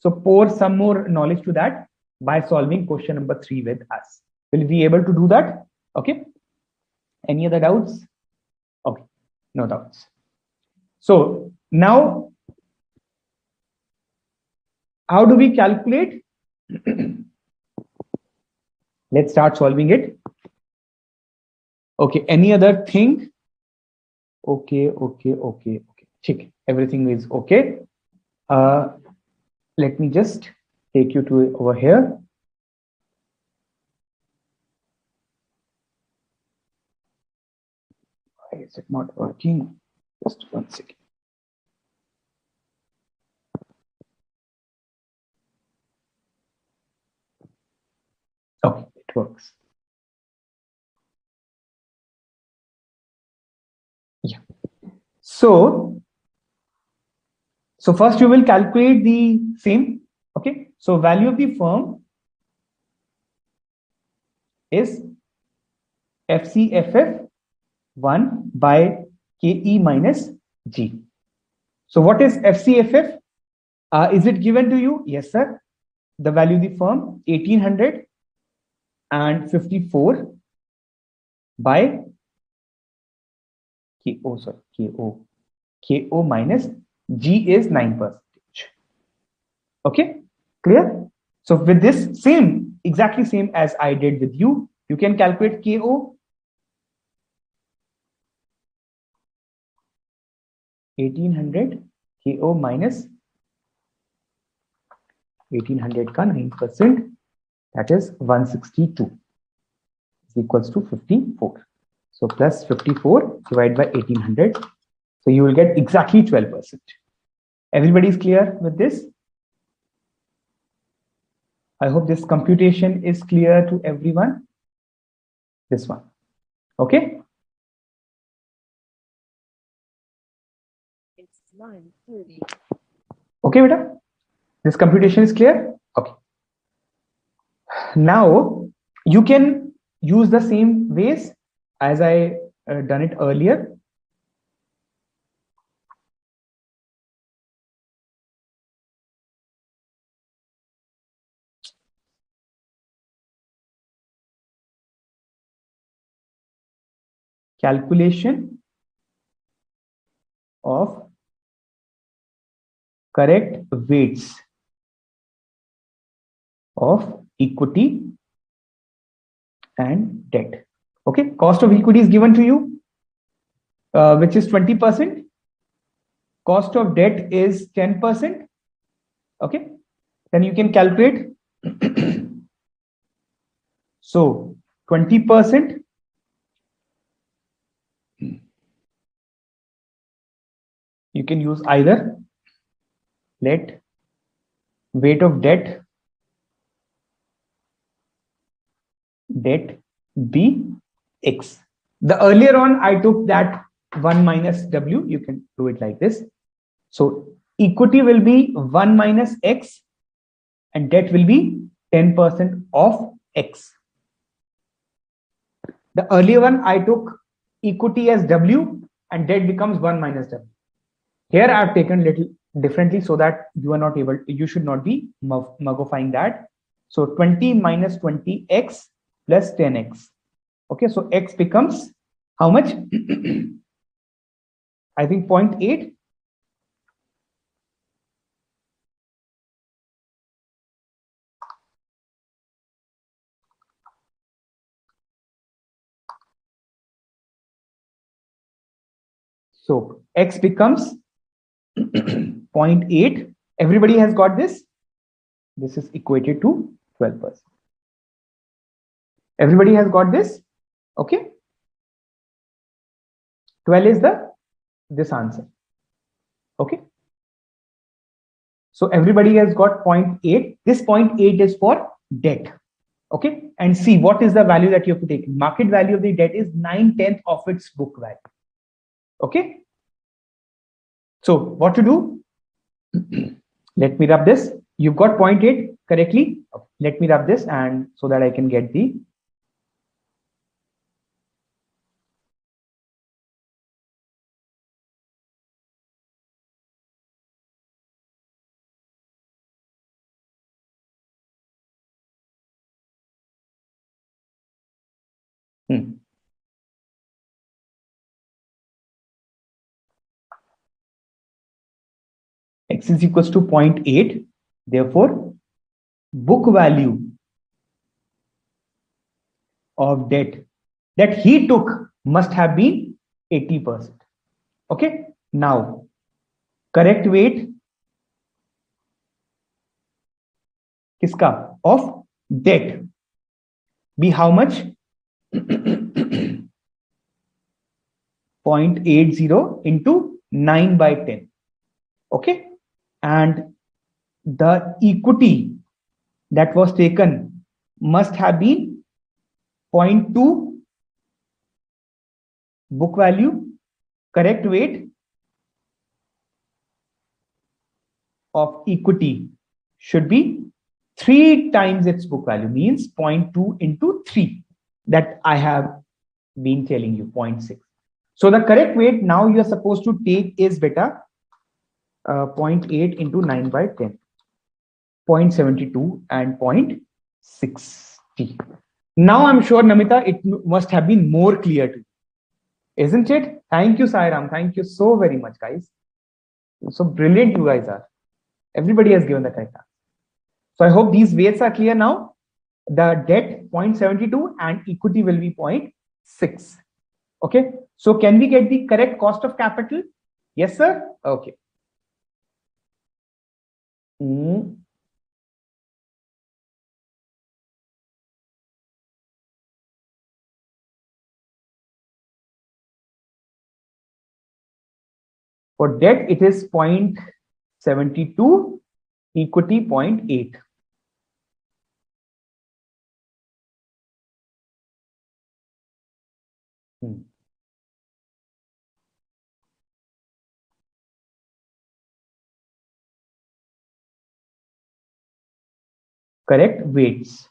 So pour some more knowledge to that by solving question number 3 with us. Will you be able to do that? Okay. Any other doubts? Okay, no doubts. So now, how do we calculate? Let's start solving it. Okay, any other thing? Okay. Check. Everything is okay. Let me just take you to over here. Why is it not working? Just 1 second. Okay, it works. Yeah. So first you will calculate the same. Okay. So value of the firm is FCFF 1 by KE minus G. So what is FCFF? Is it given to you? Yes, sir. The value of the firm 1854 by KO minus G is 9%. Okay, clear? So with this same, exactly same as I did with you, you can calculate KO 1800 KO minus 1800 ka 9%, that is 162 is equals to 54. So plus 54 divided by 1800. So you will get exactly 12%. Everybody is clear with this? I hope this computation is clear to everyone. This one. Okay? It's 9:30. Okay, beta? This computation is clear? Okay. Now you can use the same ways as I done it earlier. Calculation of correct weights of equity and debt. Okay, cost of equity is given to you, which is 20%. Cost of debt is 10%. Okay, then you can calculate. So 20%. You can use either. Let weight of debt be X. The earlier on I took that 1 minus W. You can do it like this. So equity will be 1 minus X and debt will be 10% of X. The earlier one I took equity as W and debt becomes 1 minus W. Here I have taken little differently so that you are not able, you should not be muggifying that. So 20 minus 20x plus 10x. Okay, so x becomes how much? I think 0.8. So x becomes 0.8. Everybody has got this. This is equated to 12%. Everybody has got this. Okay. 12 is this answer. Okay. So everybody has got 0.8. This 0.8 is for debt. Okay. And see what is the value that you have to take. Market value of the debt is 9/10 of its book value. Okay. So what to do? Let me rub this. You've got 0.8 correctly. Let me rub this and so that I can get the X is equals to 0.8. Therefore, book value of debt that he took must have been 80%. Okay. Now, correct weight kiska of debt be how much? 0.80 into 9 by 10. Okay. And the equity that was taken must have been 0.2 book value. Correct weight of equity should be 3 times its book value, means 0.2 into 3 that I have been telling you, 0.6. So the correct weight now you are supposed to take is beta 0.8 into 9 by 10, 0.72 and 0.60. Now I'm sure, Namita, it must have been more clear to you, isn't it? Thank you, Sairam. Thank you so very much, guys. So brilliant you guys are. Everybody has given the correct answer. So I hope these weights are clear now. The debt 0.72 and equity will be 0.6. Okay. So can we get the correct cost of capital? Yes, sir. Okay. For debt, it is 0.72, equity 0.8. Correct weights.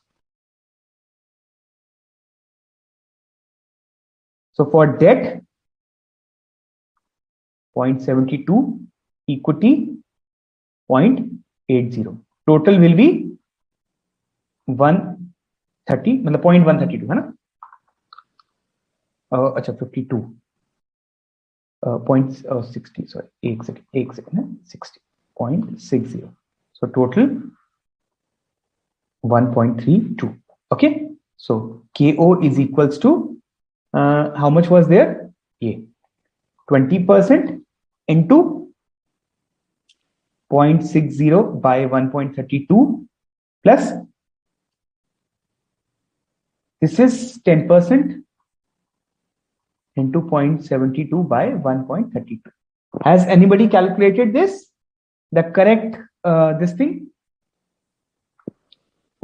So for debt, 0.72, equity 0.80. Total will be 130, मतलब 0.132 है ना? अच्छा 52. 0.60, sorry, एक second है 60.60. So total 1.32. Okay. So KO is equals to how much was there? Yeah, 20% into 0.60 by 1.32 plus this is 10% into 0.72 by 1.32. Has anybody calculated this? The correct this thing?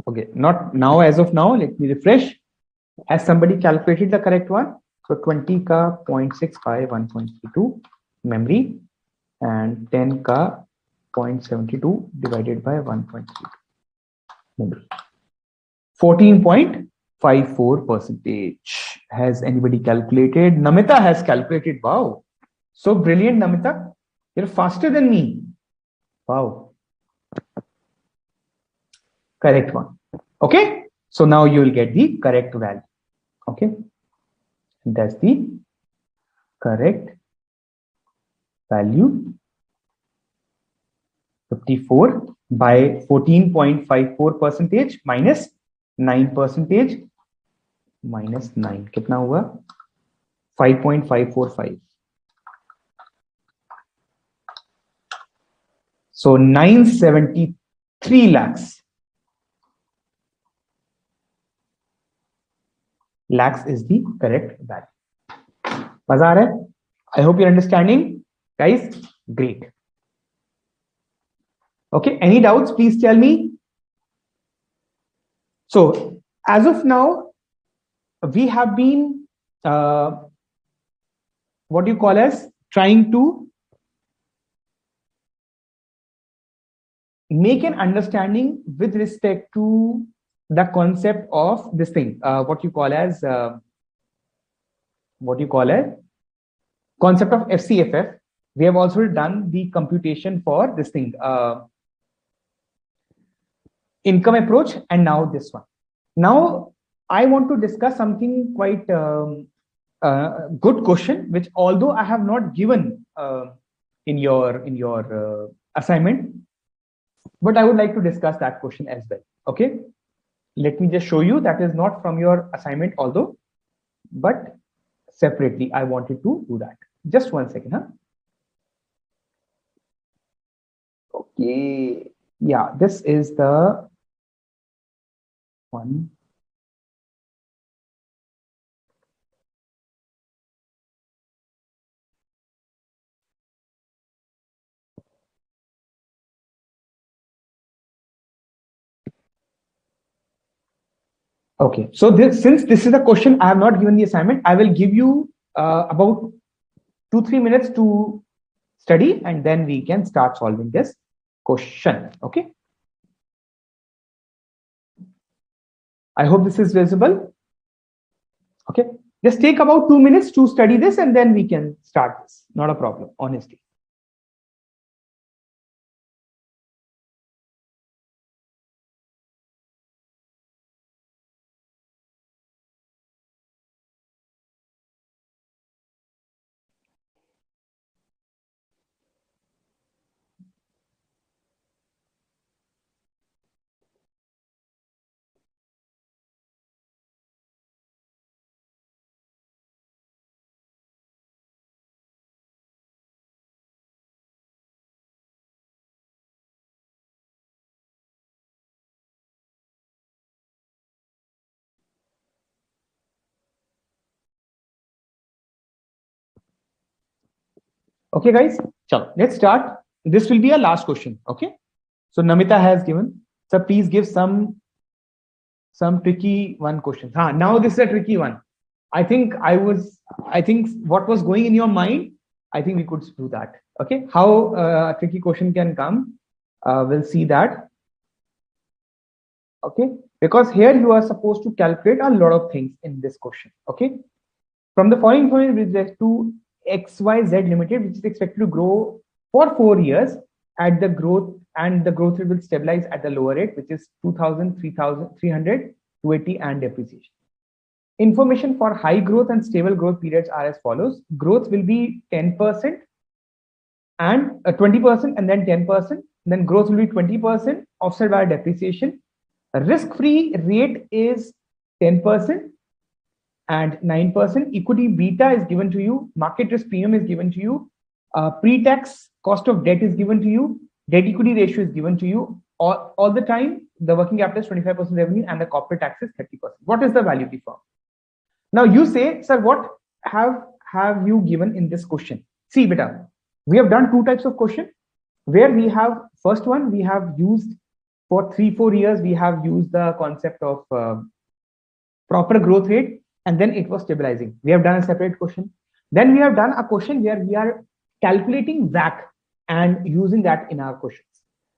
Okay, not now as of now. Let me refresh. Has somebody calculated the correct one? So 20 ka 0.6 by 1.32 memory and 10 ka 0.72 divided by 1.32 memory. 14.54%. Has anybody calculated? Namita has calculated. Wow. So brilliant, Namita. You're faster than me. Wow. Correct one. Okay. So now you will get the correct value. Okay. That's the correct value. 54 by 14.54% minus 9% minus 9 कितना हुआ? 5.545. So 973 lakhs. Lakhs is the correct value. मजा आ रहा है? I hope you're understanding, guys. Great. Okay, any doubts, please tell me. So as of now, we have been what do you call as trying to make an understanding with respect to the concept of this thing, what you call as concept of FCFF. We have also done the computation for this thing, income approach, and now this one. Now I want to discuss something quite good question, which although I have not given in your assignment, but I would like to discuss that question as well. Okay, let me just show you that is not from your assignment, although, but separately I wanted to do that. Just 1 second, huh? Okay, yeah, this is the one. Okay, so since this is a question, I have not given the assignment. I will give you about 2-3 minutes to study, and then we can start solving this question. Okay, I hope this is visible. Okay, just take about 2 minutes to study this, and then we can start this. Not a problem, honestly. Okay, guys, so let's start. This will be a last question. Okay, so Namita has given. So please give some tricky one questions. Now this is a tricky one. I think what was going in your mind, I think we could do that. Okay, how a tricky question can come, we'll see that. Okay, because here you are supposed to calculate a lot of things in this question. Okay, from the following information with respect to XYZ Limited, which is expected to grow for 4 years at the growth, and the growth rate will stabilize at the lower rate, which is 2,000, 3,300, 280, and depreciation. Information for high growth and stable growth periods are as follows. Growth will be 10% and 20%, and then 10%. Then growth will be 20%, offset by depreciation. Risk-free rate is 10% and 9%. Equity beta is given to you. Market risk premium is given to you. Pre-tax cost of debt is given to you. Debt equity ratio is given to you. All the time, the working capital is 25% revenue and the corporate tax is 30%. What is the value of the firm? Now you say, sir, what have you given in this question? See, beta, we have done 2 types of question where we have, first one, we have used for 3-4 years, we have used the concept of proper growth rate, and then it was stabilizing. We have done a separate question. Then we have done a question where we are calculating WACC and using that in our questions.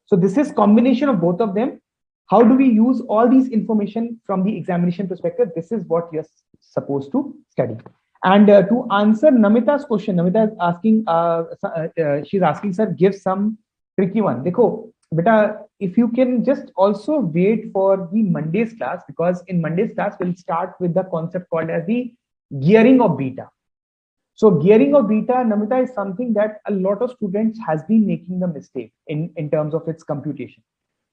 So this is combination of both of them. How do we use all these information from the examination perspective? This is what you're supposed to study. And to answer Namita's question, Namita is asking, she's asking, sir, give some tricky one. Dekho, beta, if you can just also wait for the Monday's class, because in Monday's class, we'll start with the concept called as the gearing of beta. So gearing of beta, Namita, is something that a lot of students has been making the mistake in terms of its computation.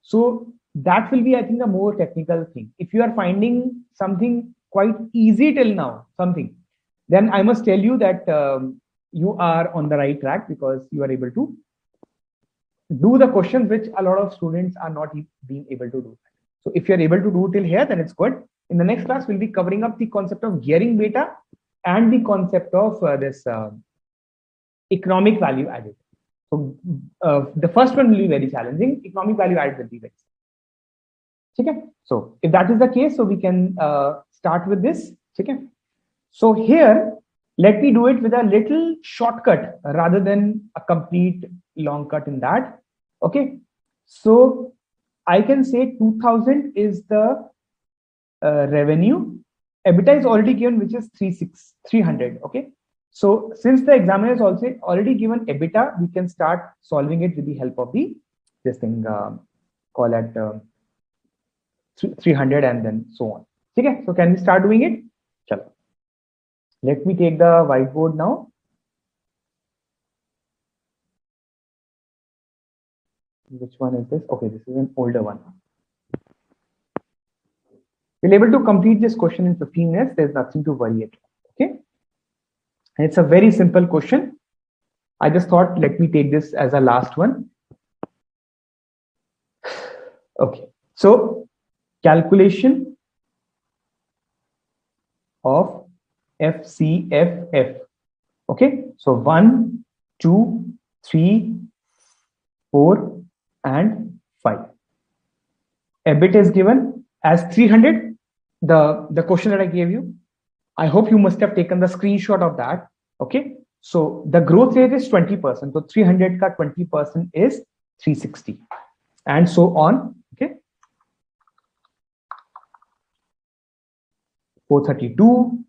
So that will be, I think, a more technical thing. If you are finding something quite easy till now, then I must tell you that you are on the right track, because you are able to do the questions which a lot of students are not being able to do. So if you're able to do till here, then it's good. In the next class, we'll be covering up the concept of gearing beta and the concept of this economic value added. So the first one will be very challenging. Economic value added will be very simple. Okay? So if that is the case, so we can start with this. Okay? So here, let me do it with a little shortcut rather than a complete long cut in that. Okay? So I can say 2000 is the revenue. EBITDA is already given, which is 300. Okay? So since the examiner is also already given EBITDA, we can start solving it with the help of this thing, call it 300 and then so on. Okay? So can we start doing it? Chalo. Let me take the whiteboard now. Which one is this? Okay, this is an older one. We're able to complete this question in 15 minutes. There's nothing to worry about. Okay. And it's a very simple question. I just thought, let me take this as a last one. Okay. So calculation of FCFF. Okay. So 1, 2, 3, 4, and 5. EBIT is given as 300. The question that I gave you, I hope you must have taken the screenshot of that. Okay. So the growth rate is 20%. So 300 ka 20% is 360, and so on. Okay. 432,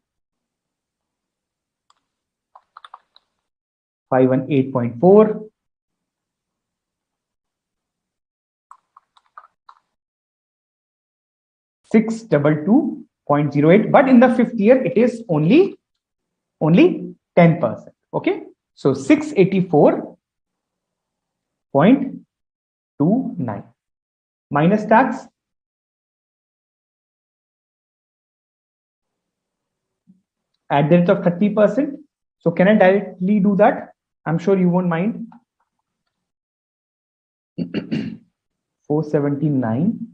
518.4, 622.08, but in the 5th year it is only 10%. Okay, so 684.29 minus tax, at the rate of 30%. So can I directly do that? I'm sure you won't mind. 479.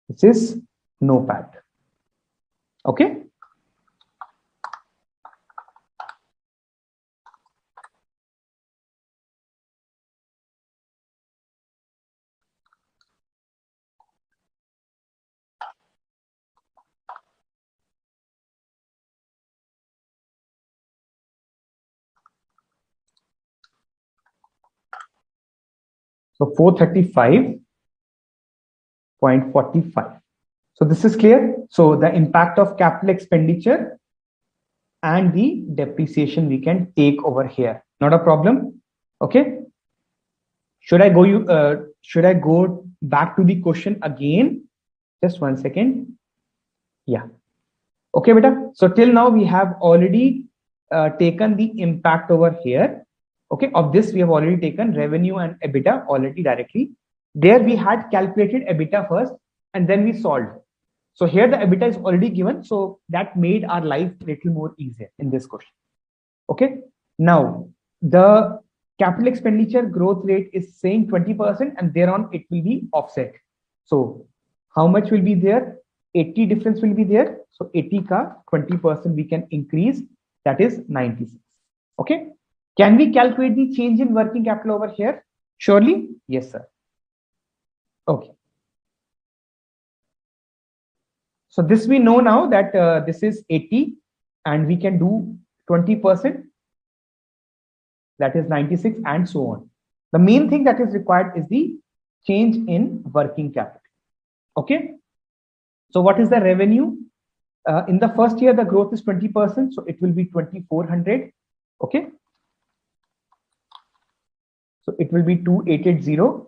This is no PAT. Okay. So 435.45. So this is clear. So the impact of capital expenditure and the depreciation we can take over here. Not a problem. Okay. Should I go back to the question again? Just 1 second. Yeah. Okay, beta. So till now we have already taken the impact over here. Okay, of this we have already taken revenue and EBITDA already directly. There we had calculated EBITDA first and then we solved. So here the EBITDA is already given, so that made our life a little more easier in this question. Okay, now the capital expenditure growth rate is saying 20%, and thereon it will be offset. So how much will be there? 80 difference will be there. So 80 ka 20% we can increase, that is 96. Okay, can we calculate the change in working capital over here? Surely, yes, sir. Okay. So this we know now that this is 80 and we can do 20%, that is 96, and so on. The main thing that is required is the change in working capital. Okay. So what is the revenue? In the first year, the growth is 20%. So it will be 2,400. Okay. So it will be 2,880.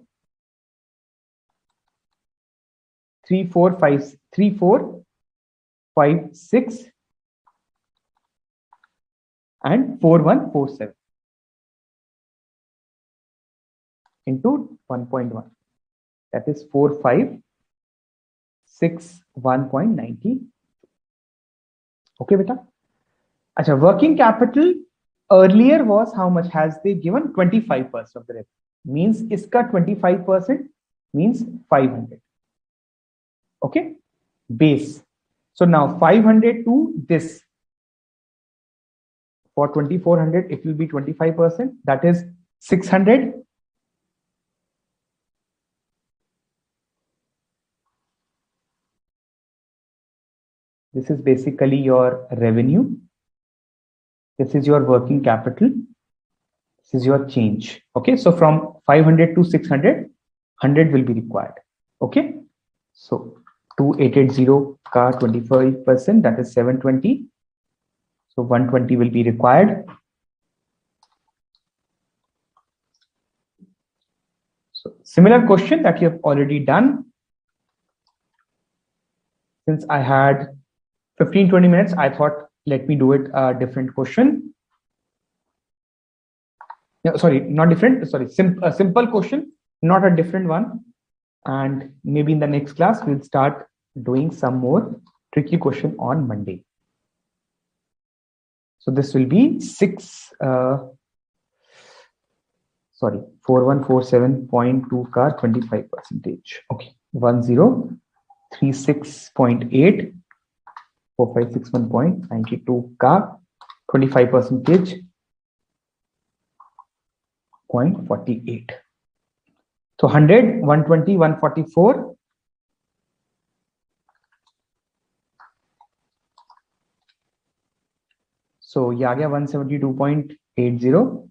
3,456 and 4,147 into 1.1, that is 4,561.90. Okay, beta. Achha, working capital earlier was how much? Has they given 25% of the revenue? Means iska 25% means 500. Okay, base. So now 500 to this, for 2,400 it will be 25%, that is 600. This is basically your revenue. This is your working capital. This is your change. Okay, so from 500 to 600, 100 will be required. Okay, so 2,880 ka 25%, that is 720. So 120 will be required. So similar question that you have already done. Since I had 15-20 minutes, I thought let me do it a different question. No, sorry, not different. Sorry, a simple question, not a different one. And maybe in the next class, we'll start doing some more tricky question on Monday. So this will be 4147.2 car 25%. Okay, 1036.8 4561.92 car 25%, 0.48. So 100, 120, 144. So yeah, 172.80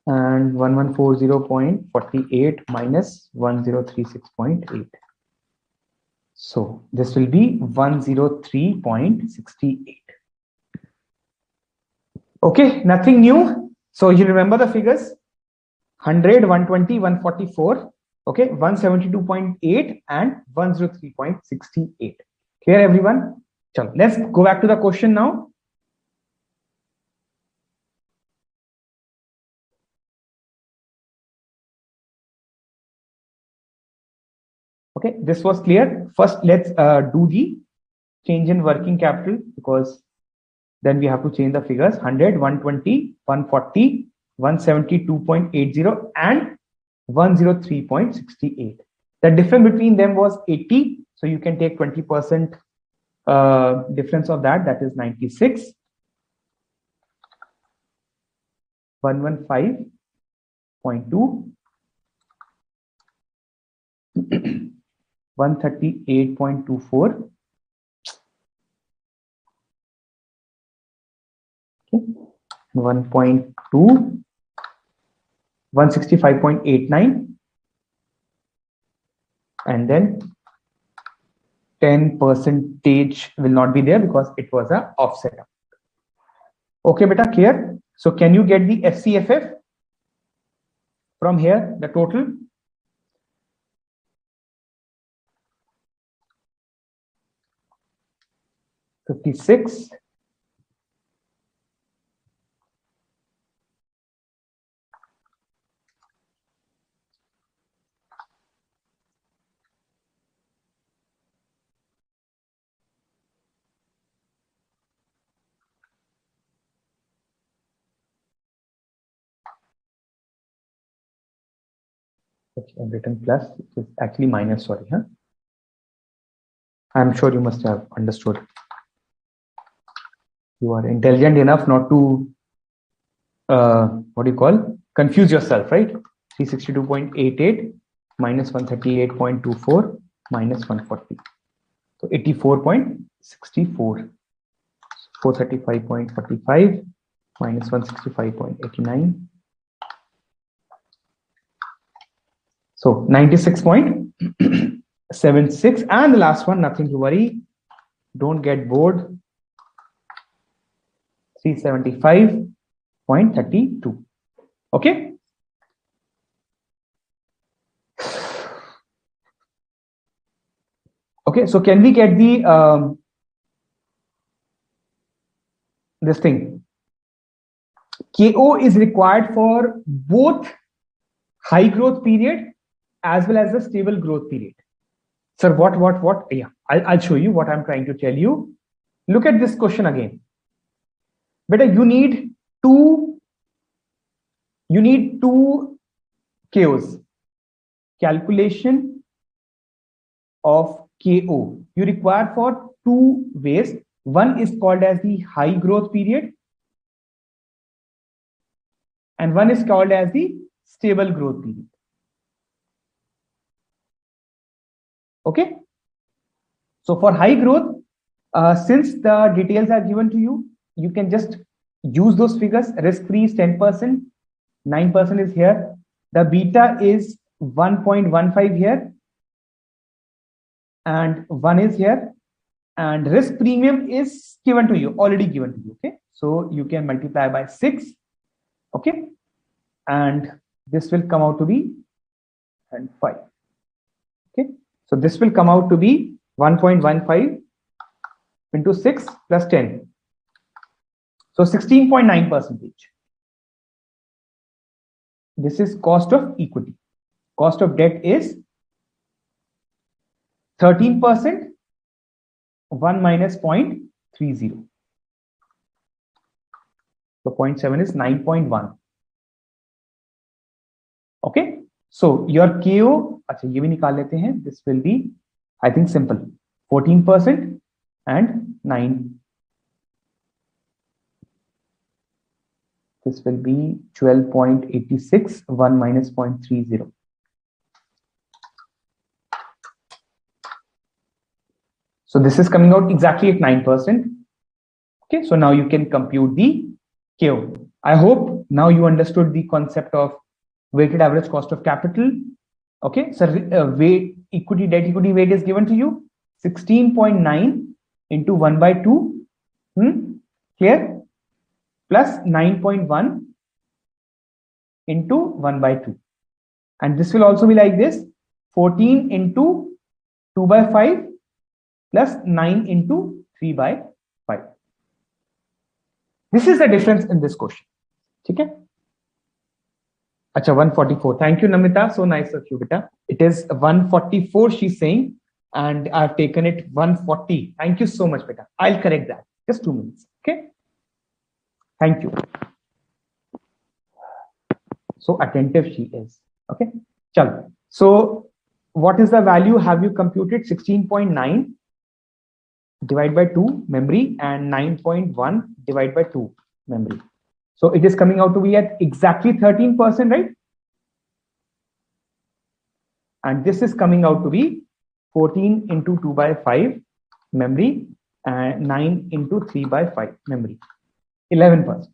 and 1140.48 minus 1036.8. So this will be 103.68. Okay, nothing new. So you remember the figures: 100, 120, 144. Okay, 172.8 and 103.68. Clear, everyone? So let's go back to the question now. Okay, this was clear. First, let's do the change in working capital, because then we have to change the figures: 100, 120, 140, 172.80 and 103.68. The difference between them was 80. So you can take 20% difference of that. That is 96. 115.2. 138.24. Okay. 1.2. 165.89. And then 10% will not be there because it was a offset. Okay, beta, clear? So can you get the FCFF from here, the total? $56. I've written plus, it is actually minus, sorry. I'm sure you must have understood. You are intelligent enough not to, confuse yourself, right? 362.88 minus 138.24 minus 140. So 84.64. 435.45 minus 165.89. So 96.76. And the last one, nothing to worry. Don't get bored. 375.32. Okay. Okay, so can we get the this thing? KO is required for both high growth period as well as the stable growth period. Sir, what? Yeah, I'll show you what I'm trying to tell you. Look at this question again. Better, you need two KOs. Calculation of KO. You require for two ways. One is called as the high growth period, and one is called as the stable growth period. Okay. So for high growth, since the details are given to you, you can just use those figures. Risk-free is 10%, 9% is here. The beta is 1.15 here, and 1 is here. And risk premium is given to you, already given to you. Okay. So you can multiply by 6. Okay. And this will come out to be 5. Okay. So this will come out to be 1.15 into 6 plus 10. So 16.9%. This is cost of equity. Cost of debt is 13%, 1 minus 0.30. So 0.7 is 9.1. Okay. So your KO, अच्छा ये भी निकाल लेते हैं. This will be, I think, simple. 14% and 9. This will be 12.86, 1 minus 0.30. So this is coming out exactly at 9%. Okay, so now you can compute the KO. I hope now you understood the concept of weighted average cost of capital. Okay, so weight equity, debt equity weight is given to you 16.9 into 1 by 2. Clear? Plus 9.1 into 1 by 2. And this will also be like this: 14 into 2 by 5 plus 9 into 3 by 5. This is the difference in this question. Okay? Acha, 144. Thank you, Namita. So nice of you, beta. It is 144, she's saying, and I've taken it 140. Thank you so much, beta. I'll correct that. Just 2 minutes. Okay? Thank you. So attentive she is. Okay? Chal. So what is the value? Have you computed? 16.9 divided by 2 memory and 9.1 divided by 2 memory. So it is coming out to be at exactly 13%, right? And this is coming out to be 14 into 2 by 5 memory and 9 into 3 by 5 memory. 11%.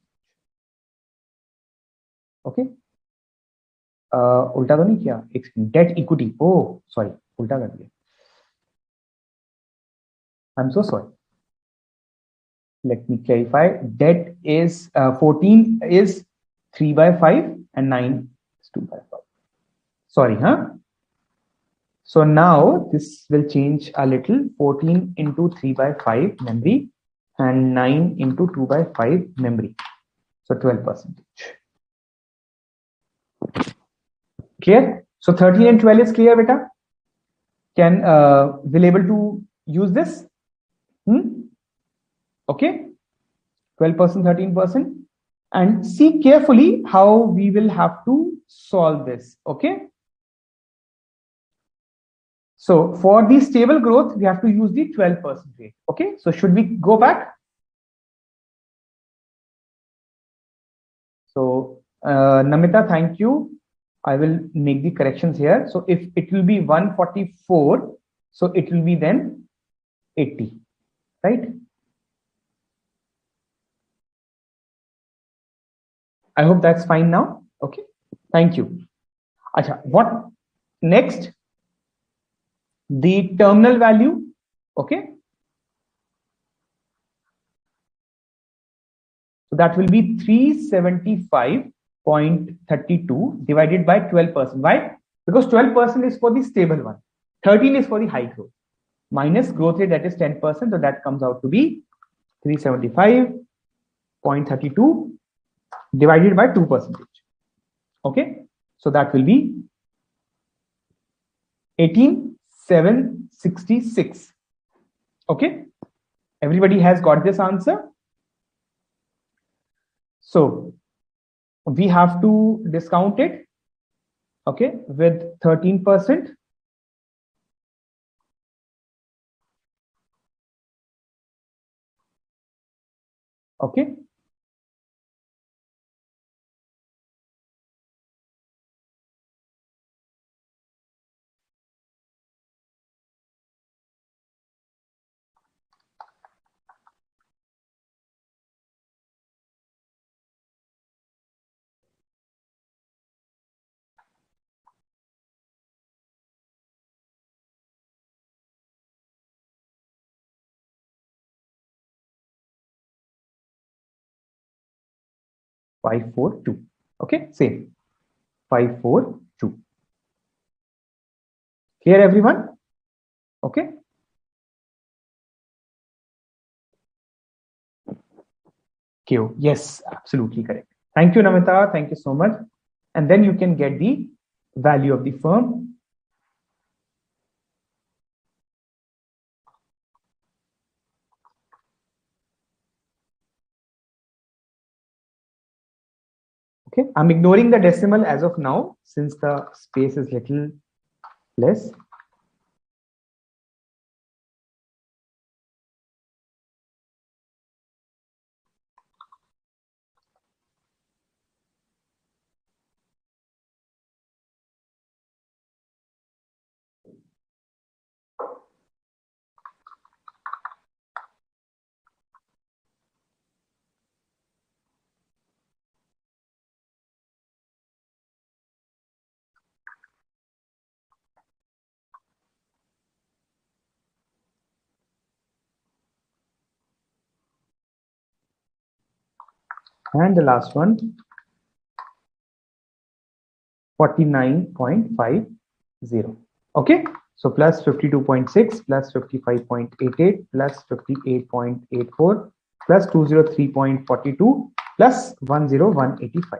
Okay. उल्टा तो नहीं किया? Debt equity. Oh, sorry. उल्टा कर दिया. I'm so sorry. Let me clarify. Debt is 14 is 3 by 5 and 9 is 2 by 5. Sorry, huh? So now this will change a little. 14 into 3 by 5 memory and 9 into 2 by 5 memory. So 12%. Clear? So 13 and 12 is clear, beta? Can will able to use this? Okay, 12%, 13%, and see carefully how we will have to solve this. Okay, so for the stable growth we have to use the 12% rate. Okay, so should we go back? So Namita, thank you. I will make the corrections here. So if it will be 144, so it will be then 80, right? I hope that's fine now. Okay, thank you. Acha, what next? The terminal value. Okay, so that will be 375.32 divided by 12%. Why? Because 12% is for the stable one, 13 is for the high growth, minus growth rate, that is 10%. So that comes out to be 375.32 divided by 2%. Okay, so that will be 18,766. Okay, everybody has got this answer. So we have to discount it, okay, with 13%. Okay, five, 4, 2. Okay, same 5, 4, 2. Clear, everyone? Okay. Q. Yes, absolutely correct. Thank you, Namita. Thank you so much. And then you can get the value of the firm. Okay, I'm ignoring the decimal as of now since the space is little less. And the last one, 49.50. Okay, so plus 52.6 plus 55.88 plus 58.84 plus 203.42 plus 10185.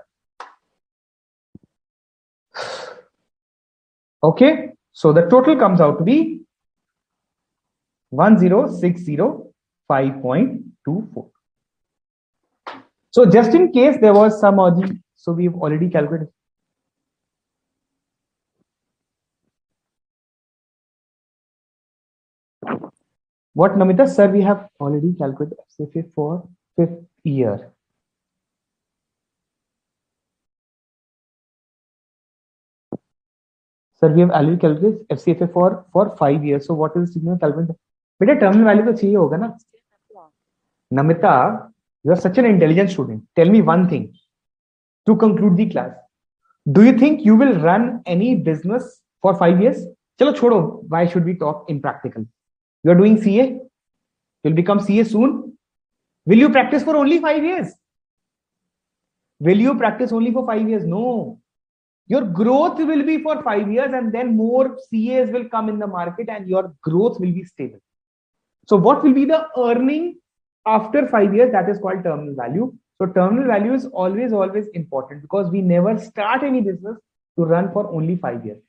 Okay, so the total comes out to be 10605.24. So just in case there was some urgent, so we've already calculated. What, Namita? Sir, we have already calculated FCFF for 5th year. Sir, we have already calculated FCFF for 5 years. So what is the signal calculation? Beta terminal value to chahiye hoga na? Namita, you are such an intelligent student. Tell me one thing to conclude the class. Do you think you will run any business for 5 years? Chalo chodo. Why should we talk in practical? You are doing CA. You'll become CA soon. Will you practice for only 5 years? Will you practice only for 5 years? No. Your growth will be for 5 years and then more CAs will come in the market and your growth will be stable. So what will be the earning after 5 years? That is called terminal value. So terminal value is always important because we never start any business to run for only 5 years.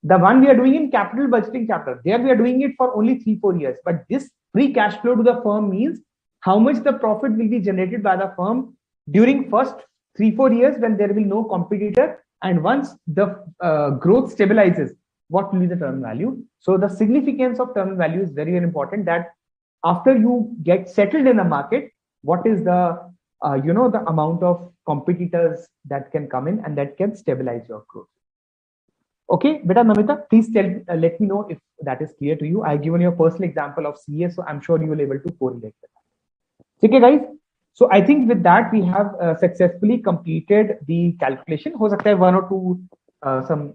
The one we are doing in capital budgeting chapter, there we are doing it for only 3-4 years. But this free cash flow to the firm means how much the profit will be generated by the firm during first 3-4 years when there will be no competitor, and once the growth stabilizes, what will be the terminal value. So the significance of terminal value is very important, that after you get settled in the market, what is the the amount of competitors that can come in and that can stabilize your growth. Okay, beta Namita, please let me know if that is clear to you. I've given you a personal example of CA, so I'm sure you will be able to correlate with that. Okay, guys. So I think with that we have successfully completed the calculation. Ho sakta hai 1 or 2 some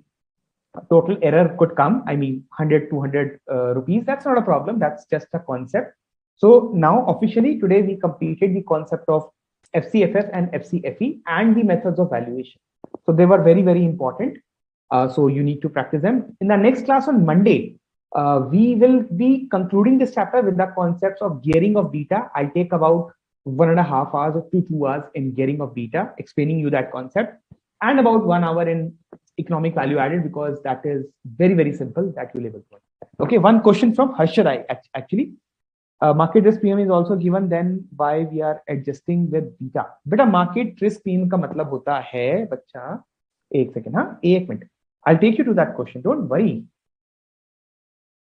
total error could come. I mean 100-200 rupees. That's not a problem. That's just a concept. So now officially today we completed the concept of FCFF and FCFE and the methods of valuation. So they were very important. So you need to practice them. In the next class on Monday, we will be concluding this chapter with the concepts of gearing of beta. I'll take about 1.5 hours or 2 hours in gearing of beta, explaining you that concept, and about 1 hour in economic value added, because that is very simple, that you'll able to. Okay, one question from Harsharai actually. Market risk premium is also given, then why we are adjusting with beta? Beta market risk premium का मतलब होता है बच्चा, एक second, हाँ एक minute, I'll take you to that question, don't worry.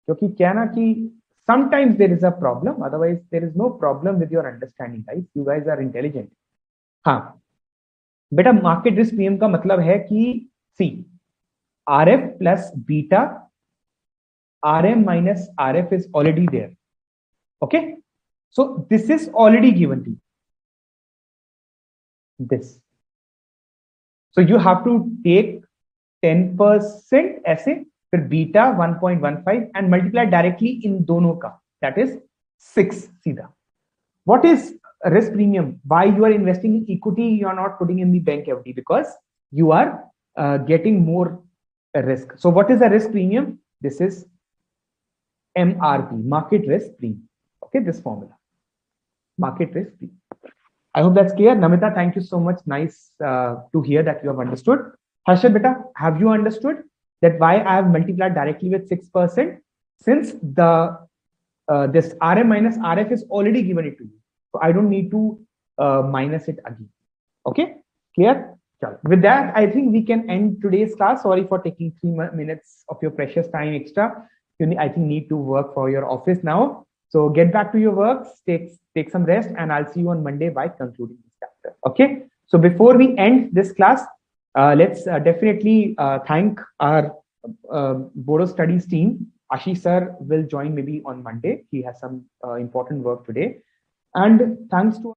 क्योंकि क्या ना कि sometimes there is a problem, otherwise there is no problem with your understanding, guys. You guys are intelligent. हाँ बेटा मार्केट रिस्क प्रीमियम का मतलब है कि सी RF plus beta, RM minus RF is already there. Okay, so this is already given to you. This. So you have to take 10% ऐसे, फिर beta 1.15 and multiply directly in दोनों का. That is 6 सीधा. What is risk premium? Why you are investing in equity? You are not putting in the bank FD because you are getting more risk. So what is the risk premium? This is MRP, market risk premium. Okay, this formula, market risk premium. I hope that's clear. Namita, thank you so much. Nice to hear that you have understood. Harshad, beta, have you understood that why I have multiplied directly with 6%? Since the this RM minus RF is already given it to you, so I don't need to minus it again. Okay, clear? With that, I think we can end today's class. Sorry for taking 3 minutes of your precious time extra. I think need to work for your office now. So get back to your works, take some rest, and I'll see you on Monday by concluding this chapter. Okay. So before we end this class, let's definitely thank our Bodo Studies team. Ashish sir will join maybe on Monday. He has some important work today. And thanks to